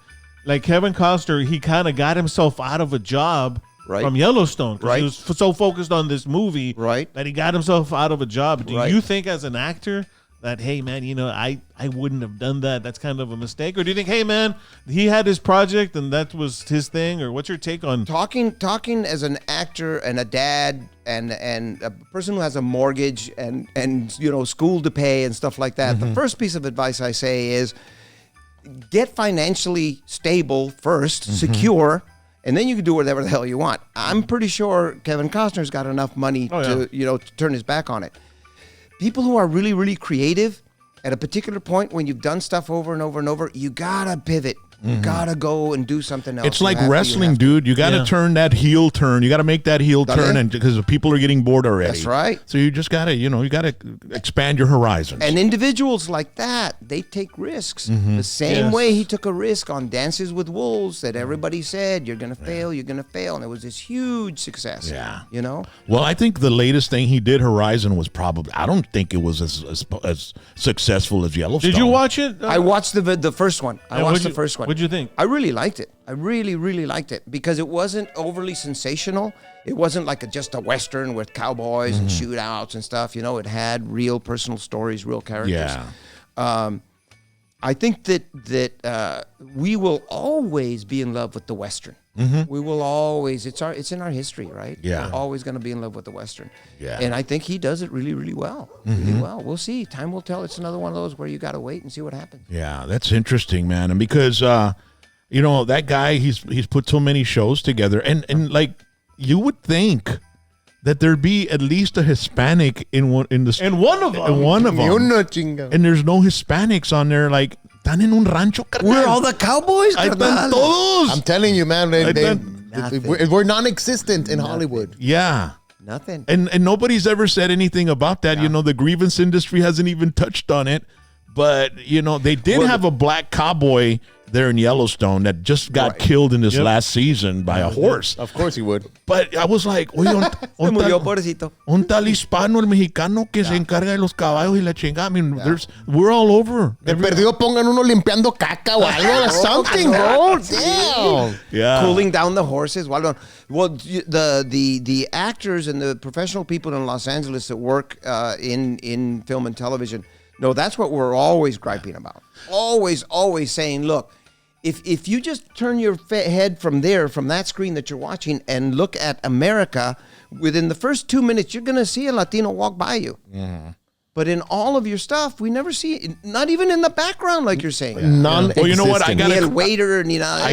Speaker 3: like Kevin Costner, he kind of got himself out of a job from Yellowstone? Right. He was so focused on this movie that he got himself out of a job. Do you think as an actor that, hey, man, you know, I wouldn't have done that. That's kind of a mistake. Or do you think, hey, man, he had his project and that was his thing? Or what's your take on
Speaker 7: talking as an actor and a dad and a person who has a mortgage and you know, school to pay and stuff like that? The first piece of advice I say is get financially stable first, secure, and then you can do whatever the hell you want. I'm pretty sure Kevin Costner's got enough money to turn his back on it. People who are really, really creative, at a particular point when you've done stuff over and over and over, you gotta pivot. You gotta go and do something else.
Speaker 1: It's like wrestling, dude. You gotta turn that heel turn. You gotta make that heel turn, and because people are getting bored already.
Speaker 7: That's right.
Speaker 1: So you just gotta, you gotta expand your horizons.
Speaker 7: And individuals like that, they take risks. The same way he took a risk on Dances with Wolves that everybody said, you're gonna fail, and it was this huge success. Yeah. You know?
Speaker 1: Well, I think the latest thing he did, Horizon, was probably, I don't think it was as successful as Yellowstone.
Speaker 3: Did you watch it?
Speaker 7: I watched the first one. I watched the first one.
Speaker 3: What'd you think?
Speaker 7: I really liked it. I really, really liked it because it wasn't overly sensational. It wasn't like just a Western with cowboys and shootouts and stuff. You know, it had real personal stories, real characters. Yeah. I think that we will always be in love with the Western. We will always. It's in our history, right?
Speaker 1: Yeah.
Speaker 7: We're always going to be in love with the Western.
Speaker 1: Yeah.
Speaker 7: And I think he does it really, really well. Really well. We'll see. Time will tell. It's another one of those where you got to wait and see what happens.
Speaker 1: Yeah, that's interesting, man. And because that guy, he's put so many shows together, and like you would think that there'd be at least a Hispanic in one of them. And there's no Hispanics on there. Like, están en un rancho, carnal.
Speaker 7: We're all the cowboys,
Speaker 1: Ahí están todos.
Speaker 5: I'm telling you, man, we're non-existent in Hollywood.
Speaker 1: Yeah.
Speaker 7: Nothing.
Speaker 1: And nobody's ever said anything about that. You know, the grievance industry hasn't even touched on it. But, they did have a black cowboy there in Yellowstone that just got killed in this last season by a horse.
Speaker 5: Of course he would.
Speaker 1: But I was like, oye, un tal hispano, el mexicano que se encarga de los caballos y la chingada. I mean, we're all over.
Speaker 5: De perdido pongan uno limpiando caca o algo, something, bro. Damn.
Speaker 1: Yeah.
Speaker 7: Cooling down the horses. Well, the actors and the professional people in Los Angeles that work in film and television, no, that's what we're always griping about. Always saying, look, if you just turn your head from that screen that you're watching and look at America, within the first 2 minutes, you're going to see a Latino walk by you. But in all of your stuff, we never see it, not even in the background, like you're saying.
Speaker 5: Non-existent.
Speaker 1: Well, you know what? I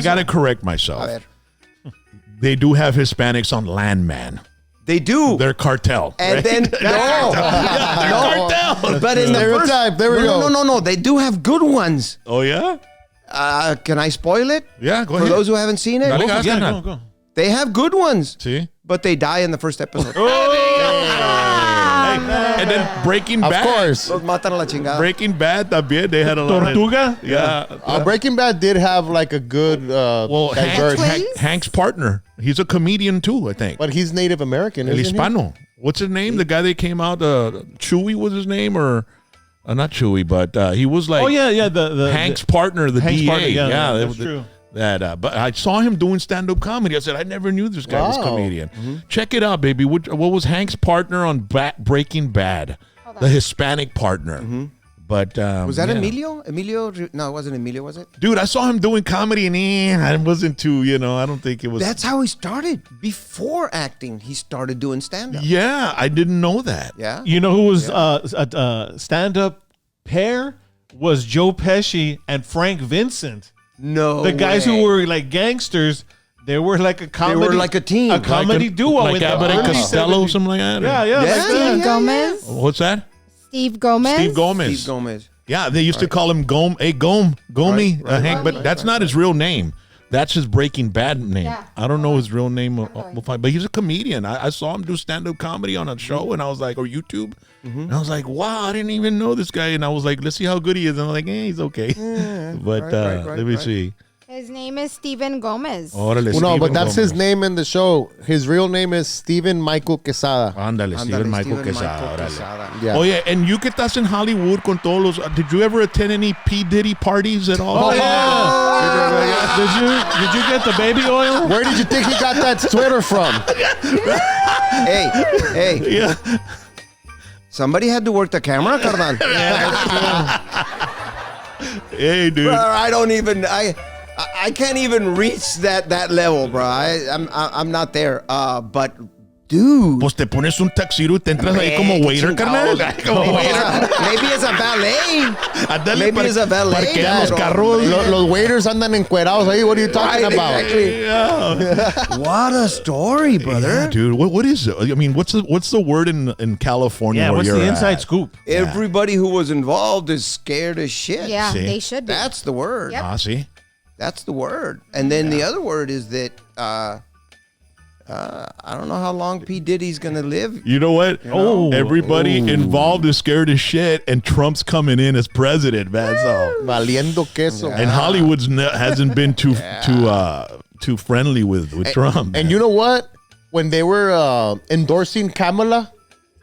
Speaker 7: gotta
Speaker 1: correct myself. They do have Hispanics on Landman.
Speaker 7: They do.
Speaker 1: They're cartel.
Speaker 7: And
Speaker 1: right?
Speaker 7: then
Speaker 1: they're cartel.
Speaker 7: But in the
Speaker 5: stereotype, there we go.
Speaker 7: No. They do have good ones.
Speaker 1: Oh yeah.
Speaker 7: Can I spoil it?
Speaker 1: Yeah, go
Speaker 7: ahead.
Speaker 1: For
Speaker 7: those who haven't seen it,
Speaker 3: Go.
Speaker 7: They have good ones.
Speaker 1: See?
Speaker 7: But they die in the first episode.
Speaker 1: And then Breaking Bad.
Speaker 5: Of course.
Speaker 7: Los matan a la chingada.
Speaker 1: Breaking Bad también. They had a lot
Speaker 3: Tortuga?
Speaker 1: Yeah.
Speaker 5: Breaking Bad did have like a good diverse.
Speaker 1: Hank's partner. He's a comedian too, I think.
Speaker 5: But he's Native American,
Speaker 1: El
Speaker 5: isn't
Speaker 1: Hispano. What's his name? The guy that came out, Chewy was his name, or not Chewy, but he was like
Speaker 3: the
Speaker 1: Hank's partner, the
Speaker 3: Hank's
Speaker 1: DA.
Speaker 3: partner, that's true.
Speaker 1: But I saw him doing stand-up comedy. I said, I never knew this guy was a comedian. Check it out, baby. What was Hank's partner on Breaking Bad? The Hispanic partner. But
Speaker 7: Was that
Speaker 1: yeah.
Speaker 7: Emilio? No, it wasn't Emilio, was it?
Speaker 1: Dude, I saw him doing comedy and I wasn't too, I don't think it was.
Speaker 7: That's how he started. Before acting, he started doing stand-up.
Speaker 1: Yeah, I didn't know that.
Speaker 7: Yeah.
Speaker 3: You know who was a stand-up pair? Was Joe Pesci and Frank Vincent.
Speaker 7: No
Speaker 3: The guys
Speaker 7: way.
Speaker 3: who were like gangsters, they were like a comedy.
Speaker 7: They were like a team.
Speaker 3: A comedy duo.
Speaker 1: Like
Speaker 3: with the
Speaker 1: Abbott and
Speaker 3: early
Speaker 1: Costello,
Speaker 3: 70s.
Speaker 1: something like that?
Speaker 3: Yeah, yeah.
Speaker 7: Yeah,
Speaker 3: like
Speaker 7: yeah,
Speaker 3: that.
Speaker 4: Steve Gomez.
Speaker 1: What's that?
Speaker 4: Steve Gomez.
Speaker 1: Steve Gomez.
Speaker 7: Steve Gomez.
Speaker 1: Yeah, they used to call him Gomi, Hank, but that's not his real name. That's his Breaking Bad name.
Speaker 4: Yeah.
Speaker 1: I don't know his real name. We'll find, but he's a comedian. I saw him do stand-up comedy on a show, and I was like, or YouTube, and I was like, wow, I didn't even know this guy. And I was like, let's see how good he is. And I'm like, he's okay. But let me see.
Speaker 4: His name is Steven Gomez.
Speaker 1: Órale,
Speaker 5: Well, no,
Speaker 1: Steven
Speaker 5: but that's his
Speaker 1: Gomez.
Speaker 5: name in the show. His real name is Steven Michael Quesada.
Speaker 1: Ándale, Steven Michael
Speaker 7: Steven
Speaker 1: Quesada. órale.
Speaker 7: Quesada.
Speaker 5: Yeah.
Speaker 1: Oh yeah, and you que estás en Hollywood con todos los. Did you ever attend any P Diddy parties at all?
Speaker 3: Oh yeah. Did you get the baby oil?
Speaker 5: Where did you think he got that sweater from?
Speaker 7: Hey.
Speaker 1: Yeah.
Speaker 7: Somebody had to work the camera, carnal.
Speaker 1: Hey, dude.
Speaker 7: Bro, I can't even reach that level, bro. I'm not there. But dude,
Speaker 1: Pues te pones un tuxedo y te entras ahí como waiter, carnal. Como waiter.
Speaker 7: maybe it's a valet.
Speaker 1: Ándale,
Speaker 7: Maybe it's a valet.
Speaker 1: parquean los
Speaker 7: pero-
Speaker 1: carros.
Speaker 5: Los waiters andan encuerados ahí. What are you talking
Speaker 7: Right,
Speaker 5: about?
Speaker 7: exactly.
Speaker 1: Yeah.
Speaker 7: What a story, brother.
Speaker 1: Yeah, dude. What is it? I mean, what's the word in California?
Speaker 3: Yeah,
Speaker 1: where
Speaker 3: what's
Speaker 1: you're
Speaker 3: the inside
Speaker 1: at?
Speaker 3: scoop?
Speaker 7: Everybody who was involved is scared as shit.
Speaker 4: Yeah,
Speaker 1: See?
Speaker 4: they should be.
Speaker 7: That's the word.
Speaker 4: Yep.
Speaker 1: Ah, see.
Speaker 7: That's the word. And then the other word is that I don't know how long P. Diddy's gonna live.
Speaker 1: You know what?
Speaker 3: Oh.
Speaker 1: Everybody involved is scared as shit, and Trump's coming in as president, man. So,
Speaker 5: Valiendo queso.
Speaker 1: and Hollywood's hasn't been too friendly with Trump.
Speaker 5: And you know what? When they were endorsing Kamala,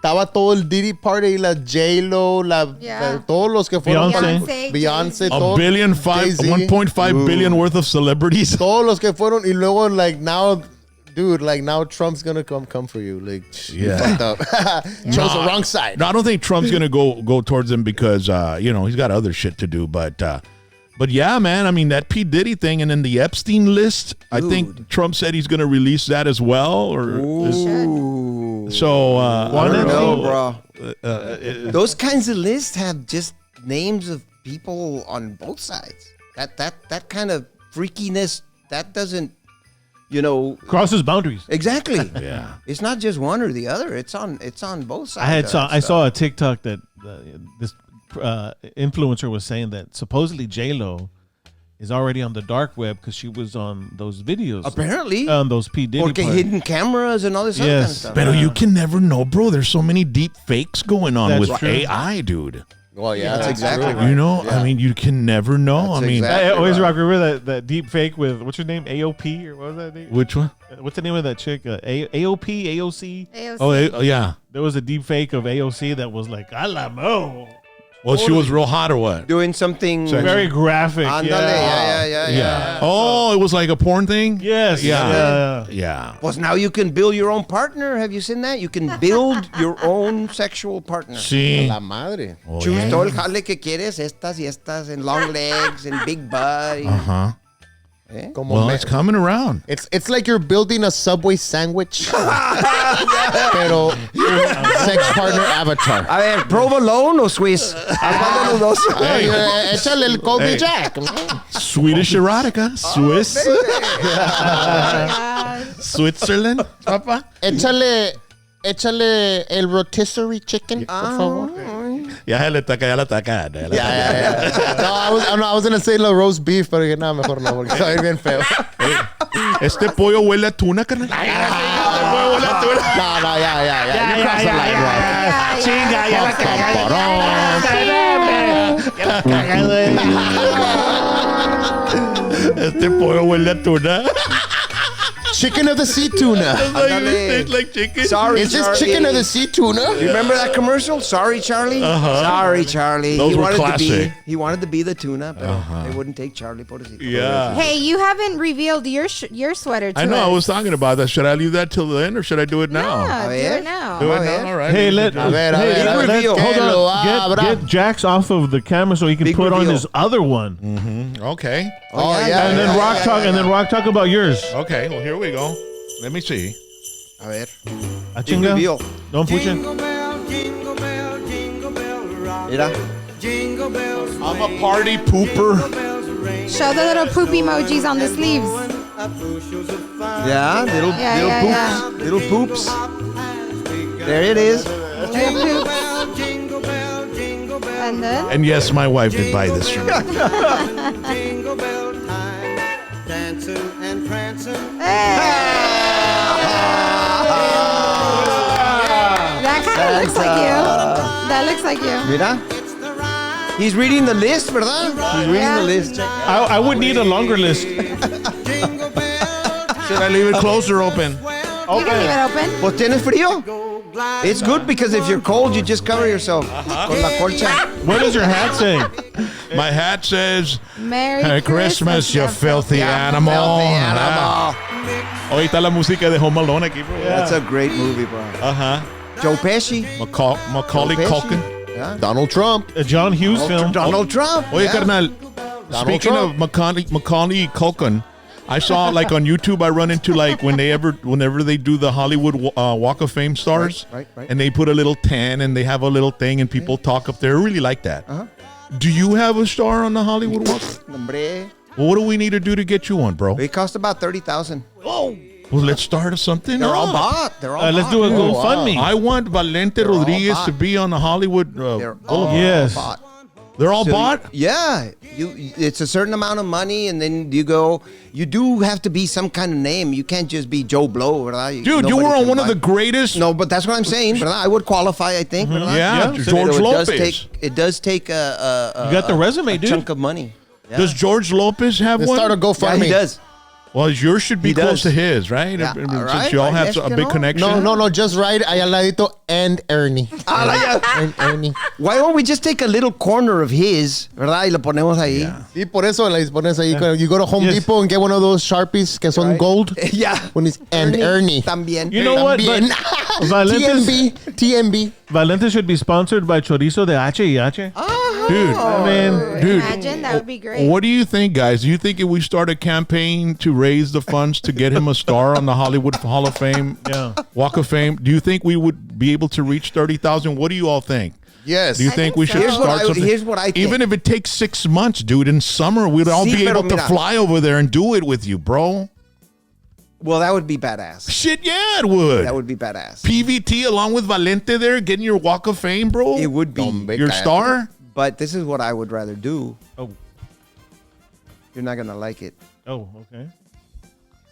Speaker 5: estaba todo el Diddy party, la J-Lo,
Speaker 4: Yeah.
Speaker 5: todos los que fueron
Speaker 3: Beyonce.
Speaker 5: Beyonce,
Speaker 1: a
Speaker 5: todos,
Speaker 1: billion,
Speaker 5: Jay-Z,
Speaker 1: 1.5 billion worth of celebrities.
Speaker 5: todos los que fueron, y luego, like, now, dude, like, now Trump's gonna come for you. Like, you
Speaker 1: Yeah.
Speaker 5: fucked up. Chose the wrong side.
Speaker 1: No, I don't think Trump's gonna go towards him because he's got other shit to do. But yeah, man. I mean that P. Diddy thing, and then the Epstein list. I think Trump said he's gonna release that as well.
Speaker 7: Ooh.
Speaker 1: So I don't
Speaker 7: No,
Speaker 1: know.
Speaker 7: bro. Those kinds of lists have just names of people on both sides. That kind of freakiness, that doesn't,
Speaker 3: Crosses boundaries.
Speaker 7: exactly.
Speaker 1: Yeah.
Speaker 7: It's not just one or the other. It's on both sides.
Speaker 3: I saw a TikTok that this influencer was saying that supposedly J-Lo is already on the dark web because she was on those videos.
Speaker 7: Apparently.
Speaker 3: On those P. Diddy
Speaker 7: Porque
Speaker 3: parties.
Speaker 7: hidden cameras and all this other kind of
Speaker 3: Yes.
Speaker 7: stuff.
Speaker 1: But you can never know, bro. There's so many deep fakes going on
Speaker 3: That's
Speaker 1: with
Speaker 3: true.
Speaker 1: AI, dude.
Speaker 5: Well, yeah,
Speaker 7: That's
Speaker 5: that's
Speaker 7: exactly
Speaker 5: true.
Speaker 7: right.
Speaker 1: You know, I mean, you can never know.
Speaker 7: That's
Speaker 1: I mean,
Speaker 7: exactly
Speaker 3: I always
Speaker 7: right.
Speaker 3: remember that deep fake with, what's her name? AOP or what was that name?
Speaker 1: which one?
Speaker 3: What's the name of that chick? AOP, AOC?
Speaker 4: AOC.
Speaker 1: Oh, yeah.
Speaker 3: There was a deep fake of AOC that was like, a la mo.
Speaker 1: Well, she was real hot or what?
Speaker 7: Doing something.
Speaker 3: Very graphic.
Speaker 7: Ándale,
Speaker 3: Yeah.
Speaker 7: yeah.
Speaker 1: Oh, it was like a porn thing?
Speaker 3: Yes.
Speaker 1: Yeah. Yeah.
Speaker 7: Well, now you can build your own partner. Have you seen that? You can build your own sexual partner.
Speaker 1: Sí.
Speaker 5: La madre.
Speaker 1: Oh,
Speaker 7: Choose
Speaker 1: yeah.
Speaker 7: todo el jale que quieres, estas y estas, and long legs and big butt.
Speaker 1: Uh-huh.
Speaker 5: Como
Speaker 1: Well,
Speaker 5: me-
Speaker 1: it's coming around.
Speaker 5: It's like you're building a Subway sandwich, pero sex partner avatar.
Speaker 7: A ver, provolone o Swiss. ¿Cuál de los dos?
Speaker 5: Ay, échale el Kobe Jack.
Speaker 1: Swedish erotica. Swiss.
Speaker 4: Yeah.
Speaker 1: Switzerland. Papa.
Speaker 5: Échale el rotisserie chicken, por favor.
Speaker 1: Ya la taca.
Speaker 5: Yeah. No, I was gonna say la roast beef, pero dije, no, mejor no, porque está bien feo.
Speaker 1: Este pollo huele a tuna, carnal. Pollo huele a tuna.
Speaker 5: No, ya. You crossed the line, bro.
Speaker 3: Chinga, ya la
Speaker 1: Este pollo huele a tuna.
Speaker 5: chicken of the sea tuna.
Speaker 1: Tastes like chicken.
Speaker 7: Sorry,
Speaker 5: Is this
Speaker 7: Charlie.
Speaker 5: chicken of the sea tuna?
Speaker 7: You remember that commercial? Sorry, Charlie. Sorry, Charlie.
Speaker 1: Those
Speaker 7: he
Speaker 1: were
Speaker 7: wanted
Speaker 1: classic.
Speaker 7: he wanted to be the tuna, but they wouldn't take Charlie. Pobrecito.
Speaker 1: Yeah.
Speaker 4: Hey, you haven't revealed your sweater to
Speaker 1: I know.
Speaker 4: us.
Speaker 1: I was talking about that. Should I leave that till the end or should I do it now?
Speaker 4: Yeah, do
Speaker 7: ver.
Speaker 4: it now.
Speaker 1: Do it
Speaker 7: A ver.
Speaker 1: now. All right.
Speaker 3: Hey, let
Speaker 5: A ver,
Speaker 3: hey,
Speaker 5: a ver,
Speaker 7: reveal.
Speaker 3: hold
Speaker 5: que lo
Speaker 3: on.
Speaker 5: abra.
Speaker 3: Get Jax off of the camera so he can
Speaker 7: Big
Speaker 3: put on
Speaker 7: reveal.
Speaker 3: his other one,
Speaker 1: Okay.
Speaker 5: Oh, yeah.
Speaker 3: and then Rock talk, and then Rock talk about yours.
Speaker 1: Okay. Well, here we go. Let me see.
Speaker 7: A ver.
Speaker 3: A
Speaker 7: Big
Speaker 3: chinga.
Speaker 7: reveal.
Speaker 3: Don't push it.
Speaker 7: Mira.
Speaker 1: I'm a party pooper.
Speaker 4: Show the little poop emojis on the sleeves.
Speaker 7: Yeah, little
Speaker 4: Yeah,
Speaker 7: poops. Little poops. There it is.
Speaker 4: Little poops. And then
Speaker 1: And yes, my wife did buy this for me.
Speaker 4: that kind of looks like you. That looks like you.
Speaker 7: Mira. He's reading the list, ¿verdad? He's reading
Speaker 4: Yeah.
Speaker 7: the list.
Speaker 3: I would need a longer list.
Speaker 1: Should I leave it closed or open?
Speaker 4: You can leave it open.
Speaker 7: Pues tienes frío? It's good because if you're cold, you just cover yourself con la colcha.
Speaker 3: What does your hat say?
Speaker 1: My hat says,
Speaker 4: Merry
Speaker 1: Christmas, you filthy animal. Ah. Ahí está la música de Home Alone aquí, bro.
Speaker 7: That's a great movie, bro.
Speaker 1: Uh-huh.
Speaker 7: Joe Pesci.
Speaker 1: Macaulay
Speaker 7: Joe Pesci.
Speaker 1: Culkin.
Speaker 7: Yeah.
Speaker 5: Donald Trump.
Speaker 3: A John Hughes film.
Speaker 7: Donald Trump.
Speaker 1: Oye,
Speaker 7: Yeah.
Speaker 1: carnal. Speaking
Speaker 5: Trump.
Speaker 1: of Macaulay Culkin, I saw like on YouTube. I run into like whenever they do the Hollywood Walk of Fame stars,
Speaker 7: Right.
Speaker 1: and they put a little 10 and they have a little thing and people talk up there. I really like that. Do you have a star on the Hollywood Walk?
Speaker 7: Hombre.
Speaker 1: Well, what do we need to do to get you one, bro?
Speaker 7: It cost about $30,000.
Speaker 1: Well, let's start something.
Speaker 7: They're all
Speaker 1: up.
Speaker 7: bought. They're all
Speaker 3: Let's
Speaker 7: bought.
Speaker 3: do a
Speaker 5: wow.
Speaker 3: GoFundMe.
Speaker 1: I want Valente
Speaker 7: all
Speaker 1: Rodriguez to
Speaker 7: bought.
Speaker 1: be on the Hollywood.
Speaker 7: They're all
Speaker 3: Yes.
Speaker 7: bought.
Speaker 1: They're all
Speaker 7: So,
Speaker 1: bought.
Speaker 7: Yeah, it's a certain amount of money, and then you go. You do have to be some kind of name. You can't just be Joe Blow, ¿verdad?
Speaker 1: Dude, you
Speaker 7: Nobody
Speaker 1: were on
Speaker 7: can
Speaker 1: one of
Speaker 7: buy-
Speaker 1: the greatest.
Speaker 7: No, but that's what I'm saying, ¿verdad? I would qualify, I think, ¿verdad?
Speaker 1: Yeah,
Speaker 3: Yeah.
Speaker 1: George
Speaker 7: But
Speaker 1: Lopez.
Speaker 7: It does take a
Speaker 3: You got the resume, dude.
Speaker 7: chunk of money. Yeah.
Speaker 1: Does George Lopez have
Speaker 5: Let's
Speaker 1: one?
Speaker 5: start a
Speaker 7: Yeah,
Speaker 5: GoFundMe.
Speaker 7: he does.
Speaker 1: Well, yours should be
Speaker 7: He
Speaker 1: close
Speaker 7: does.
Speaker 1: to his, right?
Speaker 7: Yeah,
Speaker 1: Since
Speaker 7: all right,
Speaker 1: you all
Speaker 7: I
Speaker 1: have
Speaker 7: guess,
Speaker 1: a
Speaker 7: you
Speaker 1: big
Speaker 7: know.
Speaker 1: connection.
Speaker 5: No, just right ahí al ladito and Ernie. And Ernie.
Speaker 7: Why don't we just take a little corner of his, ¿verdad? Y lo ponemos ahí.
Speaker 5: Y por eso les pones ahí. You go to Home
Speaker 3: Yes.
Speaker 5: Depot and get one of those Sharpies que son
Speaker 7: Right.
Speaker 5: gold.
Speaker 7: Yeah.
Speaker 5: When it's and Ernie.
Speaker 7: También.
Speaker 3: You know what?
Speaker 5: También.
Speaker 3: Valente,
Speaker 5: TMB.
Speaker 3: Valente should be sponsored by Chorizo de
Speaker 1: Dude,
Speaker 3: H&H. I mean,
Speaker 1: dude.
Speaker 4: Imagine that would be great.
Speaker 1: What do you think, guys? Do you think if we start a campaign to raise the funds to get him a star on the Hollywood Hall of Fame,
Speaker 3: Yeah.
Speaker 1: Walk of Fame, do you think we would be able to reach 30,000? What do you all think?
Speaker 5: Yes.
Speaker 1: Do you
Speaker 4: I
Speaker 1: think
Speaker 4: think
Speaker 1: we
Speaker 4: so.
Speaker 1: should
Speaker 4: Here's
Speaker 1: start something?
Speaker 7: Here's what I think.
Speaker 1: Even if it takes 6 months, dude, in summer, we'd all
Speaker 7: Sí,
Speaker 1: be
Speaker 7: pero
Speaker 1: able to
Speaker 7: mira.
Speaker 1: fly over there and do it with you, bro.
Speaker 7: Well, that would be badass.
Speaker 1: Shit, yeah, it would.
Speaker 7: That would be badass.
Speaker 1: PVT along with Valente there, getting your Walk of Fame, bro.
Speaker 7: It would be.
Speaker 1: Your star?
Speaker 7: But this is what I would rather do.
Speaker 3: Oh.
Speaker 7: You're not going to like it.
Speaker 3: Oh, okay.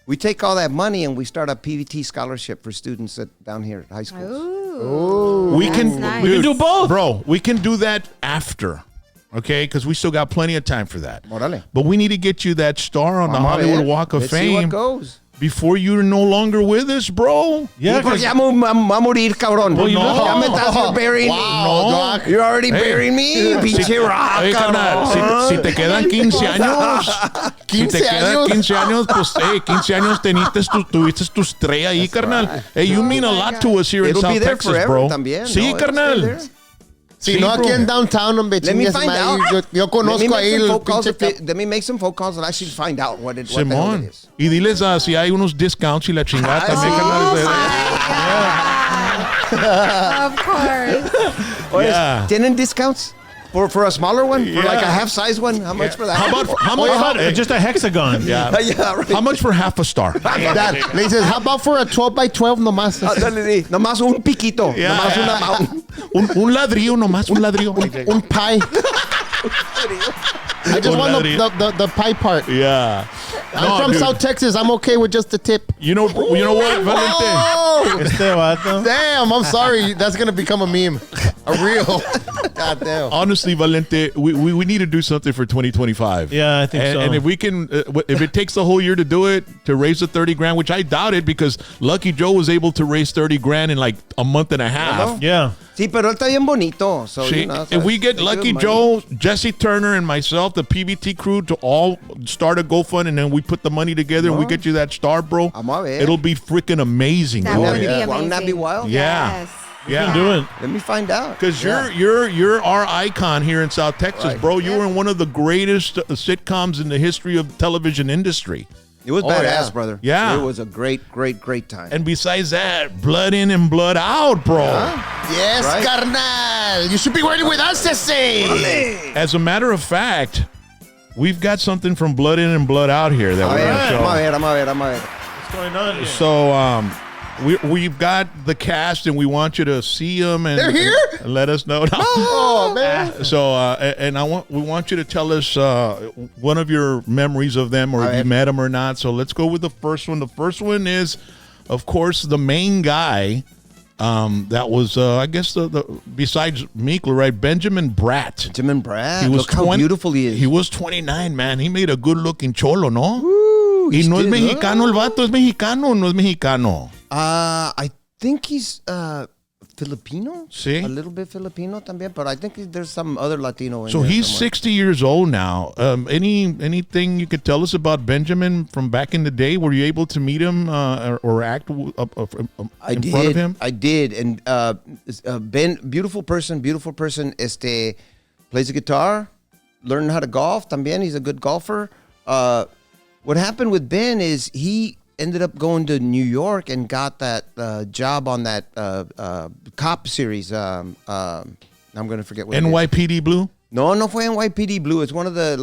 Speaker 7: We take all that money and we start a PVT scholarship for students down here at high schools.
Speaker 4: Ooh.
Speaker 1: We
Speaker 4: That's
Speaker 1: can,
Speaker 4: nice.
Speaker 3: We can do both.
Speaker 1: bro. We can do that after, okay? Because we still got plenty of time for that.
Speaker 7: Órale.
Speaker 1: But we need to get you that star on the
Speaker 7: Vamos a
Speaker 1: Hollywood
Speaker 7: ver.
Speaker 1: Walk of
Speaker 7: Let's see what
Speaker 1: Fame
Speaker 7: goes.
Speaker 1: before you're no longer with us, bro.
Speaker 3: Yeah,
Speaker 7: Sí, porque
Speaker 3: 'cause-
Speaker 7: ya va a morir, cabrón.
Speaker 3: Well, you know-
Speaker 7: Ya me estás burying me.
Speaker 1: No.
Speaker 7: You're already burying me, pinche rock,
Speaker 1: Oye, carnal, si te quedan 15 años, si te
Speaker 5: 15
Speaker 1: quedan
Speaker 5: años.
Speaker 1: 15 años, pues, 15 años tuviste tu estrella ahí, carnal. Hey, you mean a lot to us here in
Speaker 7: It'll
Speaker 1: South
Speaker 7: be there
Speaker 1: Texas,
Speaker 7: forever
Speaker 1: bro.
Speaker 7: también.
Speaker 1: Sí,
Speaker 7: No, it'll stay
Speaker 1: carnal.
Speaker 7: there.
Speaker 5: Si
Speaker 1: Sí,
Speaker 5: no, aquí
Speaker 1: bro.
Speaker 5: en downtown, hombre,
Speaker 7: Let me
Speaker 5: chingas
Speaker 7: find
Speaker 5: madre,
Speaker 7: out.
Speaker 5: Yo
Speaker 7: Let me
Speaker 5: conozco
Speaker 7: make
Speaker 5: ahí
Speaker 7: some
Speaker 5: el
Speaker 7: phone calls
Speaker 5: pinche
Speaker 7: if let me make some phone calls and actually find out what the hell it
Speaker 1: Simón.
Speaker 7: is.
Speaker 1: Y diles si hay unos discounts y la chingada
Speaker 7: Ah,
Speaker 1: también,
Speaker 7: sí.
Speaker 1: carnal.
Speaker 4: Of course.
Speaker 7: Oye,
Speaker 1: Yeah.
Speaker 7: ¿Tienen discounts? For a smaller one? For like a
Speaker 1: Yeah.
Speaker 7: half-size one? How much for that?
Speaker 1: How about
Speaker 3: just a hexagon.
Speaker 1: yeah.
Speaker 7: Yeah, right.
Speaker 1: How much for half a star?
Speaker 5: Dad, le dices, how about for a 12x12 nomás?
Speaker 7: Dale, di. Nomás un piquito.
Speaker 1: Yeah.
Speaker 7: Nomás una mountain.
Speaker 1: Un ladrillo nomás, un ladrillo.
Speaker 5: Un pie. I just
Speaker 1: Un
Speaker 5: want
Speaker 1: ladrillo.
Speaker 5: the pie part.
Speaker 1: Yeah.
Speaker 5: I'm from
Speaker 1: dude.
Speaker 5: South Texas. I'm okay with just the tip.
Speaker 1: You know what, Valente?
Speaker 5: Damn, I'm sorry. That's going to become a meme. A reel. God damn.
Speaker 1: Honestly, Valente, we need to do something for 2025.
Speaker 3: Yeah, I think so.
Speaker 1: And if we can, if it takes the whole year to do it, to raise the 30 grand, which I doubt it because Lucky Joe was able to raise 30 grand in like a month and a half.
Speaker 3: Yeah.
Speaker 7: Sí, pero él está bien bonito. So,
Speaker 1: See, if we get Lucky Joe, Jesse Turner, and myself, the PVT crew, to all start a GoFund, and then we put the money together and we get you that star, bro, it'll be freaking amazing.
Speaker 4: That would be amazing.
Speaker 7: Won't that be wild?
Speaker 1: Yeah.
Speaker 4: Yes.
Speaker 1: Yeah.
Speaker 3: Do it.
Speaker 7: Let me find out.
Speaker 1: Because you're our icon here in South Texas, bro. You were in one of the greatest sitcoms in the history of television industry.
Speaker 7: It was badass, brother.
Speaker 1: Yeah.
Speaker 7: It was a great time.
Speaker 1: And besides that, blood in and blood out, bro.
Speaker 5: Yes, carnal. You should be working with us, Ceci.
Speaker 1: As a matter of fact, we've got something from Blood In and Blood Out here that we're going to show.
Speaker 7: I'm a ver.
Speaker 3: What's going on here?
Speaker 1: So, we've got the cast, and we want you to see them. And,
Speaker 5: They're here?
Speaker 1: and let us know.
Speaker 5: Oh, man.
Speaker 1: So, and we want you to tell us one of your memories of them, or if you met them or not. So let's go with the first one. The first one is, of course, the main guy. That was, I guess, the besides Meekler, right? Benjamin Bratt.
Speaker 7: Benjamin Bratt.
Speaker 1: He was
Speaker 7: Look how beautiful he is.
Speaker 1: He was 29, man. He made a good-looking cholo, no?
Speaker 7: Woo,
Speaker 1: Y no es
Speaker 7: still-
Speaker 1: mexicano el vato, es mexicano o no es mexicano?
Speaker 7: I think he's Filipino.
Speaker 1: Sí.
Speaker 7: A little bit Filipino también, but I think there's some other Latino in
Speaker 1: So
Speaker 7: there
Speaker 1: he's
Speaker 7: somewhere.
Speaker 1: 60 years old now. Anything you could tell us about Benjamin from back in the day? Were you able to meet him or act in front of him?
Speaker 7: I did. And Ben, beautiful person. Plays the guitar, learned how to golf también. He's a good golfer. What happened with Ben is he ended up going to New York and got that job on that cop series. I'm going to forget what it is.
Speaker 1: NYPD Blue?
Speaker 7: No fue NYPD Blue. It's one of the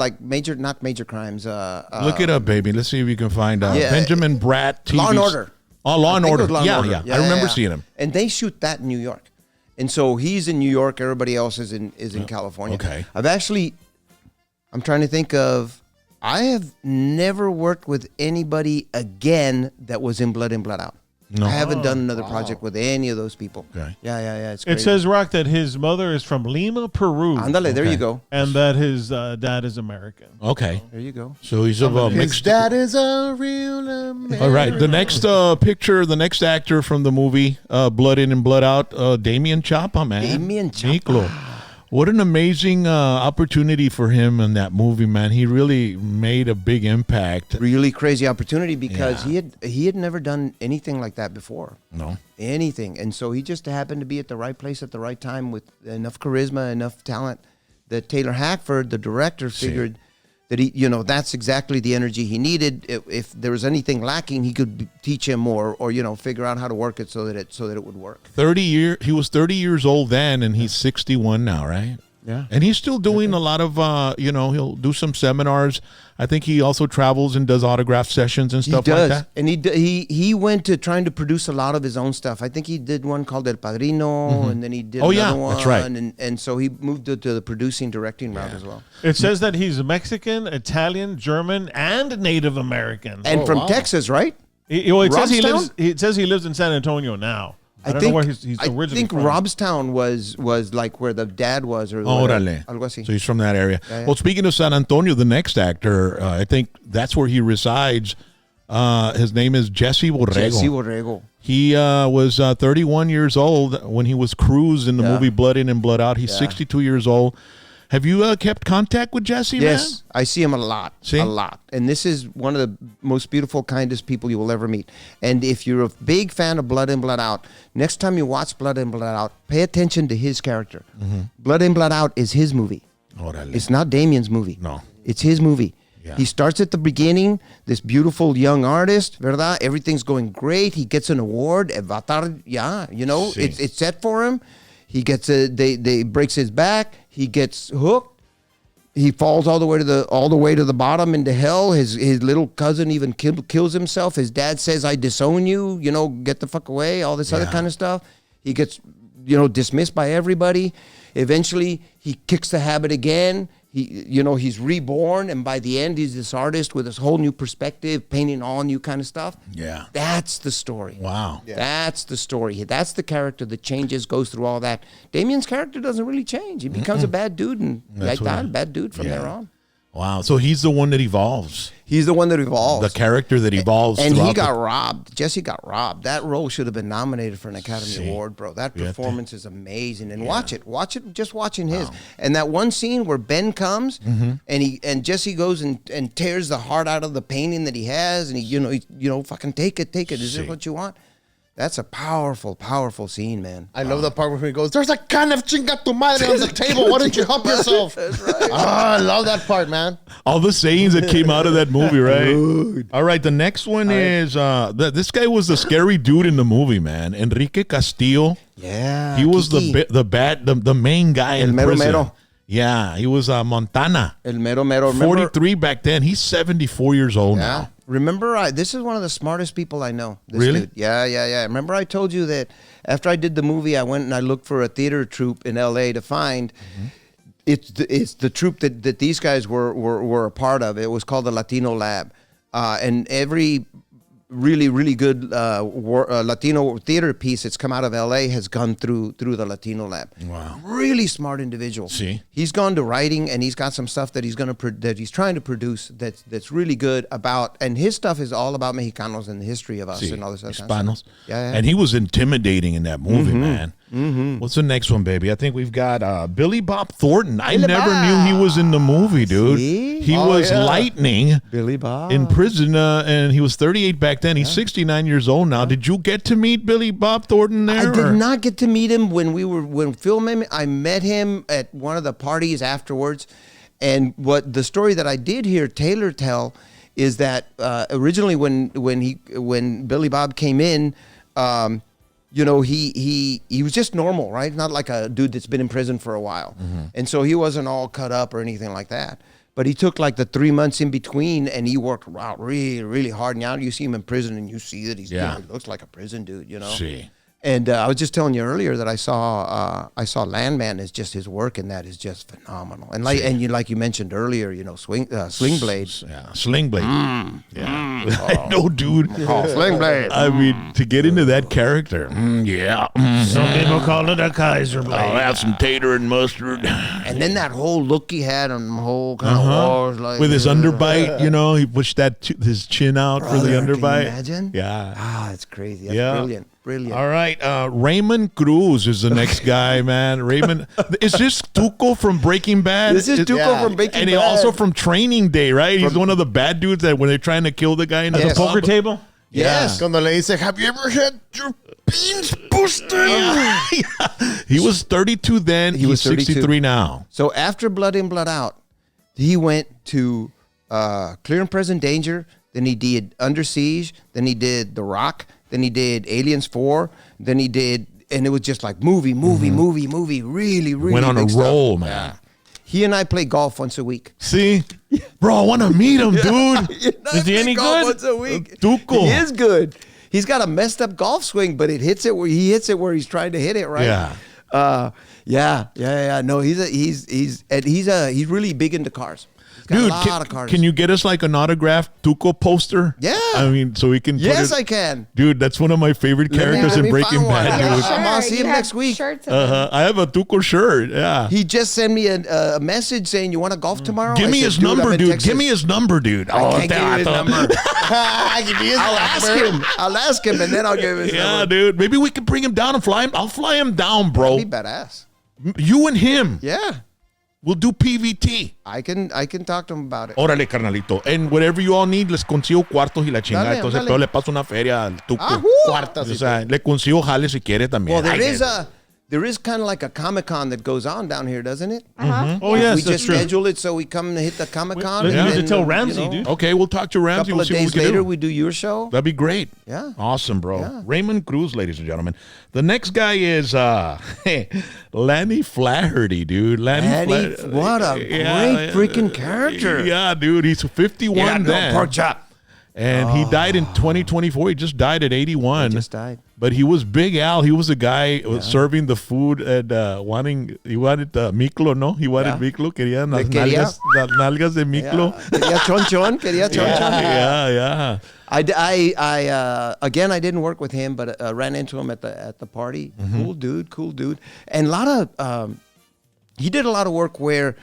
Speaker 7: not major crimes.
Speaker 1: Look it up, baby. Let's see if you can find out.
Speaker 7: Yeah,
Speaker 1: Benjamin Bratt. TV.
Speaker 7: Law and Order.
Speaker 1: Oh, Law and
Speaker 7: I think it
Speaker 1: Order.
Speaker 7: was Law and Order.
Speaker 1: Yeah. I remember seeing him.
Speaker 7: And they shoot that in New York. And so he's in New York. Everybody else is in California.
Speaker 1: Okay.
Speaker 7: I'm trying to think of, I have never worked with anybody again that was in Blood In, Blood Out.
Speaker 1: No.
Speaker 7: I haven't done another project with any of those people.
Speaker 1: Okay.
Speaker 7: Yeah. It's
Speaker 3: It
Speaker 7: crazy.
Speaker 3: says, Rock, that his mother is from Lima, Peru.
Speaker 7: Ándale, there you go.
Speaker 3: And that his dad is American.
Speaker 1: Okay.
Speaker 7: There you go.
Speaker 1: So he's of a
Speaker 5: His
Speaker 1: mixed.
Speaker 5: dad is a real American.
Speaker 1: All right. The next picture, the next actor from the movie Blood In and Blood Out, Damien Chapa, man.
Speaker 7: Damien Chapa.
Speaker 1: Miklo. What an amazing opportunity for him in that movie, man. He really made a big impact.
Speaker 7: Really crazy opportunity because he had never done anything like that before.
Speaker 1: No.
Speaker 7: Anything. And so he just happened to be at the right place at the right time with enough charisma, enough talent that Taylor Hackford, the director, figured that that's exactly the energy he needed. If there was anything lacking, he could teach him or figure out how to work it so that it would work.
Speaker 1: He was 30 years old then, and he's 61 now, right?
Speaker 7: Yeah.
Speaker 1: And he's still doing a lot of, he'll do some seminars. I think he also travels and does autograph sessions and stuff like that.
Speaker 7: And he went to trying to produce a lot of his own stuff. I think he did one called El Padrino, and then he did another one.
Speaker 1: That's right.
Speaker 7: And so he moved to the producing, directing route as well.
Speaker 3: It says that he's Mexican, Italian, German, and Native American.
Speaker 7: And from Texas, right?
Speaker 3: It says he
Speaker 7: Robstown?
Speaker 3: lives in San Antonio now. I don't
Speaker 7: think,
Speaker 3: know where he's originally
Speaker 7: I think
Speaker 3: from.
Speaker 7: Robstown was like where the dad was, or
Speaker 1: Órale.
Speaker 7: algo así.
Speaker 1: So he's from that area.
Speaker 7: Yeah.
Speaker 1: Well, speaking of San Antonio, the next actor, I think that's where he resides. His name is Jesse Borrego.
Speaker 7: Jesse Borrego.
Speaker 1: He was 31 years old when he was Cruz in the movie Blood In and Blood Out. He's 62 years old. Have you kept contact with Jesse, man?
Speaker 7: Yes, I see him a lot.
Speaker 1: See?
Speaker 7: A lot. And this is one of the most beautiful, kindest people you will ever meet. And if you're a big fan of Blood In, Blood Out, next time you watch Blood In, Blood Out, pay attention to his character. Blood In, Blood Out is his movie.
Speaker 1: Órale.
Speaker 7: It's not Damien's movie.
Speaker 1: No.
Speaker 7: It's his movie.
Speaker 1: Yeah.
Speaker 7: He starts at the beginning, this beautiful young artist, ¿verdad? Everything's going great. He gets an award.
Speaker 1: Sí.
Speaker 7: It's set for him. He gets they breaks his back. He gets hooked. He falls all the way to the bottom into hell. His little cousin even kills himself. His dad says, "I disown you. Get the fuck away." All this other kind of stuff. He gets dismissed by everybody. Eventually, he kicks the habit again. he's reborn, and by the end, he's this artist with this whole new perspective, painting all new kind of stuff.
Speaker 1: Yeah.
Speaker 7: That's the story.
Speaker 1: Wow.
Speaker 5: Yeah.
Speaker 7: That's the story. That's the character that changes, goes through all that. Damien's character doesn't really change. He becomes a bad dude, and
Speaker 1: That's
Speaker 7: like that,
Speaker 1: what-
Speaker 7: bad dude from there on.
Speaker 1: Wow. So he's the one that evolves.
Speaker 7: He's the one that evolves.
Speaker 1: The character that evolves.
Speaker 7: And he
Speaker 1: throughout
Speaker 7: got robbed. Jesse got robbed. That role should have been nominated for an Academy Award, bro. That
Speaker 1: Yeah.
Speaker 7: performance is amazing. And watch it. Just watching his. And that one scene where Ben comes and Jesse goes and tears the heart out of the painting that he has, and he fucking take it. Is this what you want? That's a powerful, powerful scene, man.
Speaker 5: I love the part where he goes, "There's a can of chinga tu madre on the table. Why don't you help yourself?"
Speaker 7: That's right.
Speaker 5: I love that part, man.
Speaker 1: all the sayings that came out of that movie, right? All right, the next one is this guy was the scary dude in the movie, man. Enrique Castillo.
Speaker 7: Yeah.
Speaker 1: He was
Speaker 7: Kiki.
Speaker 1: the main guy in
Speaker 7: mero
Speaker 1: prison.
Speaker 7: mero.
Speaker 1: Yeah, he was Montana.
Speaker 7: El mero mero. Remember,
Speaker 1: 43 back then. He's 74 years old now.
Speaker 7: Remember, this is one of the smartest people I know. This
Speaker 1: Really?
Speaker 7: Dude. Yeah. Remember I told you that after I did the movie, I went and I looked for a theater troupe in L.A. to find. It's the troupe that these guys were a part of. It was called the Latino Lab. And every really, really good Latino theater piece that's come out of L.A. has gone through the Latino Lab.
Speaker 1: Wow.
Speaker 7: Really smart individual.
Speaker 1: See?
Speaker 7: He's gone to writing, and he's got some stuff that he's trying to produce that's really good about, and his stuff is all about Mexicanos and the history of us and all this other kind of
Speaker 1: Hispanos.
Speaker 7: stuff. Yeah.
Speaker 1: And he was intimidating in that movie, man. What's the next one, baby? I think we've got Billy Bob Thornton. I never knew he was in the movie, dude.
Speaker 7: See?
Speaker 1: He was Lightning
Speaker 7: Billy Bob.
Speaker 1: in prison, and he was 38 back then. He's 69 years old now. Did you get to meet Billy Bob Thornton there?
Speaker 7: I did not get to meet him when filming. I met him at one of the parties afterwards, and what the story that I did hear Taylor tell is that originally when Billy Bob came in, he was just normal, right? Not like a dude that's been in prison for a while, and so he wasn't all cut up or anything like that. But he took like the 3 months in between, and he worked out really, really hard. Now you see him in prison, and you see that he looks like a prison dude,
Speaker 1: See.
Speaker 7: And I was just telling you earlier that I saw Landman is just his work in that is just phenomenal. And like you mentioned earlier, Sling Blade.
Speaker 1: Yeah, Sling Blade. I know, dude.
Speaker 7: Sling Blade.
Speaker 1: I mean, to get into that character.
Speaker 3: Some people call it a Kaiser blade.
Speaker 1: I'll have some tater and mustard.
Speaker 7: And then that whole look he had on the whole kind of wars, like
Speaker 1: With his underbite, he pushed his chin out for the underbite.
Speaker 7: Can you imagine?
Speaker 1: Yeah.
Speaker 7: It's crazy. That's brilliant.
Speaker 1: All right, Raymond Cruz is the next guy, man. Raymond, is this Tuco from Breaking Bad?
Speaker 7: This is Tuco from Breaking Bad.
Speaker 1: And he also from Training Day, right? He's one of the bad dudes that when they're trying to kill the guy in the
Speaker 3: Poker table?
Speaker 7: Yes.
Speaker 5: Cuando le dice, "Have you ever had your beans busted?"
Speaker 1: He was 32 then. He was
Speaker 7: 32.
Speaker 1: 63 now.
Speaker 7: So after Blood In, Blood Out, he went to Clear and Present Danger. Then he did Under Siege. Then he did The Rock. Then he did Aliens 4. Then he did, and it was just like movie. Really, really
Speaker 1: Went on a
Speaker 7: big
Speaker 1: roll,
Speaker 7: stuff.
Speaker 1: man.
Speaker 7: He and I play golf once a week.
Speaker 1: See? Bro, I want to meet him, dude.
Speaker 3: Is he any
Speaker 7: Golf
Speaker 3: good?
Speaker 7: Once a week.
Speaker 1: Tuco.
Speaker 7: He is good. He's got a messed up golf swing, but he hits it where he's trying to hit it, right?
Speaker 1: Yeah.
Speaker 7: No, he's really big into cars. He's got
Speaker 1: Dude,
Speaker 7: a lot of cars.
Speaker 1: can you get us like an autographed Tuco poster?
Speaker 7: Yeah.
Speaker 1: I mean, so we can put
Speaker 7: Yes,
Speaker 1: it-
Speaker 7: I can.
Speaker 1: Dude, that's one of my favorite characters
Speaker 7: let
Speaker 1: in
Speaker 7: me
Speaker 1: Breaking
Speaker 7: find one.
Speaker 1: Bad,
Speaker 7: Yeah,
Speaker 1: dude.
Speaker 7: sure. I'll see
Speaker 4: you
Speaker 7: him
Speaker 4: have
Speaker 7: next week.
Speaker 4: shirts of him.
Speaker 1: I have a Tuco shirt. Yeah.
Speaker 7: He just sent me a message saying, "You want to golf tomorrow?"
Speaker 1: Give
Speaker 7: I
Speaker 1: me
Speaker 7: said,
Speaker 1: his
Speaker 7: "Dude, I'm
Speaker 1: number,
Speaker 7: in
Speaker 1: dude.
Speaker 7: Texas."
Speaker 1: Give me his number, dude.
Speaker 7: I can't give you his number.
Speaker 5: I can be his
Speaker 7: I'll ask him. I'll ask him, and then I'll give him his
Speaker 1: Yeah,
Speaker 7: number.
Speaker 1: dude. Maybe we can bring him down and fly him. I'll fly him down, bro.
Speaker 7: Be badass.
Speaker 1: You and him.
Speaker 7: Yeah,
Speaker 1: We'll do PVT.
Speaker 7: I can talk to him about it.
Speaker 1: Órale, carnalito. And whatever you all need, les consigo cuartos y la chingada.
Speaker 7: Dale,
Speaker 1: Entonces,
Speaker 7: dale.
Speaker 1: pero le paso una feria al Tuco.
Speaker 7: Ah,
Speaker 5: Cuartas
Speaker 1: O
Speaker 5: y
Speaker 1: sea, le consigo jale si quiere también.
Speaker 7: Well,
Speaker 1: Ay,
Speaker 7: there is kind of like a Comic-Con that goes on down here, doesn't it?
Speaker 3: Oh, yes,
Speaker 7: we
Speaker 3: that's
Speaker 7: just
Speaker 3: true.
Speaker 7: schedule it so we come to hit the Comic-Con.
Speaker 3: Let's
Speaker 7: and
Speaker 3: use
Speaker 7: then,
Speaker 3: it till Ramsey, dude.
Speaker 1: Okay, we'll talk to
Speaker 7: A
Speaker 1: Ramsey.
Speaker 7: couple
Speaker 1: We'll
Speaker 7: of
Speaker 1: see what we
Speaker 7: days
Speaker 1: can
Speaker 7: later,
Speaker 1: do.
Speaker 7: we do your show.
Speaker 1: That'd be great.
Speaker 7: Yeah.
Speaker 1: Awesome, bro.
Speaker 7: Yeah.
Speaker 1: Raymond Cruz, ladies and gentlemen. The next guy is Lanny Flaherty, dude.
Speaker 7: Lanny, what a great freaking character.
Speaker 1: Yeah, dude. He's 51 then.
Speaker 7: pork chop.
Speaker 1: And he died in 2024. He just died at 81.
Speaker 7: He just died.
Speaker 1: But he was Big Al. He was the guy serving the food and he wanted Miklo, no? He wanted Miklo. Quería las nalgas de Miklo.
Speaker 7: Quería chonchon. Quería chonchon.
Speaker 1: Yeah.
Speaker 7: Again, I didn't work with him, but ran into him at the party. Cool dude. And a lot of, he did a lot of work where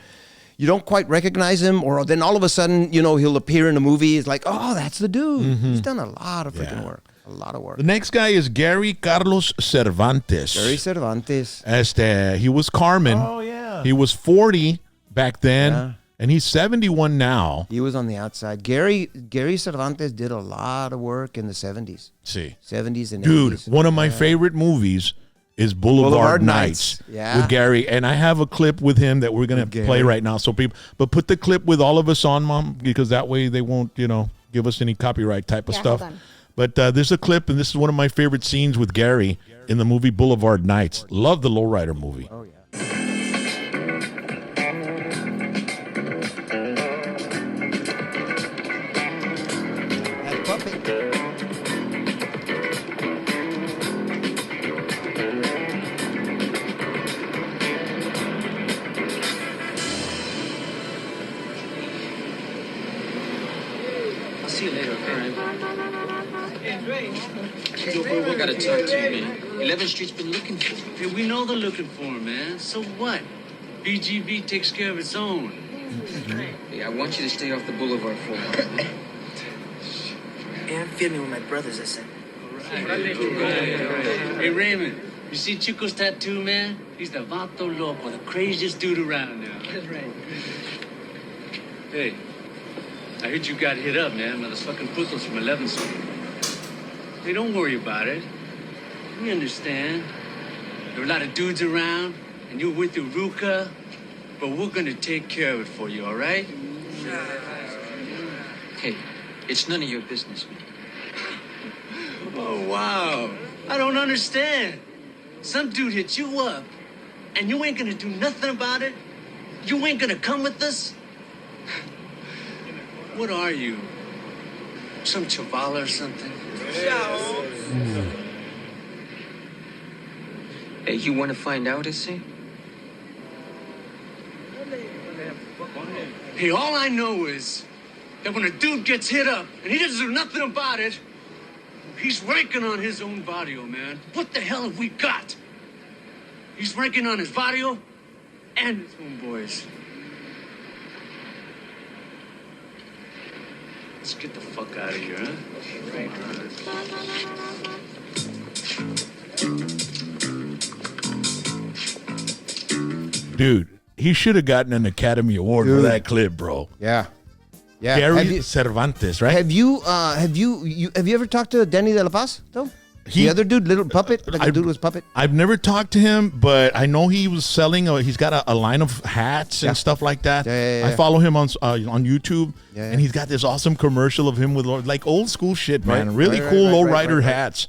Speaker 7: you don't quite recognize him, or then all of a sudden, he'll appear in a movie. It's like, oh, that's the dude. He's done a lot of freaking work. A lot of work.
Speaker 1: The next guy is Gary Carlos Cervantes.
Speaker 7: Gary Cervantes.
Speaker 1: He was Carmen.
Speaker 3: Oh, yeah.
Speaker 1: He was 40 back then, and he's 71 now.
Speaker 7: He was on the outside. Gary Cervantes did a lot of work in the 70s.
Speaker 1: See.
Speaker 7: 70s and 80s.
Speaker 1: Dude, one of my favorite movies is Boulevard Nights with Gary. And I have a clip with him that we're going to play right now. So but put the clip with all of us on, Mom, because that way they won't, give us any copyright type of stuff. But there's a clip, and this is one of my favorite scenes with Gary in the movie Boulevard Nights. Love the Lowrider movie.
Speaker 7: Oh, yeah. That puppet.
Speaker 8: I'll see you later, okay? We gotta talk to you, man. 11th Street's been looking for you.
Speaker 9: Hey, we know they're looking for him, man. So what? BGB takes care of its own.
Speaker 8: Hey, I want you to stay off the boulevard for a while, man.
Speaker 10: Yeah, I'm filming with my brothers, I said.
Speaker 9: All right. Hey, Raymond, you see Chico's tattoo, man? He's the Vato Loco, the craziest dude around now. That's right. Hey, I heard you got hit up, man, by those fucking putos from 11th Street. Hey, don't worry about it. We understand. There are a lot of dudes around, and you're with your Ruka, but we're gonna take care of it for you, all right?
Speaker 8: Hey, it's none of your business, man.
Speaker 9: Oh, wow. I don't understand. Some dude hit you up, and you ain't gonna do nothing about it? You ain't gonna come with us? What are you? Some chavala or something?
Speaker 8: Hey, you want to find out, is he?
Speaker 9: Hey, all I know is that when a dude gets hit up and he doesn't do nothing about it, he's ranking on his own barrio, man. What the hell have we got? He's ranking on his barrio and his homeboys. Let's get the fuck out of here, huh?
Speaker 1: Dude, he should have gotten an Academy Award for that clip, bro.
Speaker 7: Yeah.
Speaker 1: Gary Cervantes, right?
Speaker 7: Have you ever talked to Danny de la Paz, though? The other dude, little puppet, the dude was puppet.
Speaker 1: I've never talked to him, but I know he was selling. He's got a line of hats and stuff like that.
Speaker 7: Yeah.
Speaker 1: I follow him on YouTube, and he's got this awesome commercial of him with like old school shit, man. Really cool lowrider hats.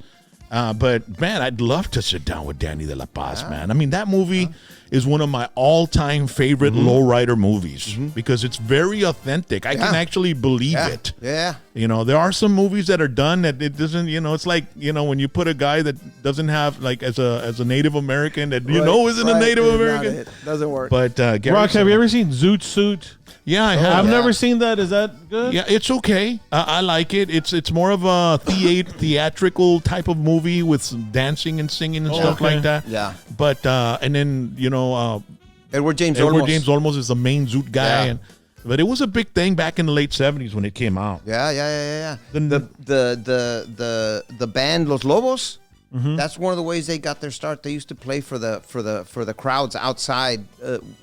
Speaker 1: But man, I'd love to sit down with Danny de la Paz, man. I mean, that movie is one of my all-time favorite lowrider movies because it's very authentic. I can actually believe it.
Speaker 7: Yeah.
Speaker 1: There are some movies that are done that it doesn't, it's like, when you put a guy that doesn't have, like, as a Native American that isn't a Native American.
Speaker 7: It doesn't work.
Speaker 1: But Gary
Speaker 3: Rock, have you ever seen Zoot Suit?
Speaker 1: Yeah, I have.
Speaker 3: I've never seen that. Is that good?
Speaker 1: Yeah, it's okay. I like it. It's more of a theatrical type of movie with some dancing and singing and stuff like that.
Speaker 7: Yeah.
Speaker 1: But and then
Speaker 7: Edward James
Speaker 1: Olmos is the main Zoot guy, but it was a big thing back in the late 70s when it came out.
Speaker 7: Yeah. The band Los Lobos. That's one of the ways they got their start. They used to play for the crowds outside,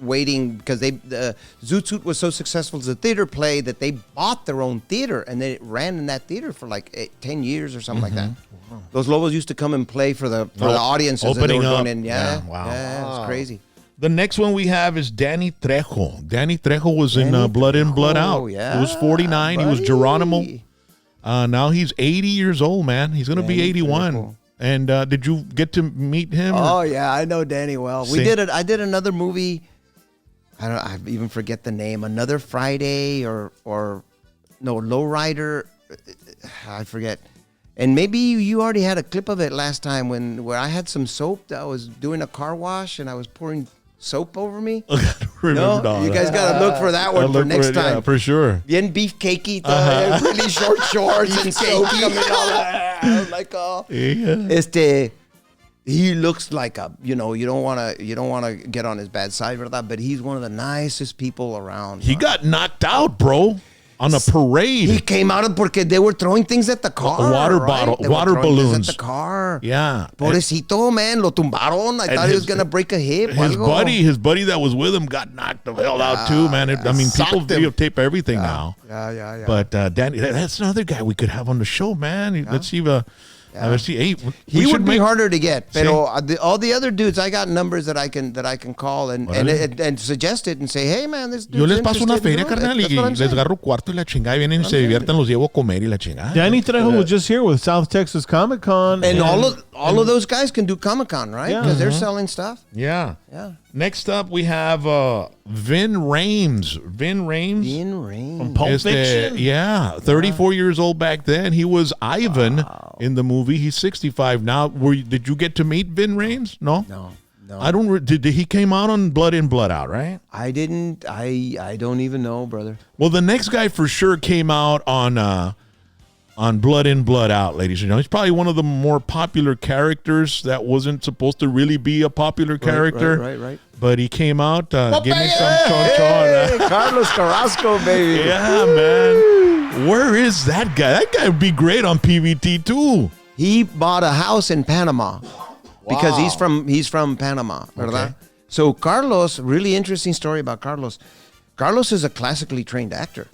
Speaker 7: waiting because Zoot Suit was so successful as a theater play that they bought their own theater and they ran in that theater for like 10 years or something like that. Wow. Those Lobos used to come and play for the audiences
Speaker 1: opening
Speaker 7: that they were
Speaker 1: up.
Speaker 7: Going in.
Speaker 1: Wow.
Speaker 7: Yeah, it's crazy.
Speaker 1: The next one we have is Danny Trejo. Danny Trejo was in Blood In, Blood Out.
Speaker 7: Yeah,
Speaker 1: he was 49.
Speaker 7: buddy.
Speaker 1: He was Geronimo. Now he's 80 years old, man. He's going to be 81. Trejo. And did you get to meet him?
Speaker 7: Oh yeah, I know Danny well. I did another movie. I even forget the name. Another Friday or no Lowrider. I forget. And maybe you already had a clip of it last time where I had some soap. I was doing a car wash and I was pouring soap over me. No? You guys got to look for that one for next time.
Speaker 1: Yeah, for sure.
Speaker 7: Bien beefcakey, really short shorts and soap coming out. Like, he looks like a, you don't want to get on his bad side, ¿verdad? But he's one of the nicest people around.
Speaker 1: He got knocked out, bro. On a parade.
Speaker 7: He came out porque they were throwing things at the car.
Speaker 1: A water bottle, water balloons.
Speaker 7: At the car.
Speaker 1: Yeah.
Speaker 7: Pobrecito, man. Lo tumbaron. I thought he was going to break a hip.
Speaker 1: His buddy that was with him got knocked the hell out too, man. People videotape everything now.
Speaker 7: Yeah.
Speaker 1: But Danny, that's another guy we could have on the show, man. Let's see Hey,
Speaker 7: he would be harder to get, pero all the other dudes, I got numbers that I can call and suggest it and say, hey man, this dude's
Speaker 1: yo les paso una feria,
Speaker 7: interested,
Speaker 1: carnal, y les agarro cuarto y la chingada, y vienen y se divierten, los llevo a comer y la chingada.
Speaker 3: Danny Trejo was just here with South Texas Comic Con,
Speaker 7: and all of those guys can do Comic Con, right? Because they're selling stuff.
Speaker 1: Yeah. Next up, we have Vin Rhames.
Speaker 3: from Pulp Fiction.
Speaker 1: 34 years old back then. He was Ivan in the movie. He's 65 now. Did you get to meet Vin Rhames? No. I don't. Did he came out on Blood In, Blood Out, right?
Speaker 7: I didn't. I don't even know, brother.
Speaker 1: Well, the next guy for sure came out on Blood In, Blood Out, ladies and gentlemen. He's probably one of the more popular characters that wasn't supposed to really be a popular character.
Speaker 7: Right.
Speaker 1: But he came out, give me some chon-chon.
Speaker 7: Carlos Carrasco, baby.
Speaker 1: Yeah, man. Where is that guy? That guy would be great on PVT too.
Speaker 7: He bought a house in Panama because he's from Panama, ¿verdad?
Speaker 1: Okay.
Speaker 7: So Carlos, really interesting story about Carlos. Carlos is a classically trained actor.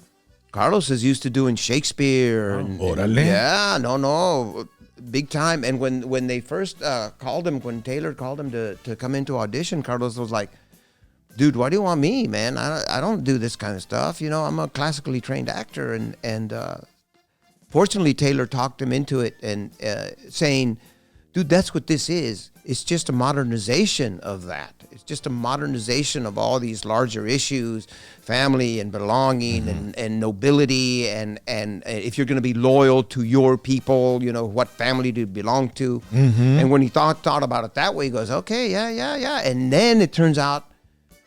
Speaker 7: Carlos is used to doing Shakespeare. Big time. And when they first called him, when Taylor called him to come into audition, Carlos was like, dude, why do you want me, man? I don't do this kind of stuff. I'm a classically trained actor. And fortunately, Taylor talked him into it and saying, dude, that's what this is. It's just a modernization of that. It's just a modernization of all these larger issues, family and belonging and nobility. And if you're going to be loyal to your people, what family do you belong to? And when he thought about it that way, he goes, okay, yeah. And then it turns out,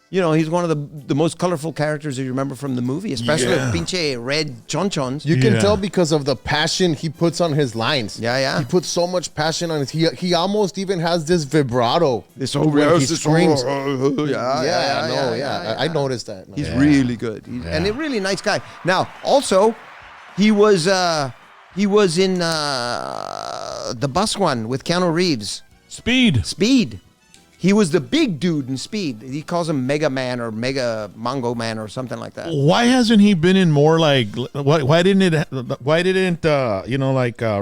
Speaker 7: he's one of the most colorful characters you remember from the movie, especially with pinche red chonchons.
Speaker 5: You can tell because of the passion he puts on his lines.
Speaker 7: Yeah.
Speaker 5: He puts so much passion on it. He almost even has this vibrato when he screams. I noticed that.
Speaker 7: He's really good. And a really nice guy. Now, also, he was in the bus one with Keanu Reeves. Speed. He was the big dude in Speed. He calls him Mega Man or Mega Mongo Man or something like that.
Speaker 1: Why hasn't he been in more like? Why didn't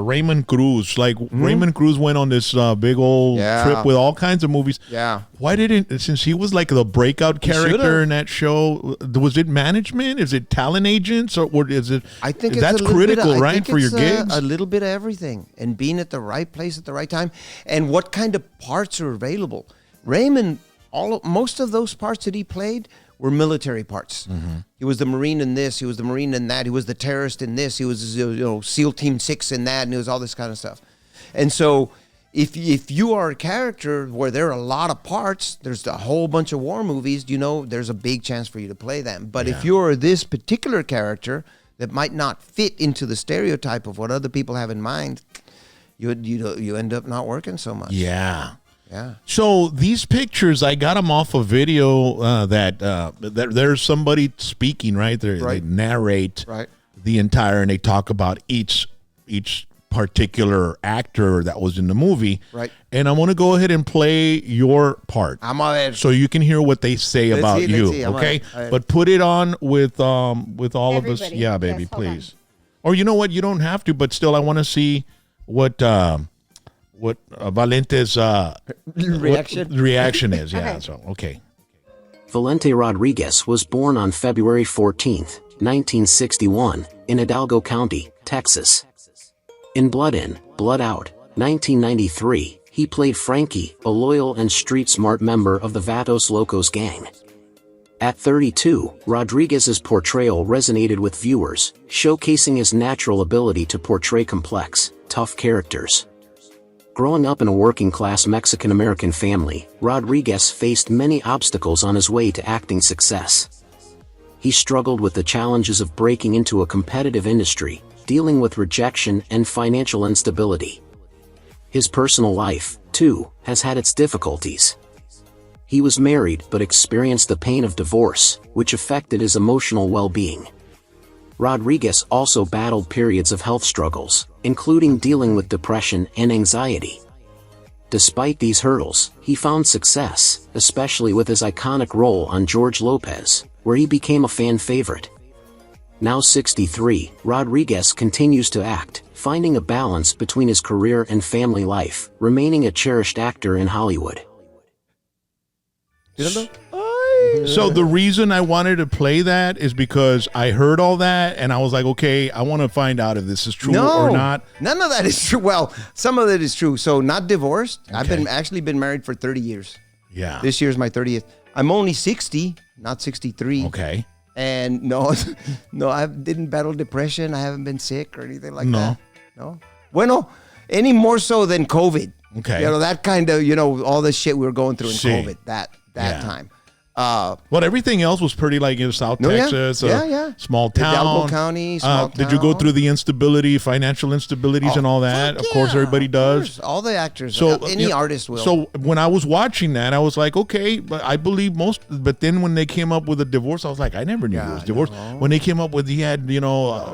Speaker 1: Raymond Cruz? Like Raymond Cruz went on this big old trip with all kinds of movies.
Speaker 7: Yeah.
Speaker 1: Why didn't, since he was like the breakout character in that show? Was it management? Is it talent agents or is it?
Speaker 7: I think
Speaker 1: that's critical, right, for your gigs.
Speaker 7: A little bit of everything and being at the right place at the right time and what kind of parts are available. Raymond, most of those parts that he played were military parts. He was the Marine in this. He was the Marine in that. He was the terrorist in this. He was SEAL Team 6 in that, and it was all this kind of stuff. And so if you are a character where there are a lot of parts, there's a whole bunch of war movies, there's a big chance for you to play them. But if you're this particular character that might not fit into the stereotype of what other people have in mind, you end up not working so much.
Speaker 1: Yeah. So these pictures, I got them off a video that there's somebody speaking, right? They narrate the entire, and they talk about each particular actor that was in the movie.
Speaker 7: Right.
Speaker 1: And I want to go ahead and play your part, so you can hear what they say about you. Okay, but put it on with all of us. Yeah, baby, yes, please. Or you know what? You don't have to, but still, I want to see what Valente's reaction is. Yeah, so, okay.
Speaker 11: Valente Rodriguez was born on February 14th, 1961, in Hidalgo County, Texas. In Blood In, Blood Out, 1993, he played Frankie, a loyal and street-smart member of the Vatos Locos gang. At 32, Rodriguez's portrayal resonated with viewers, showcasing his natural ability to portray complex, tough characters. Growing up in a working-class Mexican-American family, Rodriguez faced many obstacles on his way to acting success. He struggled with the challenges of breaking into a competitive industry, dealing with rejection and financial instability. His personal life, too, has had its difficulties. He was married but experienced the pain of divorce, which affected his emotional well-being. Rodriguez also battled periods of health struggles, including dealing with depression and anxiety. Despite these hurdles, he found success, especially with his iconic role on George Lopez, where he became a fan favorite. Now 63, Rodriguez continues to act, finding a balance between his career and family life, remaining a cherished actor in Hollywood.
Speaker 1: So the reason I wanted to play that is because I heard all that and I was like, okay, I want to find out if this is true or not.
Speaker 7: None of that is true. Well, some of it is true. So not divorced. Okay. I've actually been married for 30 years.
Speaker 1: Yeah.
Speaker 7: This year's my 30th. I'm only 60, not 63.
Speaker 1: Okay.
Speaker 7: And no, I didn't battle depression. I haven't been sick or anything like that. No. Bueno, any more so than COVID.
Speaker 1: Okay.
Speaker 7: You know, that kind of, all the shit we were going through in COVID that time.
Speaker 1: But everything else was pretty like in South Texas, small town.
Speaker 7: Hidalgo County, small town.
Speaker 1: Did you go through the instability, financial instabilities and all that? Of course, everybody does.
Speaker 7: All the actors,
Speaker 1: so
Speaker 7: any artist will.
Speaker 1: So when I was watching that, I was like, okay, but I believe most. But then when they came up with a divorce, I was like, I never knew he was divorced. When they came up with he had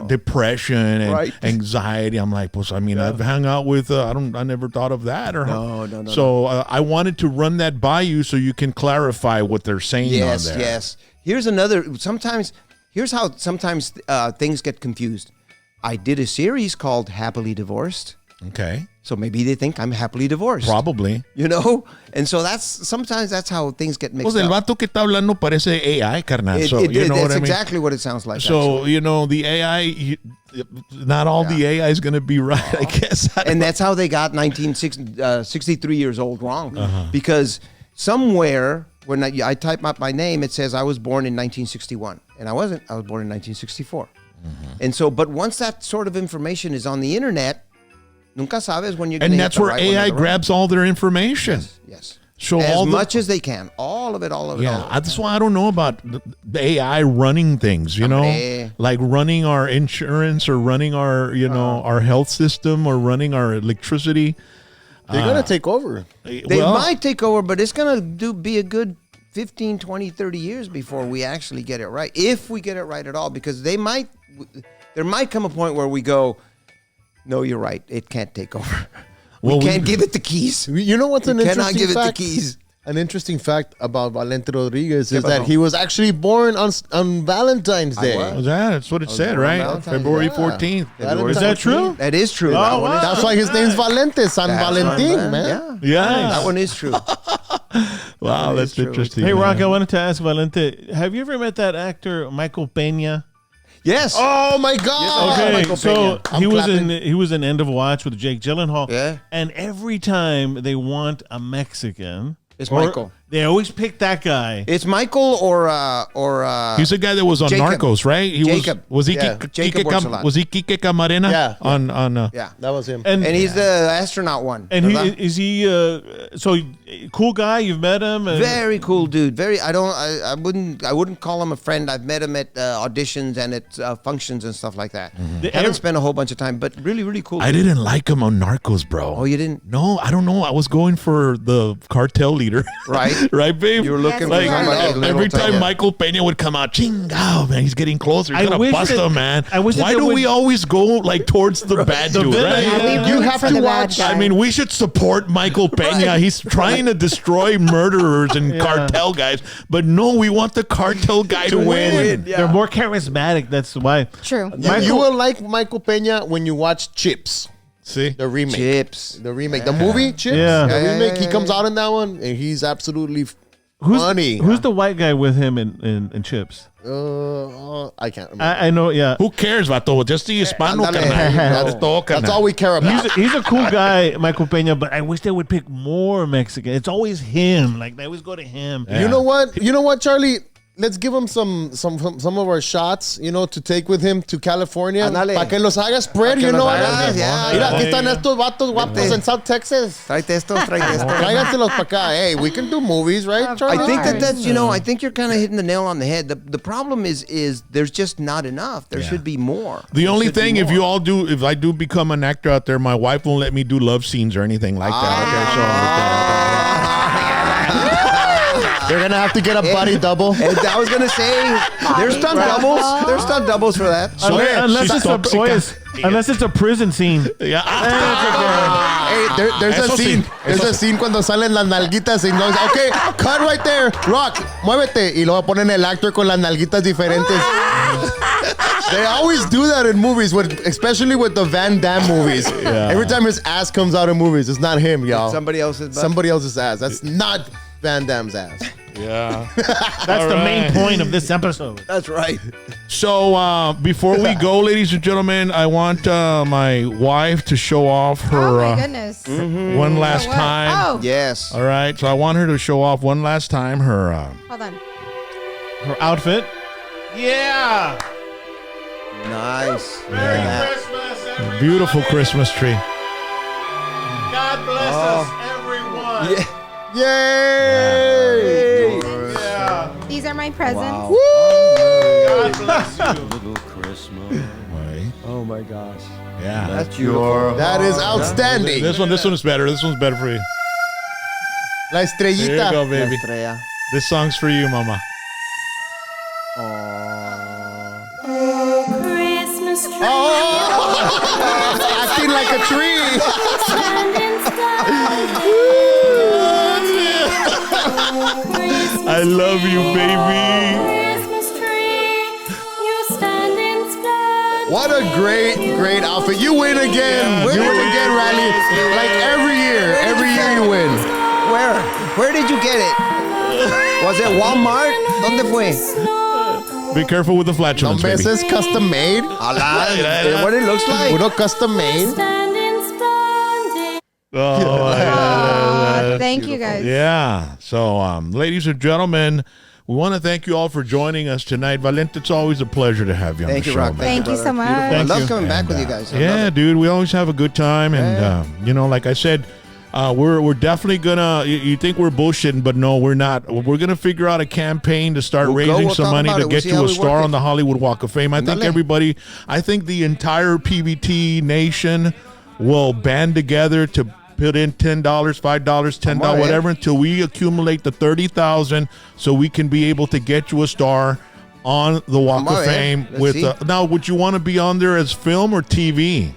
Speaker 1: depression and anxiety, I'm like, well, I mean, I've hung out with. I never thought of that. No. So I wanted to run that by you so you can clarify what they're saying.
Speaker 7: Yes. Here's how sometimes things get confused. I did a series called Happily Divorced.
Speaker 1: Okay.
Speaker 7: So maybe they think I'm happily divorced.
Speaker 1: Probably.
Speaker 7: And so sometimes that's how things get mixed
Speaker 1: up.
Speaker 7: El
Speaker 1: vato que está hablando parece AI, carnal.
Speaker 7: That's exactly what it sounds like.
Speaker 1: So, the AI, not all the AI is going to be right, I guess.
Speaker 7: And that's how they got 63 years old wrong. Because somewhere when I type up my name, it says I was born in 1961. And I wasn't. I was born in 1964. And so, but once that sort of information is on the internet, nunca sabes when you're going to.
Speaker 1: And that's where AI grabs all their information.
Speaker 7: Yes.
Speaker 1: So
Speaker 7: as much as they can, all of it.
Speaker 1: Yeah, that's why I don't know about the AI running things. Like running our insurance or running our our health system or running our electricity.
Speaker 5: They're going to take over.
Speaker 7: They might take over, but it's going to be a good 15, 20, 30 years before we actually get it right. If we get it right at all, because there might come a point where we go, no, you're right. It can't take over. We can't give it the keys.
Speaker 5: You know what's an interesting fact?
Speaker 7: Cannot give it the keys.
Speaker 5: An interesting fact about Valente Rodriguez is that he was actually born on Valentine's Day.
Speaker 1: That's what it said, right? February 14th.
Speaker 3: Is that true?
Speaker 7: That is true.
Speaker 5: Oh, wow. That's why his name's Valente, San Valentin, man.
Speaker 1: Yeah.
Speaker 7: That one is true.
Speaker 1: Wow, that's interesting.
Speaker 3: Hey, Rock, I wanted to ask Valente, have you ever met that actor, Michael Peña?
Speaker 7: Yes.
Speaker 5: Oh my God.
Speaker 3: Okay, so he was in End of Watch with Jake Gyllenhaal.
Speaker 7: Yeah.
Speaker 3: And every time they want a Mexican,
Speaker 7: it's Michael.
Speaker 3: They always pick that guy.
Speaker 7: It's Michael or
Speaker 1: he's the guy that was on
Speaker 7: Jacob.
Speaker 1: Narcos, right?
Speaker 7: Jacob.
Speaker 1: Was he
Speaker 7: Jacob
Speaker 1: was he Kike Camarena?
Speaker 5: Yeah.
Speaker 1: On
Speaker 5: that was him.
Speaker 7: And he's the astronaut one.
Speaker 3: And is he so cool guy? You've met him?
Speaker 7: Very cool dude. I wouldn't call him a friend. I've met him at auditions and at functions and stuff like that. Haven't spent a whole bunch of time, but really, really cool.
Speaker 1: I didn't like him on Narcos, bro.
Speaker 7: Oh, you didn't?
Speaker 1: No, I don't know. I was going for the cartel leader.
Speaker 7: Right.
Speaker 1: Right, babe?
Speaker 7: You were looking
Speaker 1: like
Speaker 7: for
Speaker 1: every time Michael Peña would come out, oh man, he's getting closer. He's gonna bust him, man. Why do we always go like towards the bad dude? Right?
Speaker 4: Yeah, you have to watch.
Speaker 1: I mean, we should support Michael Peña. Right. He's trying to destroy murderers and cartel guys, but no, we want the cartel guy to win.
Speaker 3: Yeah. They're more charismatic. That's why.
Speaker 4: True.
Speaker 5: You will like Michael Peña when you watch Chips.
Speaker 1: See?
Speaker 5: The remake.
Speaker 7: Chips.
Speaker 5: The remake. The movie, Chips.
Speaker 3: Yeah.
Speaker 5: The remake. He comes out in that one, and he's absolutely funny.
Speaker 3: Who's the white guy with him in Chips?
Speaker 5: I can't remember.
Speaker 3: I know, yeah.
Speaker 1: Who cares, vato? Just the Hispano,
Speaker 5: That's all we care about.
Speaker 3: He's a cool guy, Michael Peña, but I wish they would pick more Mexican. It's always him. Like, they always go to him.
Speaker 5: Yeah. You know what, Charlie? let's give him some of our shots, to take with him to California. Para que los haga spread, Mira, aquí están estos vatos guapos in South Texas. Tráiganselos para acá. Hey, we can do movies, right, Charlie?
Speaker 7: I think that's, I think you're kind of hitting the nail on the head. The problem is there's just not enough. There should be more.
Speaker 1: The only thing, if I do become an actor out there, my wife won't let me do love scenes or anything like that.
Speaker 5: They're going to have to get a body double.
Speaker 7: I was going to say, there's stunt doubles. There's stunt doubles for that.
Speaker 1: So
Speaker 3: unless it's a prison scene.
Speaker 1: Yeah.
Speaker 5: Hey, there's a scene. There's a scene cuando salen las nalguitas y no. Okay, cut right there. Rock, muévete. Y luego ponen el actor con las nalguitas diferentes. They always do that in movies, especially with the Van Damme movies. Yeah. Every time his ass comes out in movies, it's not him, y'all.
Speaker 7: It's somebody else's butt.
Speaker 5: Somebody else's ass. That's not Van Damme's ass.
Speaker 1: Yeah.
Speaker 3: That's the main point of this episode.
Speaker 7: That's right.
Speaker 1: So before we go, ladies and gentlemen, I want my wife to show off her
Speaker 4: oh my goodness.
Speaker 1: One last time.
Speaker 4: Oh.
Speaker 7: Yes.
Speaker 1: All right. So I want her to show off one last time her
Speaker 4: hold on.
Speaker 3: Her outfit. Yeah.
Speaker 7: Nice.
Speaker 3: Merry Christmas, everyone.
Speaker 1: Beautiful Christmas tree.
Speaker 3: God bless us, everyone.
Speaker 7: Yeah.
Speaker 5: Yay!
Speaker 3: Yeah.
Speaker 4: These are my presents.
Speaker 7: Wow.
Speaker 3: God bless you.
Speaker 2: Little Christmas.
Speaker 7: Oh my gosh.
Speaker 1: Yeah.
Speaker 7: That's beautiful.
Speaker 5: That is outstanding.
Speaker 1: This one is better. This one's better for you.
Speaker 5: La estrellita.
Speaker 1: There you go, baby. This song's for you, mama.
Speaker 12: Christmas tree.
Speaker 5: Acting like a tree.
Speaker 1: I love you, baby.
Speaker 12: Christmas tree, you stand in splendor.
Speaker 5: What a great outfit. You win again. You win again, Riley. Like every year you win.
Speaker 7: Where did you get it? Was it Walmart? ¿Dónde fue?
Speaker 1: Be careful with the flatulence, baby.
Speaker 5: This is custom made.
Speaker 7: What it looks like.
Speaker 5: Puro custom made.
Speaker 12: Stand in splendor.
Speaker 4: Thank you guys.
Speaker 1: Yeah. So, ladies and gentlemen, we want to thank you all for joining us tonight. Valente, it's always a pleasure to have you on the show.
Speaker 7: Rock.
Speaker 4: Thank you so much.
Speaker 7: I love coming back with you guys.
Speaker 1: Yeah, dude, we always have a good time. And, like I said, we're definitely gonna. You think we're bullshitting, but no, we're not. We're gonna figure out a campaign to start raising some money to get you a star on the Hollywood Walk of Fame. I think the entire PVT nation will band together to put in $10, $5, $10, whatever, until we accumulate the 30,000, so we can be able to get you a star on the Walk of Fame. Now, would you want to be on there as film or TV?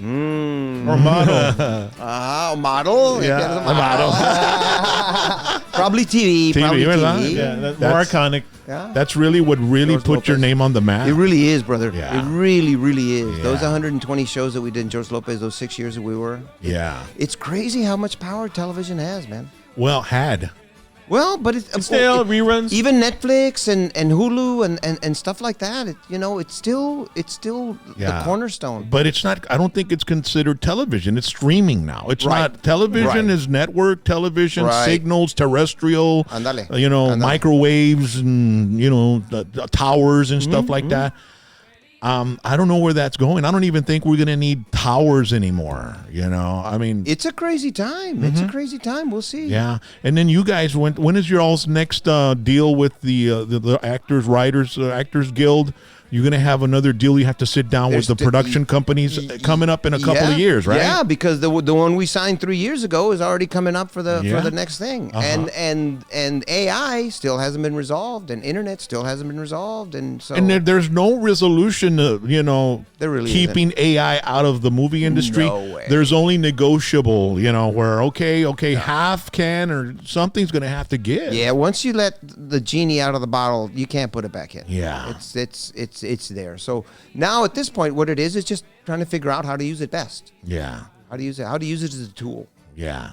Speaker 3: Or model.
Speaker 7: Model?
Speaker 1: Yeah, model.
Speaker 7: Probably TV. Probably TV.
Speaker 3: Yeah, that's more iconic.
Speaker 7: Yeah.
Speaker 1: That's really what put your name on the map.
Speaker 7: It really is, brother.
Speaker 1: Yeah.
Speaker 7: It really, really is.
Speaker 1: Yeah.
Speaker 7: Those 120 shows that we did in George Lopez, those 6 years that we were.
Speaker 1: Yeah.
Speaker 7: It's crazy how much power television has, man.
Speaker 1: Well, had.
Speaker 7: Well, but it's
Speaker 3: still reruns.
Speaker 7: Even Netflix and Hulu and stuff like that. It's still the cornerstone.
Speaker 1: But it's not. I don't think it's considered television. It's streaming now. It's not television. Is network television, signals, terrestrial. Microwaves and the towers and stuff like that. I don't know where that's going. I don't even think we're going to need towers anymore. I mean,
Speaker 7: it's a crazy time. It's a crazy time. We'll see.
Speaker 1: Yeah. And then you guys, when is your all's next deal with the Actors Guild? You're going to have another deal. You have to sit down with the production companies coming up in a couple of years, right?
Speaker 7: Yeah, because the one we signed 3 years ago is already coming up for the next thing. And AI still hasn't been resolved, and internet still hasn't been resolved, and so
Speaker 1: there's no resolution to
Speaker 7: there really
Speaker 1: keeping
Speaker 7: isn't.
Speaker 1: AI out of the movie industry.
Speaker 7: No way.
Speaker 1: There's only negotiable, where half can or something's going to have to give.
Speaker 7: Yeah, once you let the genie out of the bottle, you can't put it back in.
Speaker 1: Yeah,
Speaker 7: it's there. So now at this point, what it is just trying to figure out how to use it best.
Speaker 1: Yeah.
Speaker 7: How to use it as a tool.
Speaker 1: Yeah.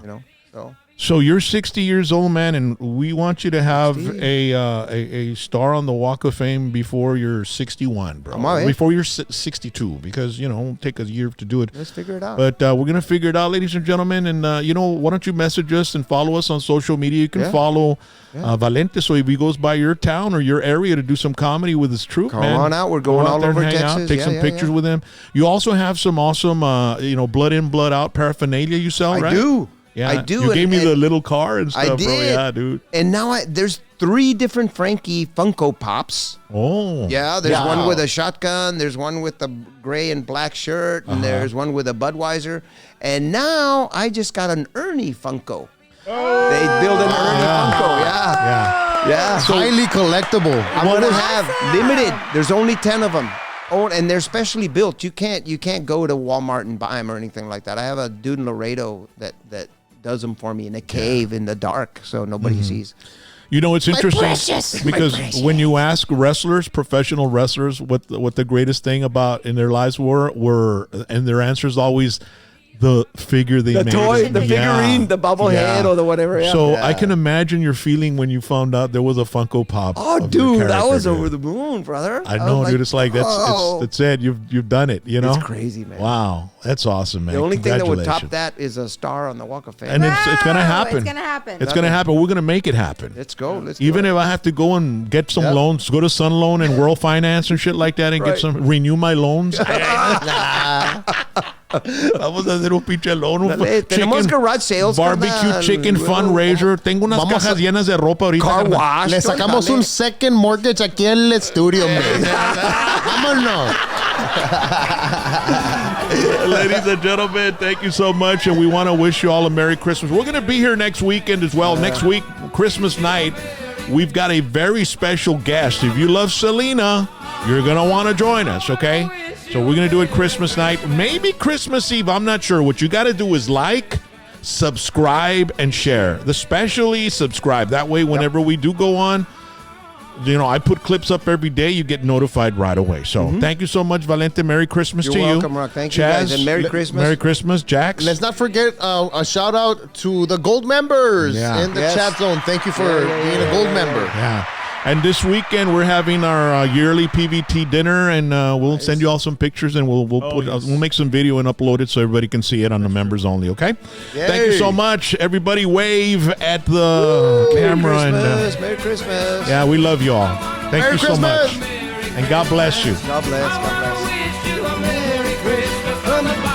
Speaker 7: So
Speaker 1: So you're 60 years old, man, and we want you to have a star on the Walk of Fame before you're 61, bro. Before you're 62, because, it'll take a year to do it.
Speaker 7: Let's figure it out.
Speaker 1: But we're going to figure it out, ladies and gentlemen. And, why don't you message us and follow us on social media? You can follow Valente, so if he goes by your town or your area to do some comedy with his troupe,
Speaker 7: Come on out. We're going all over Texas.
Speaker 1: Take some pictures with him. You also have some awesome, blood in, blood out paraphernalia you sell, right?
Speaker 7: I do.
Speaker 1: Yeah,
Speaker 7: I do.
Speaker 1: You gave me the little car and stuff,
Speaker 7: I did.
Speaker 1: bro. Yeah, dude.
Speaker 7: And now there's 3 different Frankie Funko Pops.
Speaker 1: Oh.
Speaker 7: Yeah, there's one with a shotgun, there's one with a gray and black shirt, and there's one with a Budweiser. And now I just got an Ernie Funko. Oh. They build an Ernie Funko, yeah.
Speaker 5: So, highly collectible.
Speaker 7: I want to have limited. There's only 10 of them. Oh, and they're specially built. You can't go to Walmart and buy them or anything like that. I have a dude in Laredo that does them for me in a cave in the dark, so nobody sees.
Speaker 1: It's interesting because when you ask wrestlers, professional wrestlers, what the greatest thing about in their lives were, and their answer is always the figure they made.
Speaker 7: The toy, the figurine, the bobblehead, or the whatever. Yeah.
Speaker 1: So I can imagine your feeling when you found out there was a Funko Pop.
Speaker 7: Oh, dude, that was over the moon, brother.
Speaker 1: I know, dude. It's like that's it. You've done it.
Speaker 7: It's crazy, man.
Speaker 1: Wow, that's awesome, man.
Speaker 7: The only thing that would top that is a star on the Walk of Fame.
Speaker 1: And it's gonna happen.
Speaker 4: It's gonna happen.
Speaker 1: It's gonna happen. We're gonna make it happen.
Speaker 7: Let's go.
Speaker 1: Even if I have to go and get some loans, go to Sun Loan and World Finance and shit like that, and get some renew my loans. Vamos a hacer un pinche loan.
Speaker 7: Tenemos garage sales.
Speaker 1: Barbecue chicken fundraiser. Tengo unas cajas llenas de ropa ahorita.
Speaker 7: Car wash.
Speaker 5: Le sacamos un second mortgage aquí en el estudio, man. Vámonos.
Speaker 1: Ladies and gentlemen, thank you so much, and we want to wish you all a Merry Christmas. We're going to be here next weekend as well. Next week, Christmas night, we've got a very special guest. If you love Selena, you're going to want to join us, okay? So we're going to do it Christmas night, maybe Christmas Eve. I'm not sure. What you got to do is like, subscribe, and share. Especially subscribe. That way, whenever we do go on, I put clips up every day. You get notified right away. So thank you so much, Valente. Merry Christmas to you.
Speaker 7: You're welcome, Rock. Thank you, guys. And Merry Christmas.
Speaker 1: Merry Christmas, Jax.
Speaker 5: Let's not forget a shout out to the gold members in the chat zone. Thank you for being a gold member.
Speaker 1: Yeah. And this weekend we're having our yearly PVT dinner, and we'll send you all some pictures, and we'll make some video and upload it so everybody can see it on the members only. Okay. Yay. Thank you so much, everybody. Wave at the camera.
Speaker 7: Merry Christmas.
Speaker 1: Yeah, we love you all. Thank you so much, and God bless you.
Speaker 7: God bless. God bless.